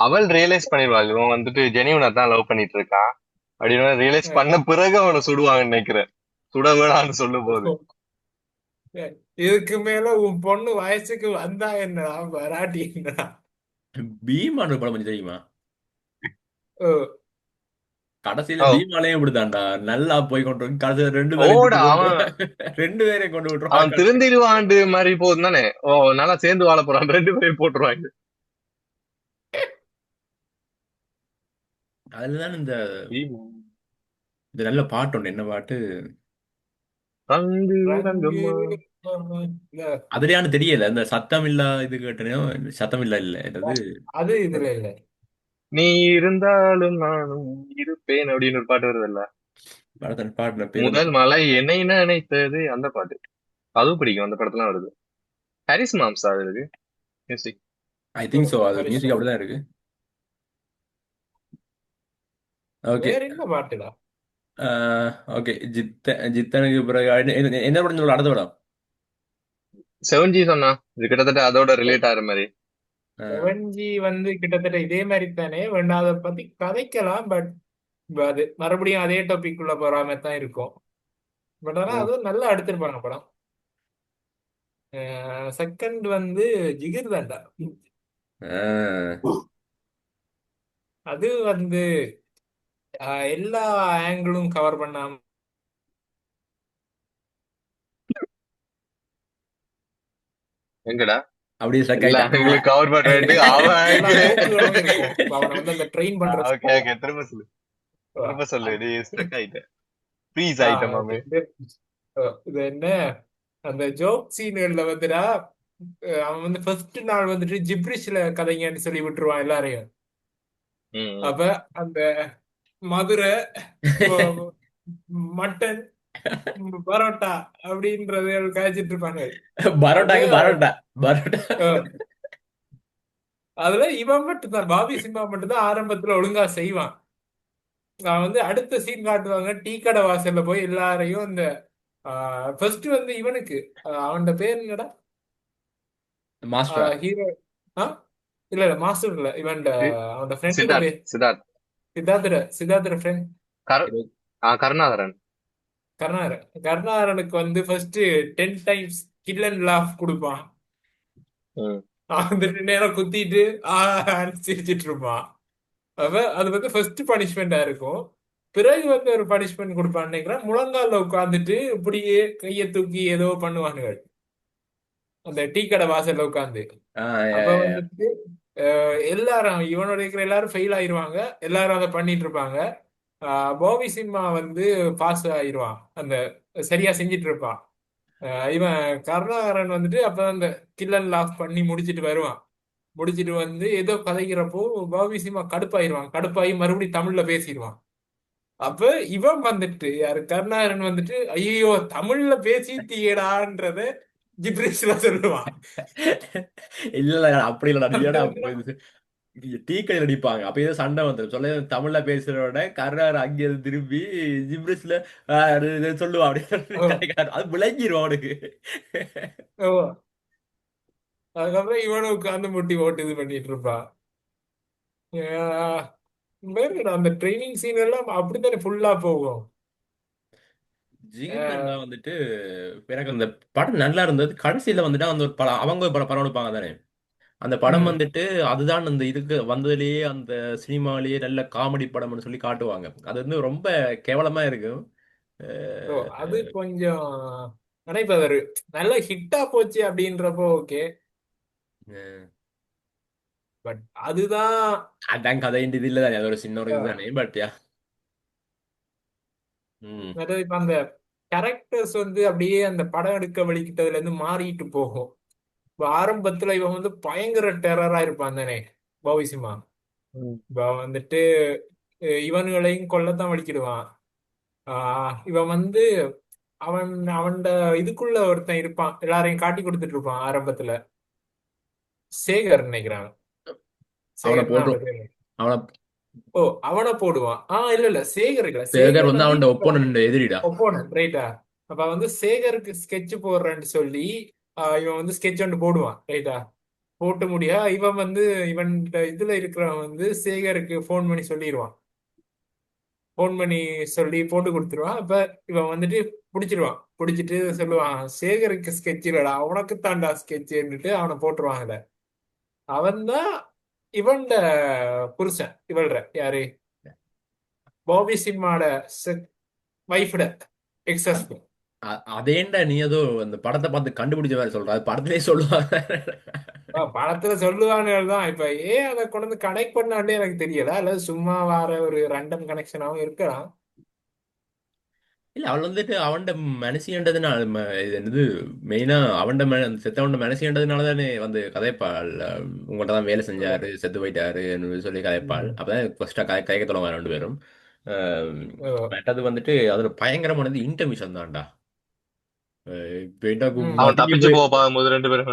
அவள் ரியலைஸ் பண்ணிடுவாள், இவன் வந்துட்டு ஜெனியூனா தான் லவ் பண்ணிட்டு இருக்கான் அப்படின்னு ரியலைஸ் பண்ண பிறகு அவனை சுடுவாங்கன்னு நினைக்கிறேன். சுட வேணாம்னு சொல்லும் போது. இதுக்கு மேல உன் பொண்ணு வயசுக்கு வந்தா என்னடா வராட்டி என்னடா. பீமான படம் கொஞ்சம் தெரியுமா? ஓ, கடைசியில ஓ பீமாலையும் இப்படித்தான்டா, நல்லா போய் கொண்டு வந்து கடைசியில ரெண்டு பேரையும் ஓட சுட்டு கொண்டு அவன் ரெண்டு பேரையும் கொண்டு அவன் விட்டுருவாங்க. திருந்திடுவாண்டு மாதிரி போகுது தானே. ஓ நல்லா சேர்ந்து வாழ போறான், ரெண்டு பேரும் போட்டுருவாங்க. அதுலதான் இந்த இந்த நல்ல பாட்டு ஒண்ணு, என்ன பாட்டு? ரங்கு ரங்கு ரங்கம்மா. இல்ல, அதுலயானு தெரியல. இந்த சத்தம் இல்ல இது கேட்டனையும், சத்தம் இல்ல இல்ல என்னது அது இதுல இல்ல. நீ இருந்தாலும் நானும் இருப்பேன் அப்படின்னு ஒரு பாட்டு வருதுல்ல. படத்தின் பாட்டுல பேர் என்ன? முதல் மலை என்னை நினைத்தது, அந்த பாட்டு. அதுவும் பிடிக்கும், அந்த படத்துல வருது. ஹாரிஸ் மாம்ஸ் அது இருக்கு மியூசிக். ஐ ஓ, திங்க் சோ. அது மியூசிக் ஹரிஷ். அப்படிதான் இருக்கு. ஓகே. வேற என்ன பாட்டுடா? ஓகே. ஜித்தனுக்கு பிறகு என்ன படம் சொல்ல அடுத்த படம்? 7G சொன்னா இது கிட்டத்தட்ட அதோட ரிலேட் ஆகிற மாதிரி. அஹ், செவன்ஜி வந்து கிட்டத்தட்ட இதே மாதிரி தானே, வேண்டாம் அதை பத்தி கதைக்கலாம். பட் அது மறுபடியும் அதே டாபிக் உள்ள போற மாதிரி தான் இருக்கும். பட் ஆனா அதுவும் நல்லா எடுத்திருப்பாங்க படம். செகண்ட் வந்து ஜிகிர் தாண்டா. அஹ். அது வந்து எல்லா ஆங்கிளும் கவர் பண்ணாம எங்கடா அப்படியே ஸ்ட்ரக் இல்ல ஆயிட்டான். எங்களுக்கு கவர் பண்ற வேண்டி அவன் எல்லா angle. ஜோக்குகளும் இருக்கும். இப்ப அவனை வந்து அந்த ட்ரெயின் பண்ற ஓகே ஓகே, திரும்ப சொல்லு. திரும்ப சொல்லு, நீ ஸ்ட்ரக் ஆயிட்ட, ஃப்ரீஸ் ஆயிட்ட ஓகே. மாமே. இது என்ன, அந்த ஜோக் சீன்கள்ல வந்துடா, அவன் வந்து ஃபர்ஸ்ட் நாள் வந்துட்டு ஜிப்ரிஷ்ல கதைங்கன்னு சொல்லி விட்டுருவான் எல்லாரையும். ம் அப்ப அந்த மதுரை, மட்டன், பரோட்டா அப்படின்றது காய்ச்சிட்டு இருப்பாங்க. அப்ப பரோட்டாக்கு பரோட்டா. பரோட்டா. அஹ், அதுல இவன் மட்டும் தான், பாபி சிம்ஹா மட்டும் தான் ஆரம்பத்துல ஒழுங்கா செய்வான். நான் வந்து அடுத்த சீன் காட்டுவாங்க, டீ கடை வாசல்ல போய் எல்லாரையும் இந்த ஃபர்ஸ்ட் வந்து இவனுக்கு அவனோட பேர் என்னடா, மாஸ்டரா? ஹீரோ. ஆ இல்ல இல்ல, மாஸ்டர் இல்ல, இவன் சி- அவனோட ஃப்ரெண்டோட சித்தார்த் பேர் சித்தார்த் சித்தார்த்தோட ஃப்ரெண்ட் கரு கருணாகரன். கருணாகரன். கருணாகரனுக்கு வந்து first 10 times kill and laugh கொடுப்பான். ம். அவன் வந்துட்டு நேரம் குத்திட்டு சிரிச்சிட்டு இருப்பான். அப்ப அது வந்து ஃபர்ஸ்ட் பனிஷ்மெண்டா இருக்கும். பிறகு வந்து ஒரு பனிஷ்மெண்ட் கொடுப்பான்னு நினைக்கிறேன், முழங்கால உட்காந்துட்டு இப்படியே கையை தூக்கி ஏதோ பண்ணுவானுங்க அந்த டீ கடை வாசல்ல உட்காந்து. ஆ, அப்ப வந்துட்டு எல்லாரும் இவனோட இருக்கிற எல்லாரும் ஃபெயில் ஆயிருவாங்க. எல்லாரும் அதை பண்ணிட்டு இருப்பாங்க. பாபி சிம்மா வந்து பாஸ் ஆயிருவான், அந்த சரியா செஞ்சிட்டு இருப்பான். இவன் கருணாகரன் வந்துட்டு அப்ப அந்த கில் அண்ட் லாஃப் பண்ணி முடிச்சிட்டு வருவான். முடிச்சிட்டு வந்து ஏதோ கதைக்கிறப்போ பாபி சிம்மா கடுப்பாயிருவான். கடுப்பாகி மறுபடியும் தமிழ்ல பேசிடுவான். அப்ப இவன் வந்துட்டு யாரு, கருணாகரன் வந்துட்டு ஐயோ தமிழ்ல பேசிட்டீங்கடான்றத ஜிப்ரீஷ்ல சொல்லுவான். இல்ல இல்ல, அப்படி இல்லடா. நீ ஏடா டீ கடையில் அடிப்பாங்க. அப்ப ஏதோ சண்டை வந்துடும் சொல்ல, தமிழ்ல பேசுறோட கர்ணார் அங்கே இருந்து திரும்பி ஜிப்ரிஸ்ல சொல்லுவா ஓ, அப்படின்னு. அது விளங்கிரும் அவனுக்கு. ஓ. அதுக்கப்புறம் இவனும் உட்காந்து முட்டி போட்டு இது பண்ணிட்டு இருப்பான். ஆஹ் வேற அந்த ட்ரைனிங் சீன் எல்லாம் அப்படித்தானே ஃபுல்லா போகும். ஜிகர்தண்டா ஆஹ் வந்துட்டு எனக்கு அந்த படம் நல்லா இருந்தது. கடைசியில வந்துட்டு அந்த ஒரு படம், அவங்க ஒரு படம் எடுப்பாங்க தானே. அந்த படம் உம் வந்துட்டு அதுதான் அந்த இதுக்கு வந்ததுலயே அந்த சினிமாலேயே நல்ல காமெடி படம்னு சொல்லி காட்டுவாங்க. அது வந்து ரொம்ப கேவலமா இருக்கும். ஓ, அது கொஞ்சம் நினைப்பது நல்ல ஹிட்டா போச்சு அப்படின்றப்போ ஓகே. அஹ் பட் அதுதான். அதான் கதையின் இது இல்லை தானே, அது ஒரு சின்ன ஒரு ஆஹ் இதுதானே. But yeah. ம். அதாவது இப்ப அந்த கேரக்டர்ஸ் வந்து அப்படியே அந்த படம் எடுக்க வழிகிட்டதுல இருந்து மாறிட்டு போகும். இப்ப ஆரம்பத்துல இவன் வந்து பயங்கர டெரரா இருப்பான் தானே, பாபி சிம்மா. ம். இப்ப வந்துட்டு இவன்களையும் கொல்லத்தான் வலிக்கிடுவான். இவன் வந்து அவன் அவன்ட இதுக்குள்ள ஒருத்தன் இருப்பான், எல்லாரையும் காட்டி கொடுத்துட்டு இருப்பான் ஆரம்பத்துல. சேகர் நினைக்கிறான். அவனை சேகர் தான் போட்டு அவனோட பேரு. அவனை ஓ, அவனை போடுவான். இல்ல இல்ல, சேகர் இல்ல, சேகர் சேகர் வந்து வந்து அவன் ஒப்போனன்ட் எதிரிடா. ஒப்போனன்ட் ரைட்டா. அப்ப வந்து சேகருக்கு ஸ்கெட்ச் போடுறேன்னு சொல்லி இவன் வந்து ஸ்கெட்ச் ஒன்று போடுவான் ரைட்டா. போட்டு முடியா இவன் வந்து இவன் இதுல இருக்கிறவன் வந்து சேகருக்கு ஃபோன் பண்ணி சொல்லிடுவான். ஃபோன் பண்ணி சொல்லி போட்டு கொடுத்துருவான். அப்ப இவன் வந்துட்டு பிடிச்சிருவான். பிடிச்சிட்டு சொல்லுவான், சேகருக்கு ஸ்கெட்ச் இல்லடா, உனக்கு தாண்டா ஸ்கெட்ச்ன்னுட்டு அவனை போட்டுருவாங்கல்ல. அவன் தான் இவன்ட புருஷன், இவள்ற யாரு, பாபி சிம்மாட வைஃப்ட எக்ஸ் ஹஸ்பண்ட். அதேண்டா நீ ஏதோ அந்த படத்தை பார்த்து கண்டுபிடிச்ச மாதிரி சொல்ற. அது படத்திலேயே சொல்லுவாங்க. படத்துல சொல்லுவானுகள் தான். இப்ப ஏன் அதை கொண்டு வந்து கனெக்ட் பண்ணாண்டே எனக்கு தெரியல, அல்லது சும்மா வர ஒரு ரண்டம் கனெக்ஷனாவும் இருக்கலாம். இல்ல, அவள் வந்துட்டு அவன்ட மனசியன்றதுனால இது என்னது மெயினா அவன்ட அந்த செத்தவன்ட மனசியன்றதுனால தானே வந்து கதைப்பாள். உங்கள்கிட்ட தான் வேலை செஞ்சாரு, செத்து போயிட்டாருன்னு சொல்லி கதைப்பாள். ம். அப்பதான் ஃபர்ஸ்டா கதைக்க தொடங்க ரெண்டு பேரும். அஹ் ஓ. மற்றது வந்துட்டு அதுல பயங்கரமானது இன்டர்மிஷன் தான்டா. இப்ப என்ன ம். அவன் நடுங்கி தப்பிச்சு போய் போக பார்க்கும்போது ரெண்டு பேரும்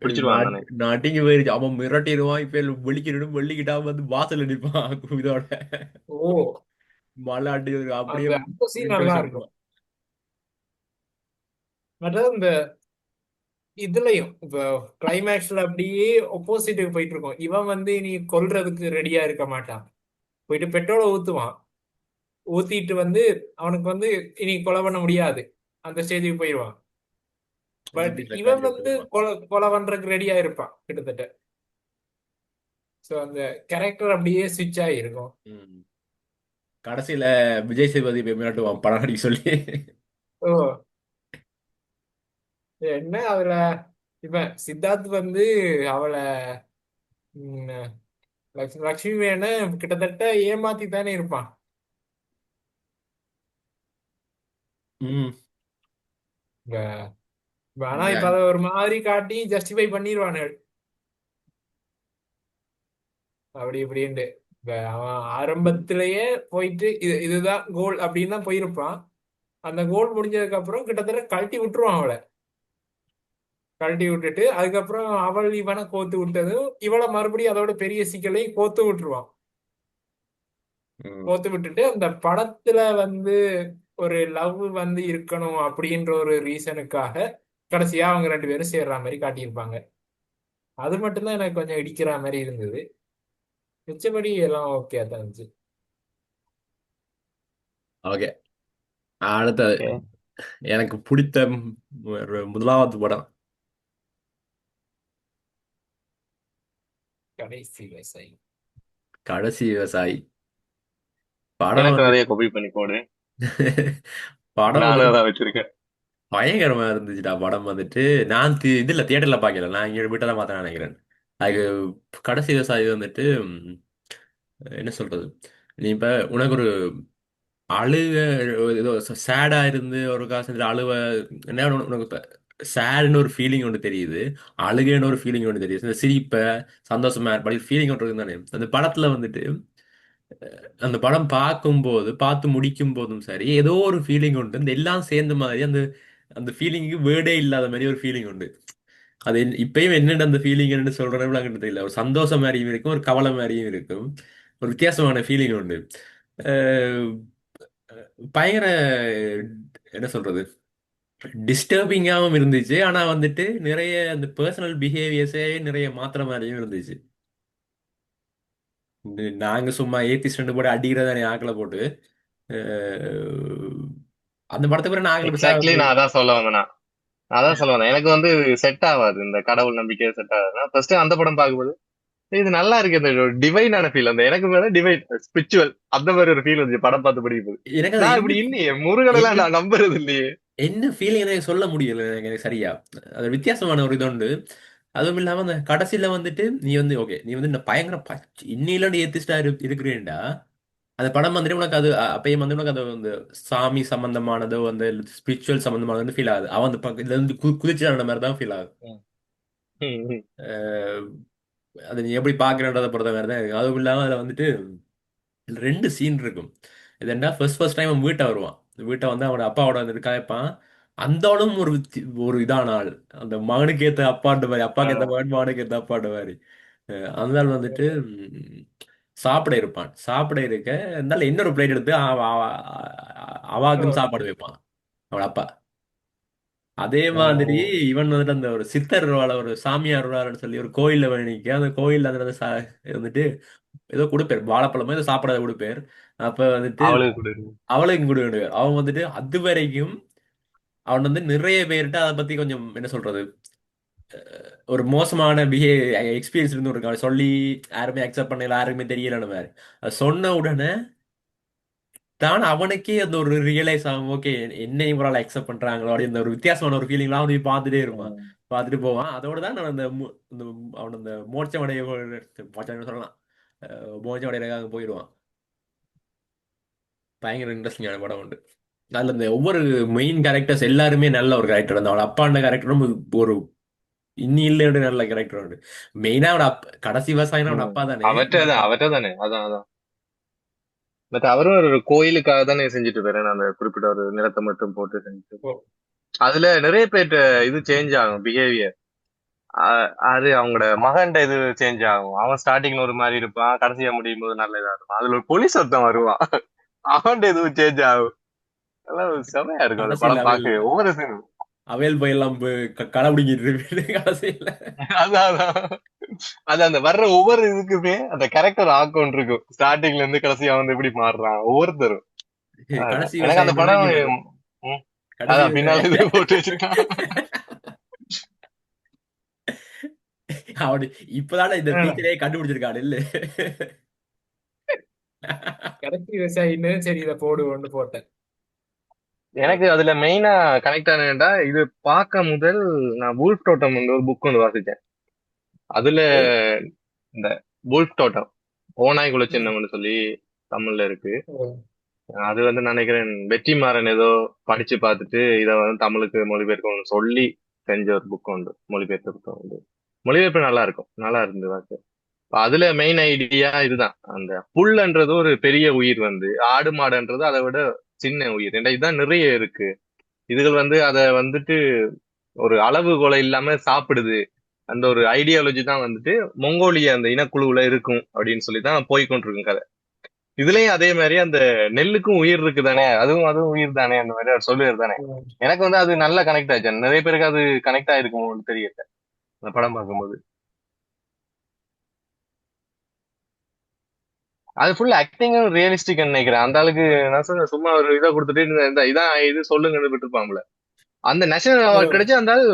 பிடிச்சிருவான் தானே. நடுங்கி போயிருச்சு. அவன் மிரட்டிடுவான். இப்ப வெளிக்கிடும், வெள்ளிக்கிட்டா வந்து வாசல் அடிப்பான் இதோட ஓ, மழை அடி அப்படியே அந்த அந்த சீன் நல்லா இன்டர்மிஷன். இருக்கும். அதாவது இந்த இதுலயும் இப்ப கிளைமேக்ஸ்ல அப்படியே ஒப்போசிட்டுக்கு போயிட்டு இருக்கோம். இவன் வந்து இனி கொல்றதுக்கு ரெடியா இருக்க மாட்டான். போயிட்டு பெட்ரோலை ஊத்துவான். ஊத்திட்டு வந்து அவனுக்கு வந்து இனி கொலை பண்ண முடியாது, அந்த ஸ்டேஜுக்கு போயிடுவான். பட் ஜிப்ரி இவன் சர்க்கார் வந்து விட்டுருவான். கொலை கொலை பண்றதுக்கு ரெடியா இருப்பான் கிட்டத்தட்ட. சோ அந்த கேரக்டர் அப்படியே ஸ்விட்ச் ஆகிருக்கும். ம். கடைசியில விஜய் சேதுபதி போய் மிரட்டுவான் படம் நடிக்க சொல்லி. ஓ, என்ன அதுல இவன் சித்தார்த் வந்து அவளை ம், லக்ஷ்மி மேன கிட்டத்தட்ட ஏமாத்தி தானே இருப்பான். ம். இப்ப- ஆனா இப்ப யா- அதை ஒரு மாதிரி காட்டி ஜஸ்டிஃபை பண்ணிடுவானுகள் அப்படி இப்படின்ட்டு. இப்ப அவன் ஆரம்பத்திலேயே போயிட்டு இதுதான் கோல் அப்படின்னு தான் போயிருப்பான். அந்த கோல் முடிஞ்சதுக்கு அப்புறம் கிட்டத்தட்ட கழட்டி விட்டுருவான் அவளை. கழட்டி விட்டுட்டு அதுக்கப்புறம் அவள் இவனை கோத்து விட்டதும் இவளை மறுபடியும் அதோட பெரிய சிக்கலையும் கோத்து விட்டுருவான். ம். கோத்து விட்டுட்டு அந்த படத்துல ஒரு லவ் இருக்கணும் அப்படின்ற ஒரு ரீசனுக்காக கடைசியா அவங்க 2 பேரும் சேர்ற மாதிரி காட்டியிருப்பாங்க. அது மட்டும்தான் எனக்கு கொஞ்சம் இடிக்கிற மாதிரி இருந்தது. மிச்சபடி எல்லாம் ஓகே தான் இருந்துச்சு. ஓகே, அடுத்தது ஓகே. எனக்கு பிடித்த ஒரு முதலாவது படம். கடைசி விவசாயி. கடைசி விவசாயி. படம் எனக்கு வந்து நிறைய காப்பி பண்ணி போடு, படம் நானும் வந்து அதான் வச்சிருக்கேன். பயங்கரமா இருந்துச்சுடா. படம் வந்துட்டு நான் இதுல தியேட்டர்ல பார்க்கல, நான் இங்க வீட்டில் தான் பார்த்தேன் நினைக்கிறேன். அது கடைசி விவசாயி வந்துட்டு என்ன சொல்றது, நீ இப்ப உனக்கு ஒரு அழுக, ஏதோ சேடா இருந்து ஒரு காசு அழுவ, என்ன உனக்கு இப்ப சேடுன்னு ஒரு ஃபீலிங் ஒன்று தெரியுது, அழுகைன்னு ஒரு ஃபீலிங் ஒன்று தெரியுது, இந்த சிரிப்பை சந்தோஷமா ஏற்படி ஃபீலிங் ஒன்று இருக்கு தானே அந்த படத்துல வந்துட்டு. அந்த படம் பார்க்கும்போது, பார்த்து முடிக்கும் போதும் சரி, ஏதோ ஒரு ஃபீலிங் உண்டு, இந்த எல்லாம் சேர்ந்த மாதிரி அந்த அந்த ஃபீலிங்க்கு வேர்டே இல்லாத மாதிரி ஒரு ஃபீலிங் உண்டு. அது இப்பயும் என்னென்ன அந்த ஃபீலிங் என்னன்னு சொல்றேன்னு எனக்கு தெரியல. ஒரு சந்தோஷம் மாதிரியும் இருக்கும், ஒரு கவலை மாதிரியும் இருக்கும், ஒரு வித்தியாசமான ஃபீலிங் உண்டு. அஹ் பயங்கர என்ன சொல்றது, டிஸ்டர்பிங்காகவும் இருந்துச்சு. ஆனா வந்துட்டு நிறைய அந்த பர்சனல் பிஹேவியர்ஸே நிறைய மாத்திர மாதிரியும் இருந்துச்சு. நாங்க சும்மா ஏத்தி ரெண்டு போட்டு அடிக்கிறதானே ஆக்களை போட்டு. அஹ் அந்த படத்துக்கு பிறகு நாங்களும் பெருசா எக்ஸாக்ட்லி நான் அதான் சொல்ல வந்தேன். நான் அதான் சொல்ல வந்தேன். எனக்கு செட் ஆகாது, இந்த கடவுள் நம்பிக்கையே செட் ஆகாது. நான் ஃபர்ஸ்ட் அந்த படம் பார்க்கும்போது இது நல்லா இருக்கு, இந்த டிவைனான ஃபீல், அந்த எனக்கு மேல டிவைன் ஸ்பிரிச்சுவல் அந்த மாதிரி ஒரு ஃபீல் வந்துச்சு படம் பார்த்து படிக்கும் போது. எனக்கு அது நான் என்ன இப்படி இல்லையே, முருகனெல்லாம் என்ன நான் நம்புறது இல்லையே. என்ன ஃபீலிங் எனக்கு சொல்ல முடியல, எனக்கு சரியா. அது வித்தியாசமான ஒரு இது உண்டு. அதுவும் இல்லாம அந்த கடைசியில வந்துட்டு நீ வந்து ஓகே, நீ வந்து இந்த பயங்கர இன்னில நீ ஏத்திஸ்டா இருக்கிறேன்டா. அந்த படம் வந்துட்டு உனக்கு அது அப்பயும் வந்து உனக்கு அது வந்து சாமி சம்பந்தமானதோ அந்த ஸ்பிரிச்சுவல் சம்பந்தமானது ஃபீல் ஆகுது. அவன் அந்த இதுல இருந்து குதிச்சு மாதிரி தான் ஃபீல் ஆகுது. ம், ம், ம். அஹ் அது நீ எப்படி பாக்குறன்றத பொறுத்த மாதிரி தான் இருக்கு. அதுவும் இல்லாம அதுல வந்துட்டு ரெண்டு சீன் இருக்கும். இது என்ன, ஃபர்ஸ்ட் டைம் அவன் வீட்டை வருவான். வீட்டை வந்து அவனோட அப்பாவோட வந்து கதைப்பான். அந்த ஆளும் ஒரு இதான ஆள். அந்த மகனுக்கு ஏத்த அப்பான்ற மாதிரி, அப்பாக்கு ஏத்த அதான். மகன், மகனுக்கு ஏத்த அப்பான்ற மாதிரி. அந்த ஆள் வந்துட்டு சாப்பிட இருப்பான். சாப்பிட இருக்க இருந்தாலும் இன்னொரு பிளேட் எடுத்து அவாக்குன்னு சாப்பாடு வைப்பான் அவன் அப்பா. அதே மாதிரி ம், இவன் வந்துட்டு அந்த ஒரு சித்தர் ஒரு சாமியார் வருவாருன்னு சொல்லி ஒரு கோயில்ல நிக்க, அந்த கோயில்ல அந்த வந்துட்டு ஏதோ கொடுப்பேர், வாழைப்பழமோ ஏதோ சாப்பிடாத கொடுப்பேர். அப்ப வந்துட்டு அவளுக்கு கூட இருக்கு. அவளுக்கு கூட வேண்டுவார். அவன் வந்துட்டு அது வரைக்கும் அவன் வந்து நிறைய பேர்கிட்ட அதை பத்தி கொஞ்சம் என்ன சொல்றது, ஒரு மோசமான எக்ஸ்பீரியன்ஸ் இருந்து ஒரு சொல்லி யாருமே அக்செப்ட் பண்ணல, யாருக்குமே தெரியலன்னு மாதிரி. அது சொன்ன உடனே தான் அவனுக்கே அந்த ஒரு ரியலைஸ் ஆகும், ஓகே என்ன இவரால் அக்செப்ட் பண்றாங்களோ அப்படி அந்த ஒரு வித்தியாசமான ஒரு ஃபீலிங்லாம் அவன் பார்த்துட்டே இருப்பான். ம். பார்த்துட்டு போவான். அதோட தான் நான் அந்த அவன் அந்த மோட்சமடைய மோட்சம் சொல்லலாம், மோட்சமடைகிறதுக்காக போயிடுவான். பயங்கர இன்ட்ரெஸ்டிங்கான படம் உண்டு. அதுல இந்த ஒவ்வொரு மெயின் கேரக்டர்ஸ் எல்லாருமே நல்ல ஒரு கேரக்டர். அந்த அவளோட அப்பாண்ட கேரக்டரும் ஒரு இன்னி இல்லையோட நல்ல கேரக்டர் உண்டு. மெயினா அவனோட கடைசி விவசாயம் அவனோட ம். அப்பா தானே. அவற்றை தானே, அதான் அதான். பட் அவரும் ஒரு கோயிலுக்காக தானே செஞ்சுட்டு இருப்பாரு, அந்த குறிப்பிட்ட ஒரு நிலத்தை மட்டும் போட்டு செஞ்சுட்டு. ஓ, அதுல நிறைய பேர்ட்ட இது சேஞ்ச் ஆகும் பிஹேவியர். அது அவங்களோட மகன்ட இது சேஞ்ச் ஆகும். அவன் ஸ்டார்டிங்ல ஒரு மாதிரி இருப்பான், கடைசியா முடியும் போது நல்ல இதா இருக்கும். அதுல ஒரு போலீஸ் ஒருத்தன் வருவான், அவன்ட இதுவும் சேஞ்ச் ஆகும். அதெல்லாம் செமையா இருக்கும் அந்த கடைசியில் படம் அவையில் பார்க்க, ஒவ்வொரு சீனும். அவையல் போயெல்லாம் கடைபிடிக்கிட்டு இருப்பேன் கடைசியில். அதான் அதான். அது அந்த வர்ற ஒவ்வொரு இதுக்குமே அந்த கேரக்டர் ஆக்கம் இருக்கும், ஸ்டார்டிங்ல இருந்து கடைசியா வந்து எப்படி மாறுறான் ஒவ்வொருத்தரும். அதான். கடைசி எனக்கு அந்த விவசாயம் படம் தொடங்கினது. ம், கடைசி அதான் பின்னால விவசாயம் இது போட்டு வச்சிருக்கான். அவனு இப்பதானே இந்த ஆ, ஃபீச்சரே கண்டுபிடிச்சிருக்கான் இல்ல. கடைசி விவசாயின்னு சரி இதை போடுவோன்னு போட்டேன். எனக்கு அதுல மெயினா கனெக்ட் ஆனதுடா, இது பார்க்க முதல் நான் வூல்ஃப் டோட்டம் ஒரு புக் ஒன்று வாசிச்சேன். அதுல ஏய், இந்த வூல்ஃப் டோட்டம், ஓநாய் ம், குலச்சின்னம்னு சொல்லி தமிழ்ல இருக்கு. ஓ, அது நான் நினைக்கிறேன் வெற்றிமாறன் ஏதோ படிச்சு பார்த்துட்டு இதை தமிழுக்கு மொழிபெயர்க்கணும்னு சொல்லி செஞ்ச ஒரு புக் உண்டு, மொழிபெயர்த்த புத்தகம் உண்டு. மொழிபெயர்ப்பு நல்லா இருக்கும், நல்லா இருந்து வாக்கு. அதுல மெயின் ஐடியா இதுதான், அந்த புல்ன்றது ஒரு பெரிய உயிர், ஆடு மாடுன்றது அதை விட சின்ன உயிர். ஏன்டா இதுதான் நிறைய இருக்கு. இதுகள் வந்து அதை வந்துட்டு ஒரு அளவுகோலை இல்லாம சாப்பிடுது. அந்த ஒரு ஐடியாலஜி தான் வந்துட்டு மொங்கோலிய அந்த இனக்குழுவுல இருக்கும் அப்படின்னு சொல்லி தான் போய்கொண்டிருக்கும் கதை. இதுலயும் அதே மாதிரி அந்த நெல்லுக்கும் உயிர் இருக்குதானே, அதுவும் அதுவும் உயிர் தானே, அந்த மாதிரி அவர் சொல்லுவார் தானே. எனக்கு வந்து அது நல்லா கனெக்ட் ஆச்சு. நிறைய பேருக்கு அது கனெக்ட் ஆயிருக்குமோன்னு தெரியல அந்த படம் பார்க்கும்போது. அது ஃபுல் ஆக்டிங்கும் ரியலிஸ்டிக் நினைக்கிறேன். அந்த ஆளுக்கு நான் சொல்றேன், சும்மா ஒரு இதை கொடுத்துட்டு இதான் இது சொல்லுங்கன்னு விட்டுருப்பாங்களே. அந்த நேஷனல் அவார்ட் கிடைச்சு அந்த ஆள்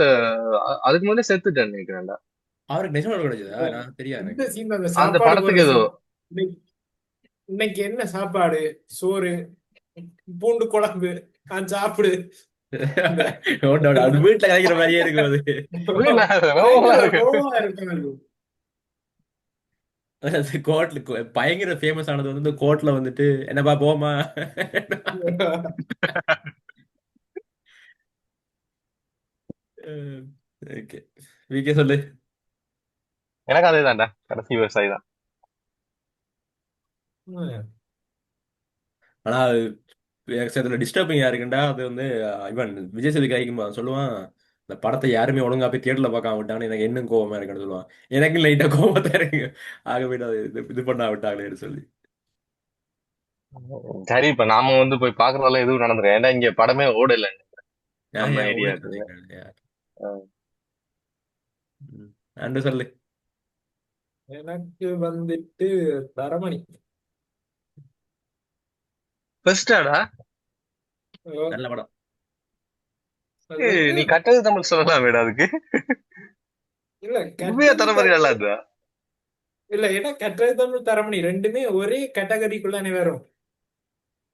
அதுக்கு முதல்ல செத்துட்டேன் நினைக்கிறேன்டா. அவருக்கு நேஷனல் அவார்டு கிடைச்சதா? நான் தெரியாது இந்த எனக்கு. சீன் அந்த அந்த சாப்பாடு போடுற படத்துக்கு ஏதோ சீன். இன்னைக்கு இன்னைக்கு என்ன சாப்பாடு? சோறு, பூண்டு குழம்பு, நான் சாப்பிடு. இந்த அது வீட்டுல கிடைக்கிற மாதிரியே இருக்கும் அது. நல்லா பயங்கர இருக்கு. கோவமா இருக்கும் அது. அது கோர்ட்ல பயங்கர ஃபேமஸ் ஆனது வந்து இந்த கோர்ட்ல வந்துட்டு என்னப்பா போமா. ஓகே, விக்கே சொல்லு. எனக்கு அதே தான்டா, கடைசி விவசாயி தான். ஆனா அது எனக்கு டிஸ்டர்பிங்கா இருக்குண்டா. அது வந்து இவன் விஜய் சேதுக்கு கைக்கும் சொல்லுவான், இந்த படத்தை யாருமே ஒழுங்கா போய் தியேட்டர்ல பார்க்காம விட்டான்னு எனக்கு இன்னும் கோவமா இருக்குன்னு சொல்லுவான். எனக்கு லைட்டா கோவமா தான் இருக்கு. ஆகவே அது இது பண்ணா விட்டாங்களேன்னு சொல்லி. சரி, இப்ப நாம வந்து போய் பாக்குறதால எதுவும் நடந்துரும். ஏன்னா இங்க படமே ஓடல ஏன் நம்ம ஏன் ஏரியாக்குள்ள. ஓடுச்சு? அண்டு சொல்லு. எனக்கு வந்துட்டு தரமணி. பெஸ்டாடா. நல்ல படம். அது வந்து நீ கட்டது தமிழ் சொல்லலாம் வேடா அதுக்கு. இல்ல உண்மையா கெட்டது தர மாதிரி நல்லா தரமணி. இருந்தா. இல்ல ஏன்னா கெட்டது தமிழ் தரமணி ரெண்டுமே ஒரே கேட்டகரிக்குள்ள வரும்.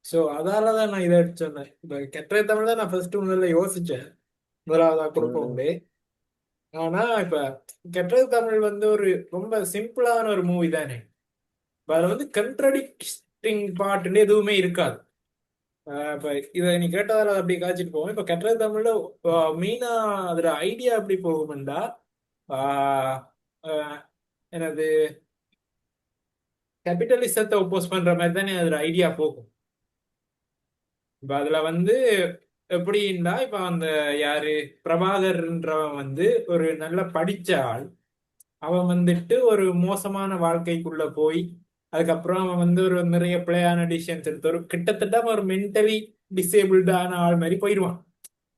சோ அதாலதான் நான் இதை எடுத்து சொன்னேன். இப்ப கெட்டது தமிழ் தான் நான் ஃபர்ஸ்ட் முதல்ல யோசிச்சேன், முதலாவதா கொடுப்போம். ஆனா இப்ப கெட்டது தமிழ் வந்து ஒரு ரொம்ப சிம்பிளான ஒரு மூவி தானே. இப்ப அதுல வந்து கண்ட்ரடிக்டிங் பார்ட்னு எதுவுமே இருக்காது. இப்ப இதை நீ கேட்டதால அப்படி காய்ச்சிட்டு போவோம். இப்ப கெட்டது தமிழ்ல மெயினா அதுல ஐடியா எப்படி போகும்டா, ஆஹ் ஆஹ் எனது கேபிட்டலிசத்தை ஒப்போஸ் பண்ற மாதிரி தானே அதுல ஐடியா போகும். இப்ப அதுல வந்து எப்படின்னா, இப்ப அந்த யாரு பிரபாகர்ன்றவன் வந்து ஒரு நல்ல படிச்ச ஆள். அவன் வந்துட்டு ஒரு மோசமான வாழ்க்கைக்குள்ள போய் அதுக்கப்புறம் அவன் வந்து ஒரு நிறைய பிள்ளையான டிசிஷன்ஸ் எடுத்து ஒரு கிட்டத்தட்ட அவன் ஒரு மென்டலி டிசேபிள்டான ஆள் மாதிரி போயிடுவான்.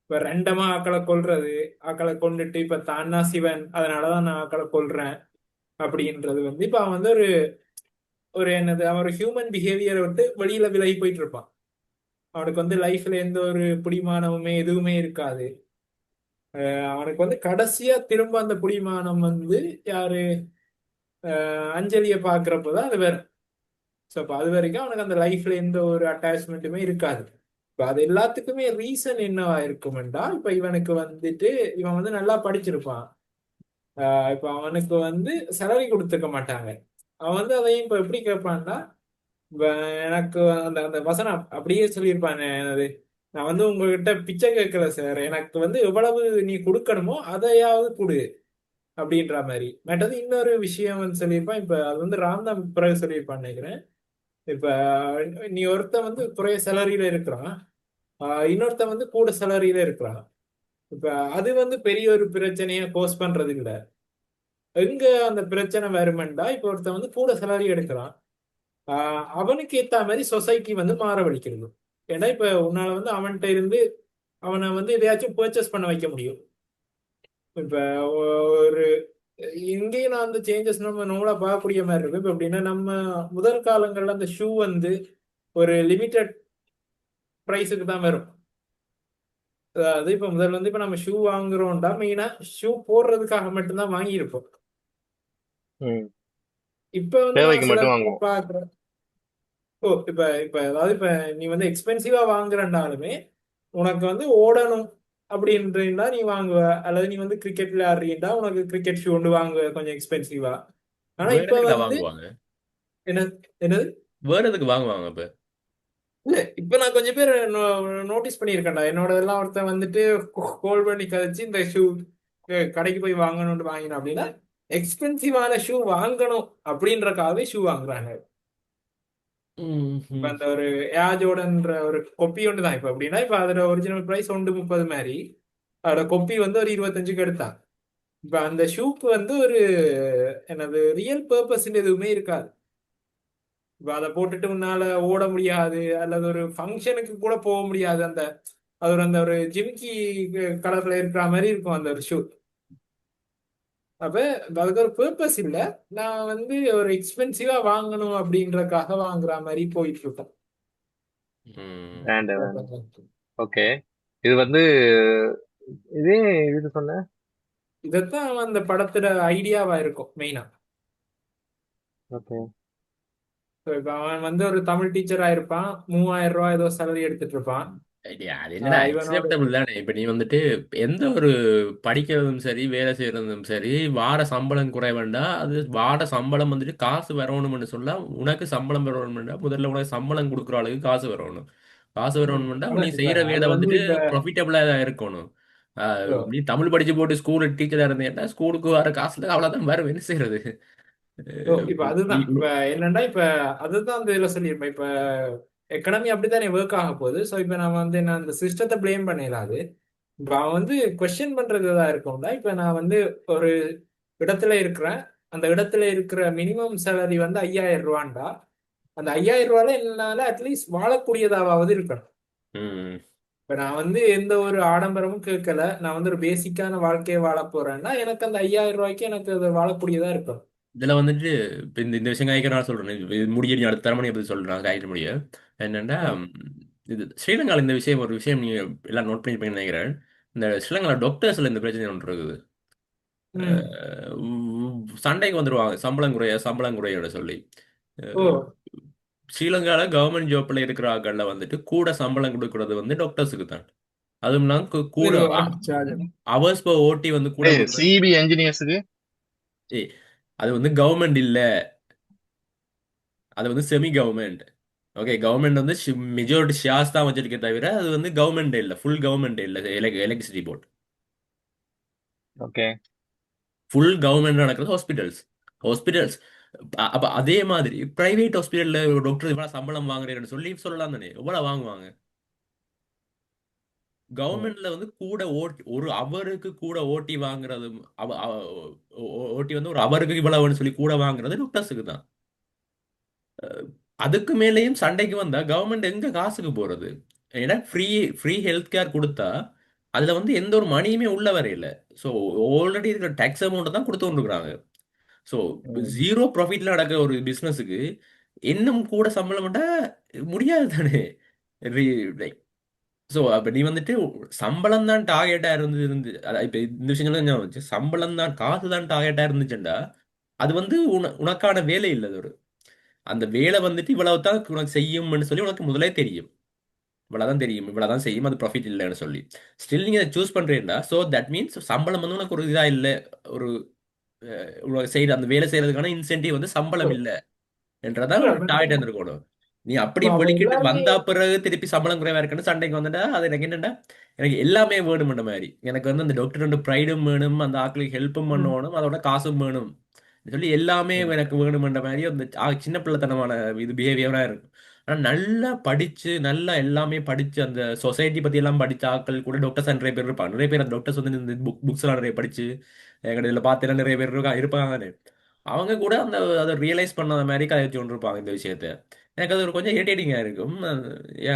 இப்ப ரெண்டமா ஆக்களை கொல்றது, ஆக்களை கொண்டுட்டு இப்ப தானா சிவன் அதனாலதான் நான் ஆக்களை கொல்றேன் அப்படின்றது வந்து இப்ப அவன் வந்து ஒரு ஒரு என்னது அவன் ஒரு ஹியூமன் பிஹேவியரை விட்டு வெளியில விலகி போயிட்டு இருப்பான். அவனுக்கு வந்து லைஃப்ல எந்த ஒரு பிடிமானமுமே எதுவுமே இருக்காது. அவனுக்கு வந்து கடைசியா திரும்ப அந்த பிடிமானம் வந்து யாரு அஞ்சலியை பாக்குறப்பதான் அது வேற. ஸோ அப்போ அது வரைக்கும் அவனுக்கு அந்த லைஃப்ல எந்த ஒரு அட்டாச்மெண்ட்டுமே இருக்காது. இப்போ அது எல்லாத்துக்குமே ரீசன் என்னவா இருக்குமெண்டா, இப்போ இவனுக்கு வந்துட்டு இவன் வந்து நல்லா படிச்சிருப்பான். இப்போ அவனுக்கு வந்து சேலரி கொடுத்துருக்க மாட்டாங்க. அவன் வந்து அதையும் இப்போ எப்படி கேட்பான்னா, இப்ப எனக்கு அந்த அந்த வசனம் அப்படியே சொல்லியிருப்பான், என்னது, நான் வந்து உங்ககிட்ட பிச்சை கேட்கல சார், எனக்கு வந்து எவ்வளவு நீ கொடுக்கணுமோ அதையாவது கொடு அப்படின்ற மாதிரி. மற்றது இன்னொரு விஷயம் வந்து சொல்லியிருப்பான். இப்ப அது வந்து ராம்தான் பிறகு சொல்லியிருப்பான்னு நினைக்கிறேன். இப்ப நீ ஒருத்தன் வந்து குறைய சேலரியில இருக்கிறான், இன்னொருத்தன் வந்து கூட சேலரியில இருக்கிறான். இப்ப அது வந்து பெரிய ஒரு பிரச்சனையை கோஸ் பண்றது இல்ல. எங்க அந்த பிரச்சனை வருமெண்டா, இப்ப ஒருத்தன் வந்து கூட சேலரி எடுக்கிறான், அவனுக்கு ஏத்த மாதிரி சொசைட்டி வந்து மாறவழிக்கிறது. ஏன்னா இப்ப உன்னால வந்து அவன்கிட்ட இருந்து அவனை வந்து எதையாச்சும் பர்ச்சேஸ் பண்ண வைக்க முடியும். இப்ப ஒரு இங்கேயும் நான் அந்த சேஞ்சஸ் நம்ம நம்மளா பார்க்கக்கூடிய மாதிரி இருக்கும். இப்ப எப்படின்னா, நம்ம முதல் காலங்கள்ல அந்த ஷூ வந்து ஒரு லிமிட்டட் ப்ரைஸுக்கு தான் வரும். அதாவது இப்ப முதல்ல வந்து இப்ப நம்ம ஷூ வாங்குறோம்டா மெயினா ஷூ போடுறதுக்காக மட்டும்தான் வாங்கியிருப்போம். ம். இப்ப வந்து தேவைக்கு நான் சில மட்டும் வாங்குவோம். பாக்குறேன். ஓ இப்ப இப்ப அதாவது இப்ப நீ வந்து எக்ஸ்பென்சிவா வாங்குறனாலுமே உனக்கு வந்து ஓடணும் அப்படின்றா நீ வாங்குவ. அல்லது நீ வந்து கிரிக்கெட் விளையாடுறீண்டா உனக்கு கிரிக்கெட் ஷூ ஒன்று வாங்குவ கொஞ்சம் எக்ஸ்பென்சிவா. ஆனா வேற இப்ப எதுக்குடா வந்து வாங்குவாங்க? என்ன என்னது, வேற எதுக்கு வாங்குவாங்க இப்ப? இல்ல இப்ப நான் கொஞ்சம் பேர் நோட்டீஸ் பண்ணியிருக்கேன்டா. என்னோட எல்லாம் ஒருத்தன் வந்துட்டு கோல் பண்ணி கழிச்சு இந்த ஷூ கடைக்கு போய் வாங்கணும்னு வாங்கினோம் அப்படின்னா எக்ஸ்பென்சிவான ஷூ வாங்கணும் அப்படின்றக்காகவே ஷூ வாங்குறாங்க. ம், இப்ப ம், அந்த ஒரு ஏர் ஜோர்டன்ற ஒரு கொப்பி ஒன்று தான். இப்ப எப்படின்னா, இப்ப அதோட ஒரிஜினல் பிரைஸ் 130 மாதிரி, அதோட கொப்பி வந்து ஒரு 25க்கு எடுத்தான். இப்ப அந்த ஷூக்கு வந்து ஒரு என்னது ரியல் பர்பஸ் எதுவுமே இருக்காது. இப்ப அதை போட்டுட்டு உன்னால ஓட முடியாது, அல்லது ஒரு ஃபங்க்ஷனுக்கு கூட போக முடியாது. அது ஒரு அந்த ஒரு ஜிமிக்கி கலர்ல இருக்கிற மாதிரி இருக்கும் அந்த ஒரு ஷூ. அப்ப அதுக்கு ஒரு பர்பஸ் இல்ல. நான் வந்து ஒரு எக்ஸ்பென்சிவா வாங்கணும் அப்படின்றதுக்காக வாங்குற மாதிரி போயிட்டு இருக்கேன். ம். வேண்டாம் வேண்டாம். ஓகே. இது வந்து இதே இது சொன்ன. இதத்தான் அந்த படத்துல ஐடியாவா இருக்கும் மெயினா. ஓகே. இப்ப அவன் வந்து ஒரு தமிழ் டீச்சரா இருப்பான், 3000 ரூபாய் ஏதோ சேலரி எடுத்துட்டு இருப்பான். அது என்னடா இவனோட அக்செப்டபிள் தானே. இப்ப நீ வந்துட்டு எந்த ஒரு படிக்கிறதும் சரி வேலை செய்யறதும் சரி வார சம்பளம் குறைவண்டா அது வார சம்பளம் வந்துட்டு காசு வரணும்னு சொல்ல உனக்கு சம்பளம் வரணும்னா முதல்ல உனக்கு சம்பளம் கொடுக்குற அளவுக்கு காசு வரணும். காசு வரணும்னா ஆனா நீ இப்ப செய்யற அது வேலை வந்து வந்துட்டு இப்ப ப்ரொஃபிட்டபிளா தான் இருக்கணும். நீ தமிழ் படிச்சு போட்டு ஸ்கூல் டீச்சரா இருந்தேன்னா ஸ்கூலுக்கு வர காசுல அவ்வளவுதான் வரும். என்ன செய்யறது? இப்ப அதுதான் இப்ப என்னன்னா இப்ப அதுதான் அந்த இதுல சொல்லியிருப்பேன். இப்ப எக்கனாமி அப்படித்தானே ஒர்க் ஆக போகுது. ஸோ இப்ப நான் வந்து என்ன அந்த சிஸ்டத்தை பிளேம் பண்ணிடலாது. இப்ப அவன் வந்து கொஸ்டின் பண்றது தான் இருக்கும்ல. இப்ப நான் வந்து ஒரு இடத்துல இருக்கிறேன். அந்த இடத்துல இருக்கிற மினிமம் சேலரி வந்து 5000 ரூபாண்டா, அந்த 5000 ரூபால என்னால அட்லீஸ்ட் வாழக்கூடியதாவது இருக்கணும். ம். இப்ப நான் வந்து எந்த ஒரு ஆடம்பரமும் கேட்கல. நான் வந்து ஒரு பேசிக்கான வாழ்க்கையை வாழ போறேன்னா எனக்கு அந்த 5000 ரூபாய்க்கு எனக்கு அது வாழக்கூடியதா இருக்கும். இதுல வந்துட்டு இப்ப இந்த விஷயம் காய்க்க நான் சொல்றேன். இது முடிய நீ அடுத்த தரமணி எப்படி சொல்றேன் காய்க்க முடிய என்னன்னா இது ஸ்ரீலங்கால இந்த விஷயம் ஒரு விஷயம் நீங்க எல்லாம் நோட் பண்ணி நினைக்கிறேன். இந்த ஸ்ரீலங்கால டாக்டர்ஸ்ல இந்த பிரச்சனை ஒன்று இருக்குது. ம். சண்டைக்கு வந்துருவாங்க சம்பளம் குறைய சம்பளம் குறையோட சொல்லி. ஓ. அஹ், ஸ்ரீலங்கால கவர்மெண்ட் ஜாப்ல இருக்கிற ஆட்கள்ல வந்துட்டு கூட சம்பளம் கொடுக்கறது வந்து டாக்டர்ஸுக்கு தான். அதுவும் இல்லாம கூட ஐயோ, அடிச்சாடு. அவர்ஸ் per ஓட்டி வந்து கூட ஏய், கொடுக்குறது. சிபி என்ஜினியர்ஸுக்கு. ஏய், அது வந்து கவர்மெண்ட் இல்ல. அது வந்து செமி கவர்மெண்ட். ஓகே கவர்மெண்ட் வந்து மெஜாரிட்டி ஷேர்ஸ் தான் வச்சிருக்கே தவிர அது வந்து கவர்மெண்ட் இல்ல ஃபுல் கவர்மெண்ட் இல்ல electricity board. Okay. Full government நடக்கிறது ஹாஸ்பிட்டல்ஸ். ஹாஸ்பிட்டல்ஸ் அப்ப அதே மாதிரி பிரைவேட் ஹாஸ்பிட்டல்ல ஒரு டாக்டர் இவ்வளவு சம்பளம் வாங்குறேன்னு சொல்லி சொல்லலாம் தானே. எவ்வளவு வாங்குவாங்க? கவர்மெண்ட்ல வந்து கூட ஓட்டி ஒரு அவருக்கு கூட ஓட்டி வாங்குறது ஓட்டி வந்து ஒரு அவருக்கு இவ்வளவுன்னு சொல்லி கூட வாங்குறது டாக்டர்ஸுக்கு தான். அதுக்கு மேலேயும் சண்டைக்கு வந்தா கவர்மெண்ட் எங்க காசுக்கு போறது? ஏன்னா ஃப்ரீ ஃப்ரீ ஹெல்த் கேர் கொடுத்தா அதுல வந்து எந்த ஒரு மணியுமே உள்ள வரையில. ஸோ ஆல்ரெடி இருக்கிற டேக்ஸ் அமௌண்ட் தான் கொடுத்து கொண்டிருக்கிறாங்க. ஸோ ம். ஜீரோ ப்ராஃபிட்ல நடக்கிற ஒரு பிஸ்னஸுக்கு இன்னும் கூட சம்பளம் பண்ணா முடியாது தானே. ஸோ அப்ப நீ வந்துட்டு சம்பளம் தான் டார்கெட்டா இருந்து இப்ப இந்த விஷயங்கள் ஞாபகம் வச்சு சம்பளம் தான் காசு தான் டார்கெட்டா இருந்துச்சுண்டா அது வந்து உனக்கான வேலை இல்லை. அது ஒரு அந்த வேலை வந்துட்டு இவ்வளவு தான் உனக்கு செய்யும்னு சொல்லி உனக்கு முதலே தெரியும். இவ்வளவுதான் தெரியும் இவ்வளவுதான் செய்யும் அது ப்ராஃபிட் இல்லைன்னு சொல்லி ஸ்டில் நீங்க சூஸ் பண்றீங்களா. ஸோ தட் மீன்ஸ் சம்பளம் வந்து உனக்கு ஒரு இதா இல்லை. ஒரு உனக்கு செய்யற அந்த வேலை செய்யறதுக்கான இன்சென்டிவ் வந்து சம்பளம் இல்லை என்றதான் இல்ல, ஒரு டார்கெட் இருந்திருக்கணும். நீ அப்படி இப்ப அவ வெளிக்கிட்டு எல்லாருமே வந்தா பிறகு திருப்பி சம்பளம் குறைவா இருக்குன்னு சண்டைக்கு வந்துட்டா அது எனக்கு என்னடா எனக்கு எல்லாமே வேணும்ன்ற மாதிரி எனக்கு வந்து அந்த டாக்டர் ரெண்டு ப்ரைடும் வேணும் அந்த ஆட்களுக்கு ஹெல்ப்பும் ம், பண்ணணும் அதோட காசும் வேணும் சொல்லி எல்லாமே ம். எனக்கு வேணும்ன்ற மாதிரி அந்த சின்ன பிள்ளைத்தனமான இது பிஹேவியரா இருக்கும். ஆனா நல்லா படிச்சு நல்லா எல்லாமே படிச்சு அந்த சொசைட்டி பத்தி எல்லாம் படிச்ச ஆட்கள் கூட டாக்டர்ஸ் நிறைய பேர் இருப்பாங்க. நிறைய பேர் அந்த டாக்டர்ஸ் வந்து இந்த புக்ஸ் எல்லாம் நிறைய படிச்சு எங்க இதுல பார்த்தீங்கன்னா நிறைய பேர் இருப்பாங்க. அவங்க கூட அந்த அதை ரியலைஸ் பண்ணாத மாதிரி கதைச்சு கொண்டு இருப்பாங்க இந்த விஷயத்த. எனக்கு அது ஒரு கொஞ்சம் இரிட்டேட்டிங்கா இருக்கும். யா.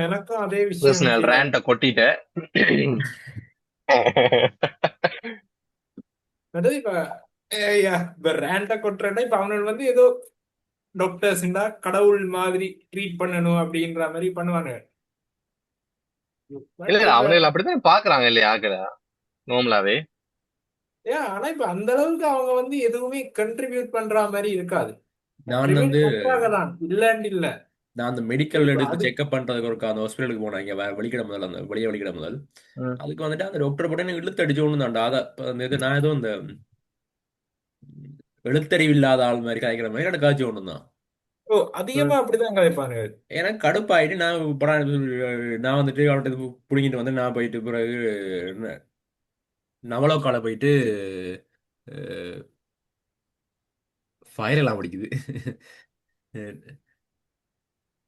எனக்கும் அதே விஷயம் பர்சனல் ஃபீல் ஆகும். ரேண்ட கொட்டிட்ட. அதாவது இப்ப இப்ப ரேண்ட கொட்டுறேன்னா இப்ப அவனுக்கு வந்து ஏதோ டாக்டர்ஸ்ண்டா கடவுள் மாதிரி ட்ரீட் பண்ணணும் அப்படின்ற மாதிரி பண்ணுவாங்க. இல்ல பட் இல்ல, இப்ப அவனுங்களை அப்படித்தான் பாக்குறாங்க இல்லையா ஆக்குற நார்மலாவே. ஆனா இப்ப அந்த அளவுக்கு அவங்க வந்து எதுவுமே கண்ட்ரிபியூட் பண்ற மாதிரி இருக்காது. நான் கண்ட்ரிபியூட் வந்து பண்றாங்க தான், இல்லன்னு இல்ல. நான் அந்த மெடிக்கல் இப்ப எடுத்து அது செக்அப் பண்றதுக்கு ஒரு அந்த ஹாஸ்பிட்டலுக்கு போனேன் இங்க வெளிக்கிட முதல் அந்த வெளியே வெளிக்கிட முதல். ம். அதுக்கு வந்துட்டு அந்த டாக்டர் போட்டு எனக்கு இழுத்து அடிச்சு ஒன்று தான்டா அதை அந்த இது நான் ஏதோ இந்த எழுத்தறிவு இல்லாத ஆள் மாதிரி கதைக்கிற மாதிரி எனக்கு காய்ச்சி ஒன்று தான். ஓ அதிகமா அப்படிதான் கதைப்பாங்க. எனக்கு கடுப்பாயிட்டு நான் வந்துட்டு அவன்கிட்ட பிடிங்கிட்டு வந்து நான் போயிட்டு பிறகு நவலோக்கால போயிட்டு ஃபயர் எல்லாம் பிடிக்குது.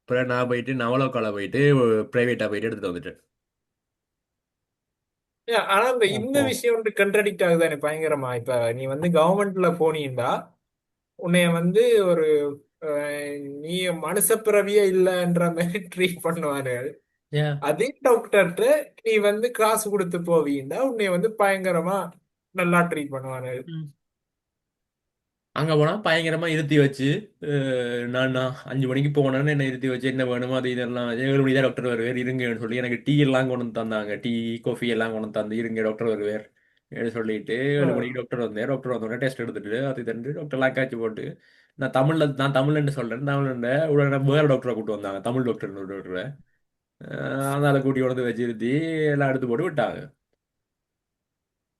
அப்புறம் நான் போயிட்டு நவலோக்கால போயிட்டு பிரைவேட்டா போயிட்டு எடுத்துட்டு வந்துட்டேன். ஆனா இந்த இந்த அப்போ விஷயம் வந்து கண்ட்ரடிக்ட் ஆகுதானே பயங்கரமா. இப்ப நீ வந்து கவர்மெண்ட்ல போனீண்டா உன்னைய வந்து ஒரு நீ மனுஷ பிறவியே இல்லைன்ற மாதிரி ட்ரீட் பண்ணுவாரு. ஏன் அதே டாக்டர்கிட்ட நீ வந்து காசு கொடுத்து போவீண்டா உன்னைய வந்து பயங்கரமா நல்லா ட்ரீட் பண்ணுவாரு. அங்க போனா பயங்கரமா இருத்தி வச்சு நான் 5 மணிக்கு போனேன்னு என்ன இருத்தி வச்சு என்ன வேணுமோ அது இதெல்லாம் 7 மணி தான் டாக்டர் வருவார் இருங்கன்னு சொல்லி எனக்கு டீ எல்லாம் கொண்டு வந்து தந்தாங்க. டீ காஃபி எல்லாம் கொண்டு வந்து தந்து இருங்க டாக்டர் வருவார் சொல்லிட்டு 7 மணிக்கு டாக்டர் வந்தேன். டாக்டர் வந்தோடனே டெஸ்ட் எடுத்துட்டு அது தந்து டாக்டர்லாம் காய்ச்சி போட்டு நான் தமிழ்லன்னு சொல்றேன். தமிழ்ல உடனே வேற டாக்டரை கூட்டு வந்தாங்க. தமிழ் டாக்டர் டாக்டரை அதனால கூட்டி கொண்டு வந்து வச்சிருத்தி எல்லாம் எடுத்து போட்டு விட்டாங்க.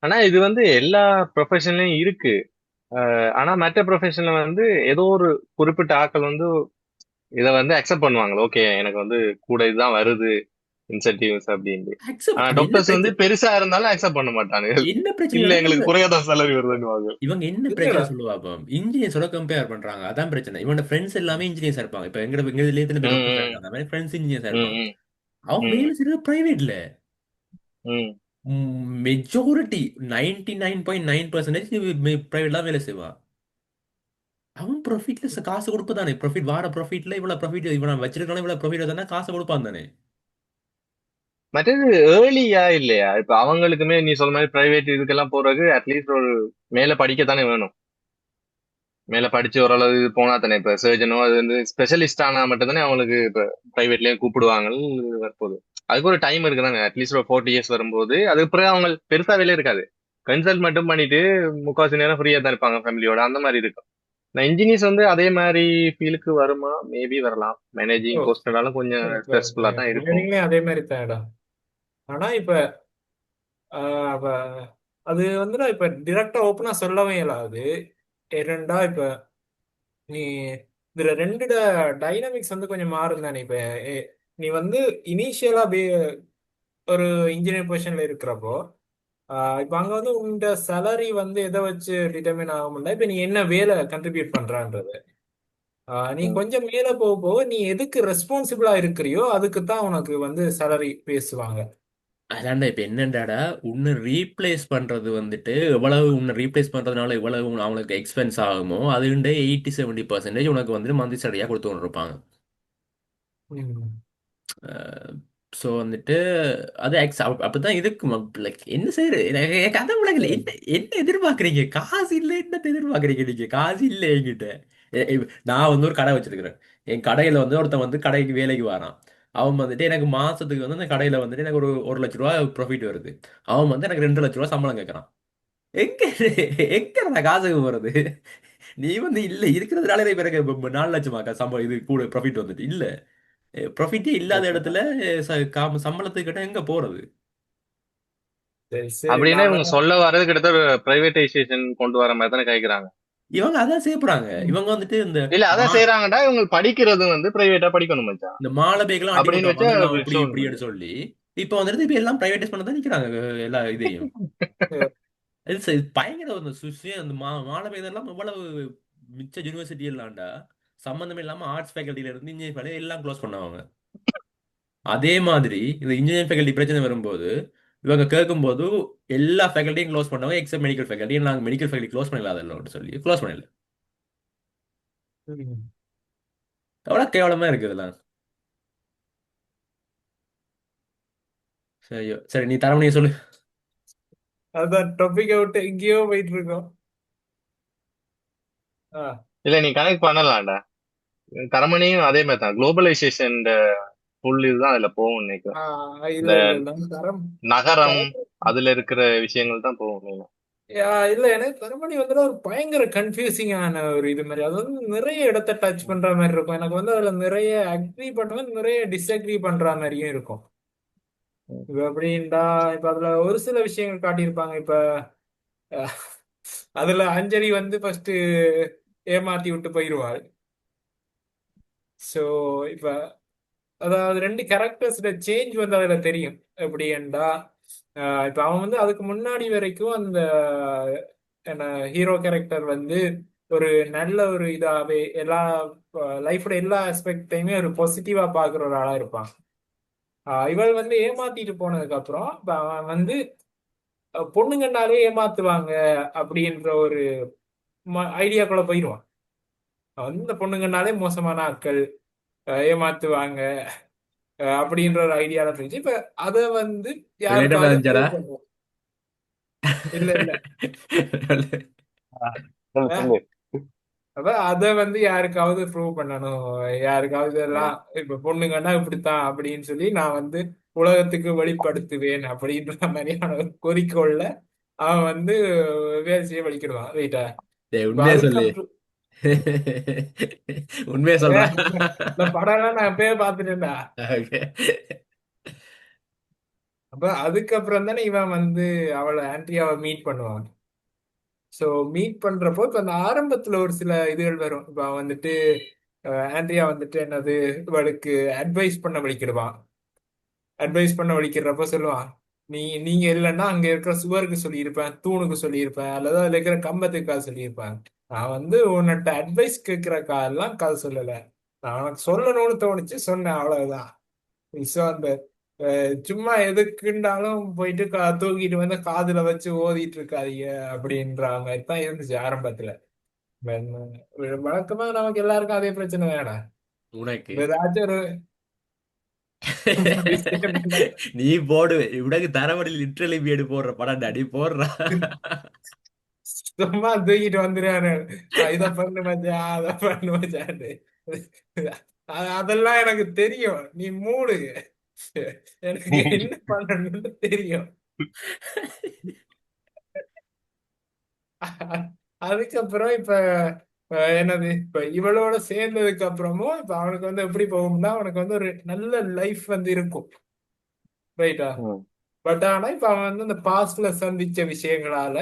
ஆனா இது வந்து எல்லா ப்ரொஃபஷன்லயும் இருக்கு. ஆனா மற்ற ப்ரொஃபஷன்ல வந்து ஏதோ ஒரு குறிப்பிட்ட ஆட்கள் வந்து இதை வந்து அக்செப்ட் பண்ணுவாங்க. ஓகே, எனக்கு வந்து கூட இதுதான் வருது இன்சென்டிவ்ஸ் அப்படின்ட்டு. அக்செப்ட் ஆனா அது என்ன டாக்டர்ஸ் வந்து பிரச்சனை? பெருசா இருந்தாலும் அக்செப்ட் பண்ண மாட்டாங்க. என்ன இல்ல, பிரச்சனை? எங்களுக்கு குறையாதான் சேலரி வருதுன்னு. இவங்க என்ன பிரச்சனை இல்லடா. சொல்லுவா அப்போ இன்ஜினியர்ஸோட கம்பேர் பண்றாங்க. அதான் பிரச்சனை. இவனோட ஃப்ரெண்ட்ஸ் எல்லாமே இன்ஜினியர்ஸா இருப்பாங்க. இப்ப எங்க இதுல எத்தனை பேர் டாக்டர்ஸ் ம் இருக்காங்க, அந்த மாதிரி ஃப்ரெண்ட்ஸ் இன்ஜினியர்ஸா ம் இருப்பாங்க. ம் அவன் ம் வேலை செய்யறது பிரைவேட்ல. ம். மெஜாரிட்டி 99.9% பிரைவேட்ல தான் வேலை செய்வான். அவன் ப்ராஃபிட்ல காசு கொடுப்பதானே. ப்ராஃபிட் வார ப்ராஃபிட்ல இவ்வளவு ப்ராஃபிட் இவன் வச்சிருக்கான இவ்வளவு ப்ராஃபிட் தானே காசு கொடுப்பான் தானே. மற்றது ஏர்லியா இல்லையா? இப்ப அவங்களுக்குமே நீ சொல்ற மாதிரி பிரைவேட் இதுக்கெல்லாம் போறது அட்லீஸ்ட் ஒரு மேல படிக்கத்தானே வேணும். மேல படிச்சு ஓரளவு போனா தானே. இப்ப சர்ஜனோ அது வந்து ஸ்பெஷலிஸ்ட் ஆனா மட்டும்தானே அவங்களுக்கு இப்ப பிரைவேட்லயும் கூப்பிடுவாங்க வரப்போகுது. அதுக்கு ஒரு டைம் இருக்குதானே. அட்லீஸ்ட் ஒரு 40 இயர்ஸ் வரும்போது அதுக்கு பிறகு அவங்க பெருசா வேலை இருக்காது. கன்சல்ட் மட்டும் பண்ணிட்டு முக்காவாசி நேரம் ஃப்ரீயா தான் இருப்பாங்க ஃபேமிலியோட, அந்த மாதிரி இருக்கும். நான் இன்ஜினியர்ஸ் வந்து அதே மாதிரி ஃபீலுக்கு வருமா? மேபி வரலாம். ஓ, மேனேஜிங் போஸ்ட்னாலும் கொஞ்சம் ஸ்ட்ரெஸ்ஃபுல்லா தான் இருக்கும். இன்ஜினியரிங்லயும் அதே மாதிரி தான்டா. ஆனா இப்ப அப்ப அது வந்துடா இப்ப டிரெக்டா ஓப்பனா சொல்லவே இயலாது. ஏனெண்டா இப்ப நீ இதுல ரெண்டு டைனமிக்ஸ் வந்து கொஞ்சம் மாறும் தானே. இப்ப நீ வந்து இனிஷியலா ஒரு இன்ஜினியர் பொசிஷன்ல இருக்கிறப்போ இப்ப அங்க வந்து உன்னோட சேலரி வந்து எதை வச்சு டிட்டர்மின் ஆகும்னா இப்ப நீ என்ன வேலை கண்ட்ரிபியூட் பண்றான்றது. நீ ம். கொஞ்சம் மேல போக போக நீ எதுக்கு ரெஸ்பான்சிபிளா இருக்கிறியோ அதுக்கு தான் உனக்கு வந்து சேலரி பேசுவாங்க. அதான்டா இப்ப என்னண்டாடா உன்னை ரீப்ளேஸ் பண்றது வந்துட்டு எவ்வளவு உன்னை ரீப்ளேஸ் பண்றதுனால எவ்வளவு அவனுக்கு எக்ஸ்பென்ஸ் ஆகுமோ அதுண்ட 80-70% உனக்கு வந்துட்டு மந்த்லி சேலரியா கொடுத்து கொண்டிருப்பாங்க. ம். ஸோ வந்துட்டு அது அப்படிதான் இருக்கும். லைக் என்ன செய்யுது எனக்கு அதான் உலகில் என்ன என்ன எதிர்பார்க்குறீங்க? காசு இல்லை என்னத்தை எதிர்பார்க்குறீங்க நீங்க? காசு இல்லை என்கிட்ட. நான் வந்து ஒரு கடை வச்சிருக்கிறேன். என் கடையில வந்து ஒருத்தன் வந்து கடைக்கு வேலைக்கு வரான். அவன் வந்துட்டு எனக்கு மாசத்துக்கு வந்து அந்த கடையில வந்துட்டு எனக்கு ஒரு லட்ச ரூபா ப்ராஃபிட் வருது. அவன் வந்து எனக்கு 2 லட்ச ரூபா சம்பளம் கேட்கறான். எங்க எங்க நான் காசுக்கு போறது? நீ வந்து இல்ல இருக்கிறதுனால இப்ப எனக்கு 4 லட்சமாக்கா சம்பளம் இது கூட ப்ராஃபிட் வந்துட்டு இல்ல. ப்ராஃபிட்டே இல்லாத இடத்துல சம்பளத்துக்கு கிட்ட எங்க போறது? சரி சரி அப்படின்னா நான் இவங்க வேணா- சொல்ல வர்றது கிட்டத்தட்ட பிரைவேடைசேஷன் கொண்டு வர மாதிரி தானே கேட்கறாங்க. இவங்க அதான் செய்யப்படுறாங்க. இவங்க வந்துட்டு இல்ல, அதான் மா செய்யறாங்கடா. இவங்க படிக்கிறது வந்து பிரைவேட்டா படிக்கணும் மச்சான். இந்த மாலபேக்கெல்லாம் ஆட்டி கொண்டு அப்படின்னு வச்சா வைப்பாங்க எல்லாம் அப்படி பிரச்சனை இப்படின்னு ஒண்ணும் சொல்லி இப்ப வந்துட்டு இப்ப எல்லாம் பிரைவேடைஸ் பண்ண தான் நிக்கிறாங்க. எல்லா இதையும் இது பயங்கர ஒரு சுஷியம் அந்த மாலபேகம் எல்லாம் இவ்வளவு மிச்ச யூனிவர்சிட்டி எல்லாம்டா சம்பந்தம் இல்லாம ஆர்ட்ஸ் ஃபேக்கல்ட்டில இருந்து இன்ஜினியர் ஃபேக்கல்டி எல்லாம் க்ளோஸ் பண்ணுவாங்க. அதே மாதிரி இந்த இன்ஜினியரிங் ஃபேக்கல்டி பிரச்சனை வரும்போது இவங்க கேட்கும்போது எல்லா ஃபேக்கல்ட்டியும் க்ளோஸ் பண்ணாங்க எக்ஸப்ட் மெடிக்கல் ஃபேக்கல்ட்டி. நாங்கள் மெடிக்கல் ஃபேக்கல்ட்டி க்ளோஸ் பண்ணல சொல்லி க்ளோஸ் பண்ணல. ம். எவ்வளோ கேவலமா இருக்கு இதெல்லாம். சரி சரி நீ தரமணியை சொல்லு. அதான் டாபிக் விட்டு எங்கேயோ போயிட்டு இருக்கோம். ஆ இல்ல, நீ கனெக்ட் பண்ணலாம்டா. கரமணியும் அதே மாதிரி தான். குளோபலைசேஷன் ஃபுல் இதுதான் அதுல போகும் நினைக்கிறேன். ஆ, இல்ல இந்த இல்ல இல்ல தரம் நகரம் தரம் அதுல இருக்கிற விஷயங்கள் தான் போகும் main ஆ. இல்ல எனக்கு தரமணி வந்து ஒரு பயங்கர கன்ஃபியூசிங்கான ஒரு இது மாதிரி. அது வந்து நிறைய இடத்த டச் பண்ற மாதிரி இருக்கும். எனக்கு வந்து அதுல நிறைய அக்ரி பண்ணுவேன், நிறைய டிஸ்அக்ரி பண்ற மாதிரியும் இருக்கும். இப்ப எப்படின்டா இப்ப அதுல ஒரு சில விஷயங்கள் காட்டியிருப்பாங்க. இப்ப அஹ், அதுல அஞ்சலி வந்து ஃபர்ஸ்ட் ஏமாத்தி விட்டு போயிருவாள். சோ இப்ப அதாவது ரெண்டு கேரக்டர்ஸோட சேஞ்ச் வந்து அதுல தெரியும். எப்படின்டா இப்ப அவன் வந்து அதுக்கு முன்னாடி வரைக்கும் அந்த என்ன ஹீரோ கேரக்டர் வந்து ஒரு நல்ல ஒரு இதாவே எல்லா லைஃபோட எல்லா ஆஸ்பெக்டையுமே ஒரு பாசிட்டிவா பாக்குற ஒரு ஆளா இருப்பான். இவள் வந்து ஏமாத்திட்டு போனதுக்கு அப்புறம் இப்ப அவன் வந்து பொண்ணுங்கனாலே ஏமாத்துவாங்க அப்படின்ற ஒரு ஐடியாக்குள்ள போயிடுவான். அவன் வந்து இந்த பொண்ணுங்கனாலே மோசமான ஆட்கள், ஏமாத்துவாங்க, அப்படின்ற ஒரு ஐடியால போயிடுச்சு. இப்ப அத வந்து ரிலேட்டட் யாருக்காவது இருந்துச்சாடா? ப்ரூவ் பண்ணுவோம். இல்ல இல்ல. ஆ, சொல்லு அஹ் சொல்லு. அப்ப அத வந்து யாருக்காவது ப்ரூவ் பண்ணணும். யாருக்காவது எல்லாம் இப்ப பொண்ணுங்கன்னா இப்படித்தான் அப்படின்னு சொல்லி நான் வந்து உலகத்துக்கு வெளிப்படுத்துவேன் அப்படின்ற மாதிரியான ஒரு குறிக்கோள்ல அவன் வந்து வேலை செய்ய வலிக்கிடுவான். ரைட்டா? டேய், இப்ப உண்மையை சொல்லு. அதுக்கப்புறம் உண்மையை சொல்றா. இந்த படம் எல்லாம் நான் எப்பயே பார்த்துட்டேன்டா. Okay. அப்ப அதுக்கப்புறம் தானே இவன் வந்து அவளை ஆண்ட்ரியாவை மீட் பண்ணுவான். ஸோ மீட் பண்றப்போ இப்ப அந்த ஆரம்பத்துல ஒரு சில இதுகள் வரும். இப்ப அவன் வந்துட்டு ஆண்ட்ரியா வந்துட்டு என்னது இவளுக்கு அட்வைஸ் பண்ண வலிக்கிடுவான். அட்வைஸ் பண்ண வலிக்கிறப்ப சொல்லுவான், நீங்க இல்லைன்னா அங்க இருக்கிற சுவருக்கு சொல்லியிருப்பேன், தூணுக்கு சொல்லியிருப்பேன், அல்லது அதுல இருக்கிற கம்பத்துக்காக சொல்லியிருப்பேன். நான் வந்து உன்கிட்ட அட்வைஸ் கேட்கறக்காகலாம் கதை சொல்லல. நான் உனக்கு சொல்லணும்னு தோணுச்சு சொன்னேன், அவ்வளவுதான். ஸோ அந்த சும்மா எதுக்குண்டாலும் போயிட்டு தூக்கிட்டு வந்து காதுல வச்சு ஓதிட்டு இருக்காதீங்க அப்படின்ற மாதிரி தான் இருந்துச்சு ஆரம்பத்துல. வழக்கமா நமக்கு எல்லாருக்கும் அதே பிரச்சனை வேணாம். உனக்கு ஏதாச்சும் ஒரு விஷயம் நீ போடு. உனக்கு தரவடி லிட்ரலி பியேடு போடுற படம் டாடி போடுறா. சும்மா தூக்கிட்டு வந்துருவாரு. இத பண்ணு மச்சான், அத பண்ணு மச்சான்னு. அதெல்லாம் எனக்கு தெரியும், நீ மூடு. எனக்கு என்ன பண்ணணும்னு தெரியும். அதுக்கப்புறம் இப்ப என்னது இப்ப இவளோட சேர்ந்ததுக்கு அப்புறமும் இப்ப அவனுக்கு வந்து எப்படி போகும்னா அவனுக்கு வந்து ஒரு நல்ல லைஃப் வந்து இருக்கும். ரைட்டா? ம். பட் ஆனா இப்ப அவன் வந்து இந்த பாஸ்ட்ல சந்திச்ச விஷயங்களால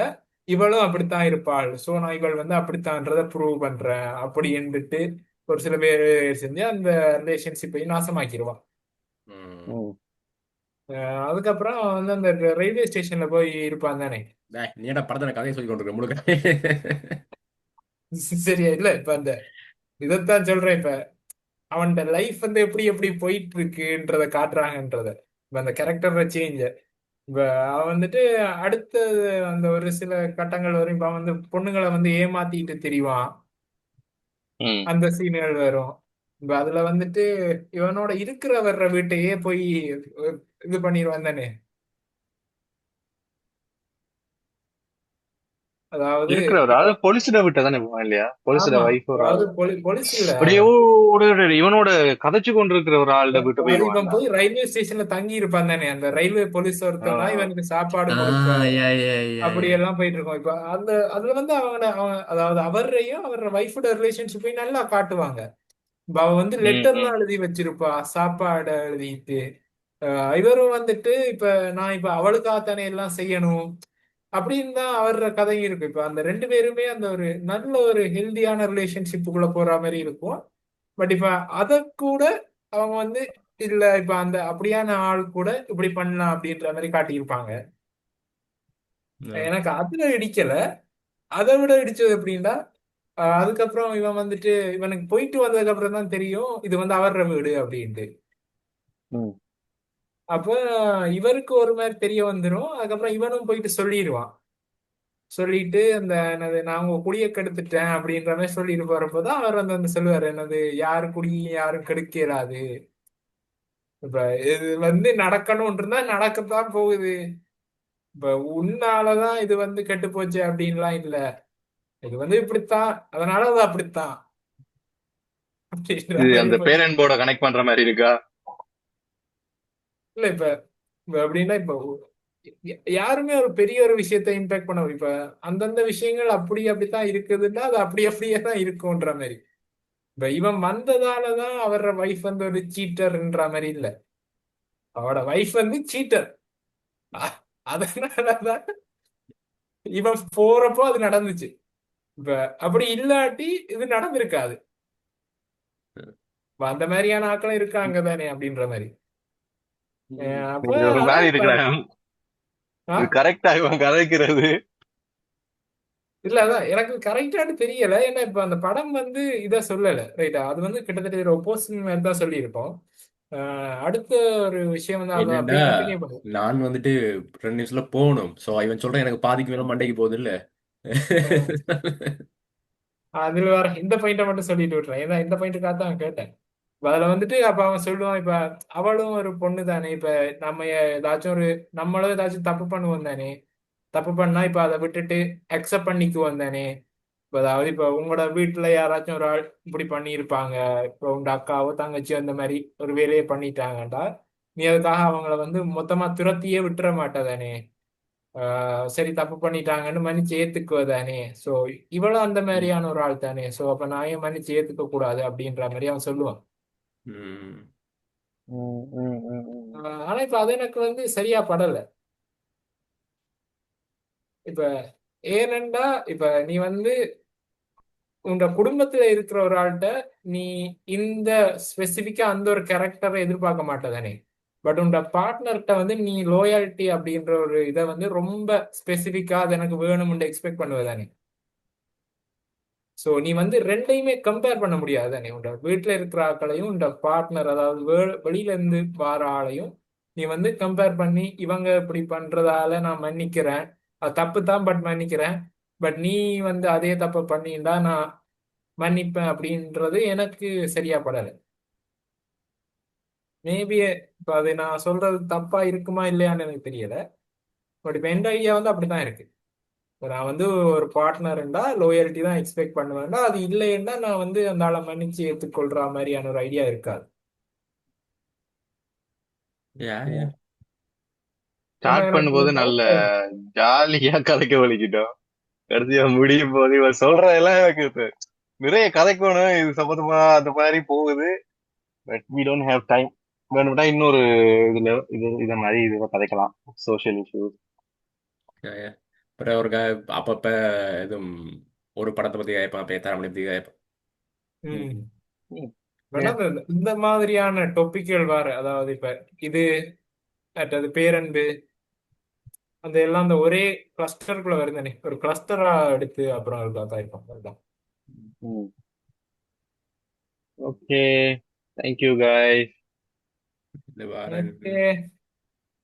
இவளும் அப்படித்தான் இருப்பாள். சோ நான் இவள் வந்து அப்படித்தான்றத ப்ரூவ் பண்றேன் அப்படின்ட்டு ஒரு சில பேர் செஞ்சு அந்த ரிலேஷன்ஷிப்பையும் நாசமாக்கிடுவான். ம். ம். அதுக்கப்புறம் அவன் வந்து அந்த ரயில்வே ஸ்டேஷன்ல போய் இருப்பான் தானே. டேய், நீ என்ன படத்தை கதையை சொல்லி கொண்டிருக்க முழுக்க? சரியா? இல்ல இப்ப அந்த இதைத்தான் சொல்றேன். இப்ப அவன் லைஃப் வந்து எப்படி எப்படி போயிட்டு இருக்குன்றத காட்டுறாங்கன்றத, இப்ப அந்த கேரக்டர் சேஞ்ச். இப்ப அவன் வந்துட்டு அடுத்த அந்த ஒரு சில கட்டங்கள் வரும். இப்ப அவன் வந்து பொண்ணுங்களை வந்து ஏமாத்திட்டு திரிவான். ம். அந்த சீன்கள் வரும். இப்ப அதுல வந்துட்டு இவனோட இருக்கிற வர்ற வீட்டையே போய் இது பண்ணிடுவான் தானே. அதாவது இருக்கிறவர் இப்ப அதாவது பொலிசிட விட்ட தானே போவான் இல்லையா? பொலிசிட ஆமா, வைஃப் ஒரு ஆள் அதாவது போலீஸ் இல்ல. அப்படியே இவனோட கதைச்சு கொண்டிருக்கிற ஒரு ஆள்கிட்ட விட்டு அதாவது இவன் போயிடுவான்டா. போய் ரயில்வே ஸ்டேஷன்ல தங்கி இருப்பான் தானே. அந்த ரயில்வே போலீஸ் ஒருத்தன் தான் ஆஹ் இவனுக்கு சாப்பாடு ஆ, கொடுப்ப யா, யா, யா, அப்படி யா. எல்லாம் போயிட்டு இருக்கோம். இப்ப அந்த அதுல வந்து அவன் அதாவது அவரையும் அவர் ஒய்ஃபோட ரிலேஷன்ஷிப்பையும் நல்லா காட்டுவாங்க. இப்ப அவ வந்து ம். ம். லெட்டர்லாம் எழுதி வச்சிருப்பா, சாப்பாடு எழுதிட்டு. இவரும் வந்துட்டு இப்ப நான் இப்ப அவளுக்காகத்தானே எல்லாம் செய்யணும் அப்படின்னு தான் அவர கதை இருக்கு. இப்ப அந்த ரெண்டு பேருமே அந்த ஒரு நல்ல ஒரு ஹெல்தியான ரிலேஷன்ஷிப்புக்குள்ள போற மாதிரி இருக்கும். பட் இப்ப அத கூட அவங்க வந்து இல்ல இப்ப அந்த அப்படியான ஆள் கூட இப்படி பண்ணலாம் அப்படின்ற மாதிரி காட்டியிருப்பாங்க. ம். எனக்கு அதுல இடிக்கல. அதை விட இடிச்சது எப்படின்னா அதுக்கப்புறம் இவன் வந்துட்டு இவனுக்கு போயிட்டு வந்ததுக்கு அப்புறம் தான் தெரியும் இது வந்து அவர வீடு அப்படின்ட்டு. ம். அப்ப இவருக்கு ஒரு மாதிரி தெரிய வந்துடும். அதுக்கப்புறம் இவனும் போயிட்டு சொல்லிடுவான். சொல்லிட்டு அந்த என்னது நான் உங்க குடியை கெடுத்துட்டேன் அப்படின்ற மாதிரி சொல்லிட்டு போறப்பதான் அவர் வந்து அந்த சொல்லுவாரு என்னது யாரு குடியும் யாரும் கெடுக்க இயலாது. இப்ப இது வந்து நடக்கணும்னு இருந்தா நடக்கத்தான் போகுது. இப்ப உன்னாலதான் இது வந்து கெட்டு போச்சு அப்படின்லாம் இல்ல. இது வந்து இப்படித்தான், அதனால அது அப்படித்தான் அப்படின்ற இது மாதிரி அந்த பேரண்ட் போர்ட கனெக்ட் பண்ற மாதிரி இருக்கா? இல்ல இப்ப இப்ப எப்படின்னா இப்ப யாருமே ஒரு பெரிய ஒரு விஷயத்தை இம்பாக்ட் பண்ண இப்ப அந்தந்த விஷயங்கள் அப்படி அப்படித்தான் இருக்குதுன்னா அது அப்படி அப்படியே தான் இருக்கும்ன்ற மாதிரி. இப்ப இவன் வந்ததாலதான் அவர வைஃப் வந்து ஒரு சீட்டர்ன்ற மாதிரி இல்ல. அவரோட வைஃப் வந்து சீட்டர். அதனாலதான் இவன் போறப்போ அது நடந்துச்சு. இப்ப அப்படி இல்லாட்டி இது நடந்திருக்காது. இப்ப அந்த மாதிரியான ஆட்களும் இருக்காங்க தானே அப்படின்ற மாதிரி. அப்ப இது ஒரு ஆனா மாதிரி இப்ப இருக்கிறேன். ஆ, இது கரெக்டா இவன் கதைக்கிறது. இல்ல அதான் எனக்கு கரெக்டானு தெரியல. ஏன்னா இப்ப அந்த படம் வந்து இத சொல்லல ரைட்டா. அது வந்து கிட்டத்தட்ட ஒரு ஒப்போசிங் மாதிரி தான் சொல்லியிருக்கோம். அடுத்த ஒரு விஷயம் வந்து அதை என்னண்டா அப்படியே கண்டினியூ பண்ணுவோம். நான் வந்துட்டு 2 நிமிஷத்துல போகணும். சோ இவன் சொல்றேன் எனக்கு பாதிக்கு மேல மண்டைக்கு போகுது இல்ல. அஹ் அதுல வேற இந்த பாயிண்ட மட்டும் சொல்லிட்டு விட்டுறேன். ஏன்னா இந்த பாயிண்ட்டுக்காக தான் கேட்டேன். இப்ப அதுல வந்துட்டு அப்ப அவன் சொல்லுவான், இப்ப அவளும் ஒரு பொண்ணு தானே. இப்ப நம்ம ஏதாச்சும் ஒரு நம்மளும் ஏதாச்சும் தப்பு பண்ணுவோம் தானே. தப்பு பண்ணா இப்ப அதை விட்டுட்டு அக்செப்ட் பண்ணிக்குவோம் தானே. இப்ப அதாவது இப்ப உங்களோட வீட்டுல யாராச்சும் ஒரு ஆள் இப்படி பண்ணியிருப்பாங்க. இப்ப உங்க அக்காவோ தங்கச்சியோ அந்த மாதிரி ஒரு வேலையை பண்ணிட்டாங்கடா, நீ அதுக்காக அவங்கள வந்து மொத்தமா துரத்தியே விட்டுற மாட்டதானே. சரி தப்பு பண்ணிட்டாங்கன்னு மன்னிச்சு ஏத்துக்குவ தானே. சோ இவளும் அந்த மாதிரியான ஒரு ஆள் தானே. சோ அப்ப நான் ஏன் மன்னிச்சு ஏத்துக்க கூடாது அப்படின்ற மாதிரி அவன் சொல்லுவான். ம். ம், ம், ம், ம். ஆனா இப்ப அது எனக்கு வந்து சரியா படல. இப்ப ஏனெண்டா இப்ப நீ வந்து உங்க குடும்பத்துல இருக்கிற ஒரு ஆள்கிட்ட நீ இந்த ஸ்பெசிபிக்கா அந்த ஒரு கேரக்டரை எதிர்பார்க்க மாட்டேதானே. பட் உங்க பார்ட்னர்கிட்ட வந்து நீ லோயாலிட்டி அப்படின்ற ஒரு இதை வந்து ரொம்ப ஸ்பெசிபிக்கா அது எனக்கு வேணும்னு எக்ஸ்பெக்ட் பண்ணுவதானே. ஸோ நீ வந்து ரெண்டையுமே கம்பேர் பண்ண முடியாது தானே. உங்க வீட்டில் இருக்கிற ஆட்களையும் உங்க பார்ட்னர் அதாவது வெளியில இருந்து வார ஆளையும் நீ வந்து கம்பேர் பண்ணி இவங்க இப்படி பண்றதால நான் மன்னிக்கிறேன், அது தப்பு தான் பட் மன்னிக்கிறேன், பட் நீ வந்து அதே தப்பை பண்ணிட்டா நான் மன்னிப்பேன் அப்படின்றது எனக்கு சரியா படலை. மேபி இப்போ அது நான் சொல்றது தப்பா இருக்குமா இல்லையான்னு எனக்கு தெரியல. பட் இப்போ எந்த ஐடியா வந்து அப்படிதான் இருக்கு. இப்ப நான் வந்து ஒரு பார்ட்னர்ண்டா லோயல்ட்டி தான் எக்ஸ்பெக்ட் பண்ணுவேன்டா, அது இல்லைன்னா நான் வந்து அந்த ஆளை மன்னிச்சு ஏற்றுக்கொள்ற மாதிரியான ஒரு ஐடியா இருக்காது. யா யா. ம். ஏன்னா ஸ்டார்ட் எனக்கு பண்ணும்போது நல்ல டவுட். ஜாலியா கதைக்க வலிக்கிட்டோம். கடைசியா முடியும் போது இவன் சொல்றதெல்லாம் எனக்கு நிறைய கதைக்கணும் இது சம்பந்தமா அந்த மாதிரி போகுது. But we don't have time. வேணும்னா இன்னொரு இதுல இத மாதிரி இதுல கதைக்கலாம். Social issues. யா யா. அப்புறம் ஒரு அப்பப்ப எதுவும் ஒரு படத்தை பத்தி கேட்பான், பேத்தாரமணி பத்தி கேட்பான். ம். வேணா Yeah. இந்த மாதிரியான டொப்பிக்கள் வேற, அதாவது இப்ப இது அது பேரன்பு அந்த எல்லாம் அந்த ஒரே கிளஸ்டருக்குள்ள வருதானே. ஒரு கிளஸ்டரா எடுத்து அப்புறம் இருக்கா இருக்கும் அதுதான். Okay. Thank you guys. இந்த வாரம் ஓகே.